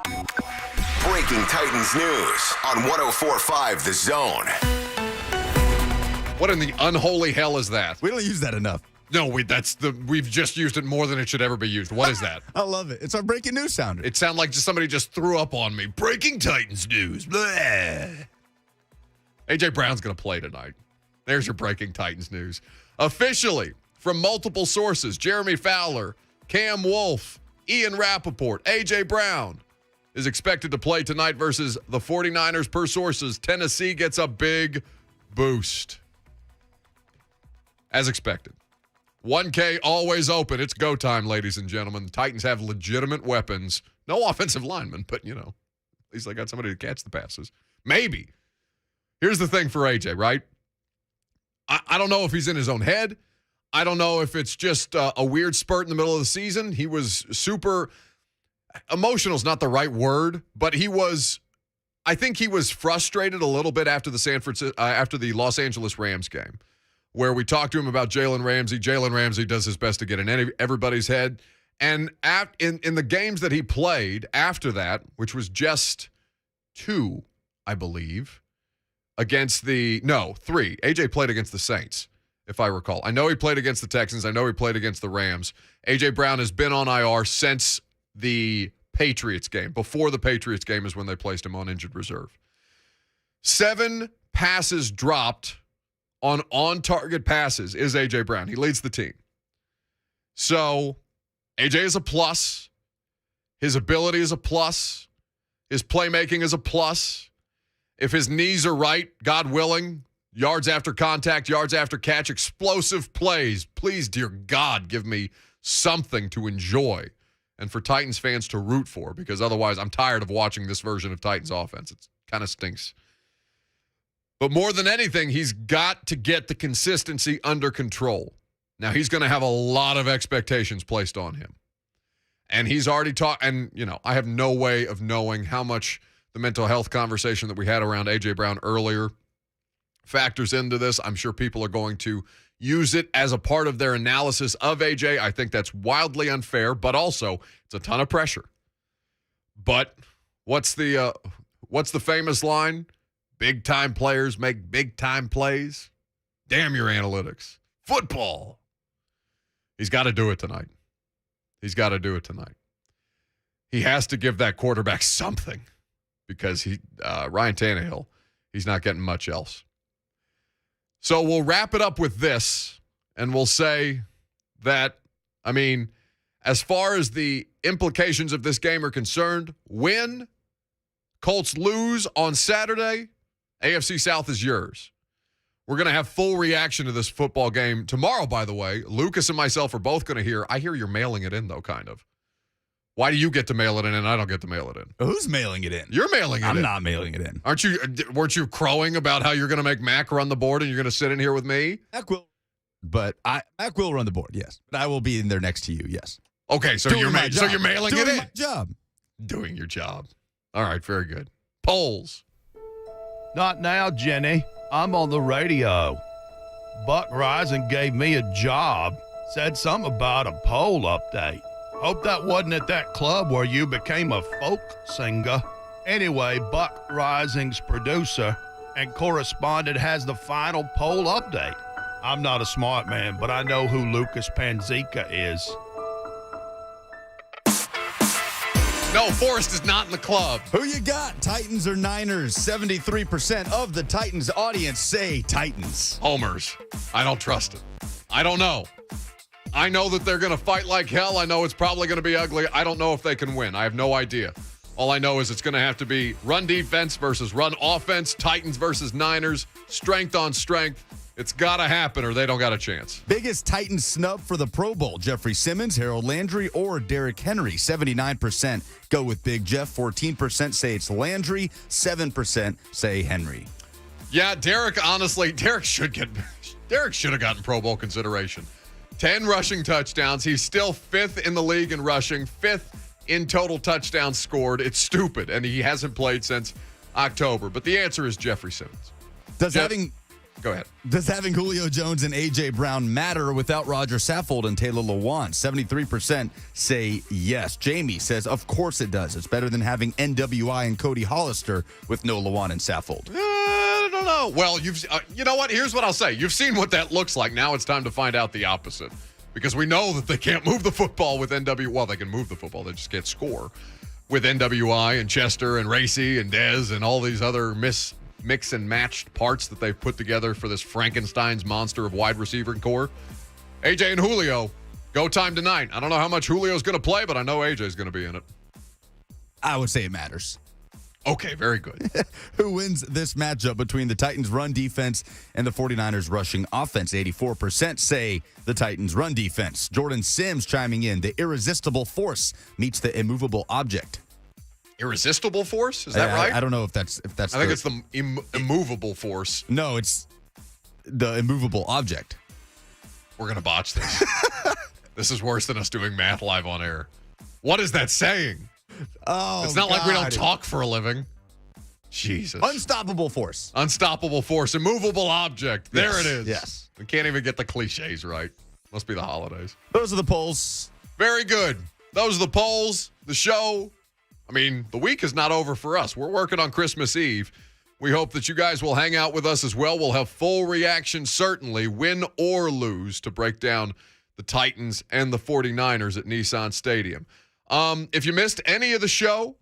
Breaking Titans news on 104.5 The Zone. What in the unholy hell is that? We don't use that enough. No, we've just used it more than it should ever be used. What is that? I love it. It's our breaking news sounder. It sounded like somebody just threw up on me. Breaking Titans news. Bleh. AJ Brown's going to play tonight. There's your breaking Titans news. Officially, from multiple sources, Jeremy Fowler, Cam Wolfe, Ian Rappaport, AJ Brown is expected to play tonight versus the 49ers. Per sources, Tennessee gets a big boost. As expected. 1K always open. It's go time, ladies and gentlemen. The Titans have legitimate weapons. No offensive linemen, but, at least they got somebody to catch the passes. Maybe. Here's the thing for AJ, right? I don't know if he's in his own head. I don't know if it's just a weird spurt in the middle of the season. He was super emotional is not the right word, but I think he was frustrated a little bit after the Los Angeles Rams game, where we talked to him about Jalen Ramsey. Jalen Ramsey does his best to get in everybody's head. And in the games that he played after that, which was just 2, I believe, three. AJ played against the Saints, if I recall. I know he played against the Texans. I know he played against the Rams. AJ Brown has been on IR since the Patriots game. Before the Patriots game is when they placed him on injured reserve. 7 passes dropped on-target passes is A.J. Brown. He leads the team. So, A.J. is a plus. His ability is a plus. His playmaking is a plus. If his knees are right, God willing, yards after contact, yards after catch, explosive plays. Please, dear God, give me something to enjoy and for Titans fans to root for, because otherwise I'm tired of watching this version of Titans offense. It kind of stinks. But more than anything, he's got to get the consistency under control. Now, he's going to have a lot of expectations placed on him. And he's already talked, and, I have no way of knowing how much the mental health conversation that we had around A.J. Brown earlier factors into this. I'm sure people are going to use it as a part of their analysis of A.J. I think that's wildly unfair, but also it's a ton of pressure. But what's the famous line? Big-time players make big-time plays. Damn your analytics. Football. He's got to do it tonight. He has to give that quarterback something, because Ryan Tannehill, he's not getting much else. So we'll wrap it up with this, and we'll say that, as far as the implications of this game are concerned, win, Colts lose on Saturday, AFC South is yours. We're going to have full reaction to this football game tomorrow, by the way. Lucas and myself are both going to hear. I hear you're mailing it in, though, kind of. Why do you get to mail it in and I don't get to mail it in? Who's mailing it in? You're mailing it in. I'm not mailing it in. Weren't you crowing about how you're going to make Mac run the board and you're going to sit in here with me? Mac will run the board, yes. But I will be in there next to you, yes. Okay, so you're mailing it in. Doing my job. Doing your job. All right, very good. Polls. Not now, Jenny. I'm on the radio. Buck Reising gave me a job. Said something about a poll update. Hope that wasn't at that club where you became a folk singer. Anyway, Buck Reising's producer and correspondent has the final poll update. I'm not a smart man, but I know who Lucas Panzika is. No, Forrest is not in the club. Who you got, Titans or Niners? 73% of the Titans audience say Titans. Homers. I don't trust it. I don't know. I know that they're going to fight like hell. I know it's probably going to be ugly. I don't know if they can win. I have no idea. All I know is it's going to have to be run defense versus run offense, Titans versus Niners, strength on strength. It's got to happen or they don't got a chance. Biggest Titans snub for the Pro Bowl: Jeffrey Simmons, Harold Landry, or Derrick Henry. 79% go with Big Jeff. 14% say it's Landry. 7% say Henry. Yeah, Derrick, honestly, Derrick should have gotten Pro Bowl consideration. 10 rushing touchdowns. He's still 5th in the league in rushing, 5th in total touchdowns scored. It's stupid, and he hasn't played since October. But the answer is Jeffrey Simmons. Go ahead. Does having Julio Jones and A.J. Brown matter without Roger Saffold and Taylor Lewan? 73% say yes. Jamie says, of course it does. It's better than having NWI and Cody Hollister with no Lewan and Saffold. I don't know. Well, you know what? Here's what I'll say. You've seen what that looks like. Now it's time to find out the opposite. Because we know that they can't move the football with NWI. Well, they can move the football. They just can't score with NWI and Chester and Racy and Dez and all these other mix and matched parts that they've put together for this Frankenstein's monster of wide receiver core. AJ and Julio, go time tonight. I don't know how much Julio's going to play, but I know AJ's going to be in it. I would say it matters. Okay, very good. Who wins this matchup between the Titans' run defense and the 49ers' rushing offense? 84% say the Titans' run defense. Jordan Sims chiming in. The irresistible force meets the immovable object. Irresistible force? Is that right? I don't know if that's. I think it's the immovable force. No, it's the immovable object. We're going to botch this. This is worse than us doing math live on air. What is that saying? Oh, it's not like we don't talk for a living. Jesus. Unstoppable force. Unstoppable force. Immovable object. There Yes, it is. yes. We can't even get the cliches right. Must be the holidays. Those are the polls. Very good. Those are the polls. The show. I mean, the week is not over for us. We're working on Christmas Eve. We hope that you guys will hang out with us as well. We'll have full reaction, certainly, win or lose, to break down the Titans and the 49ers at Nissan Stadium. If you missed any of the show,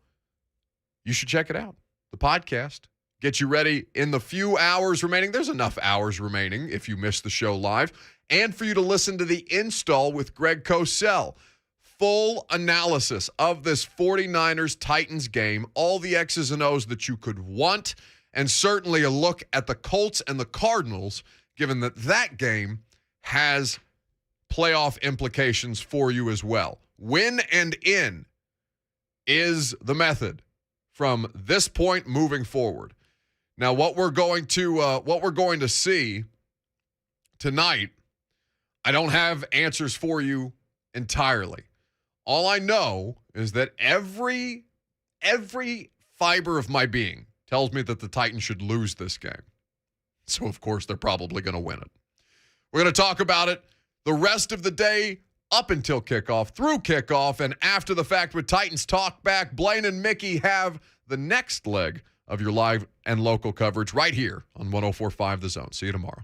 you should check it out. The podcast. Get you ready in the few hours remaining. There's enough hours remaining if you missed the show live. And for you to listen to the install with Greg Cosell. Full analysis of this 49ers-Titans game. All the X's and O's that you could want. And certainly a look at the Colts and the Cardinals, given that that game has playoff implications for you as well. Win and in is the method from this point moving forward. Now, what we're going to see tonight, I don't have answers for you entirely. All I know is that every fiber of my being tells me that the Titans should lose this game. So, of course, they're probably going to win it. We're going to talk about it the rest of the day, up until kickoff, through kickoff, and after the fact with Titans Talk Back. Blaine and Mickey have the next leg of your live and local coverage right here on 104.5 The Zone. See you tomorrow.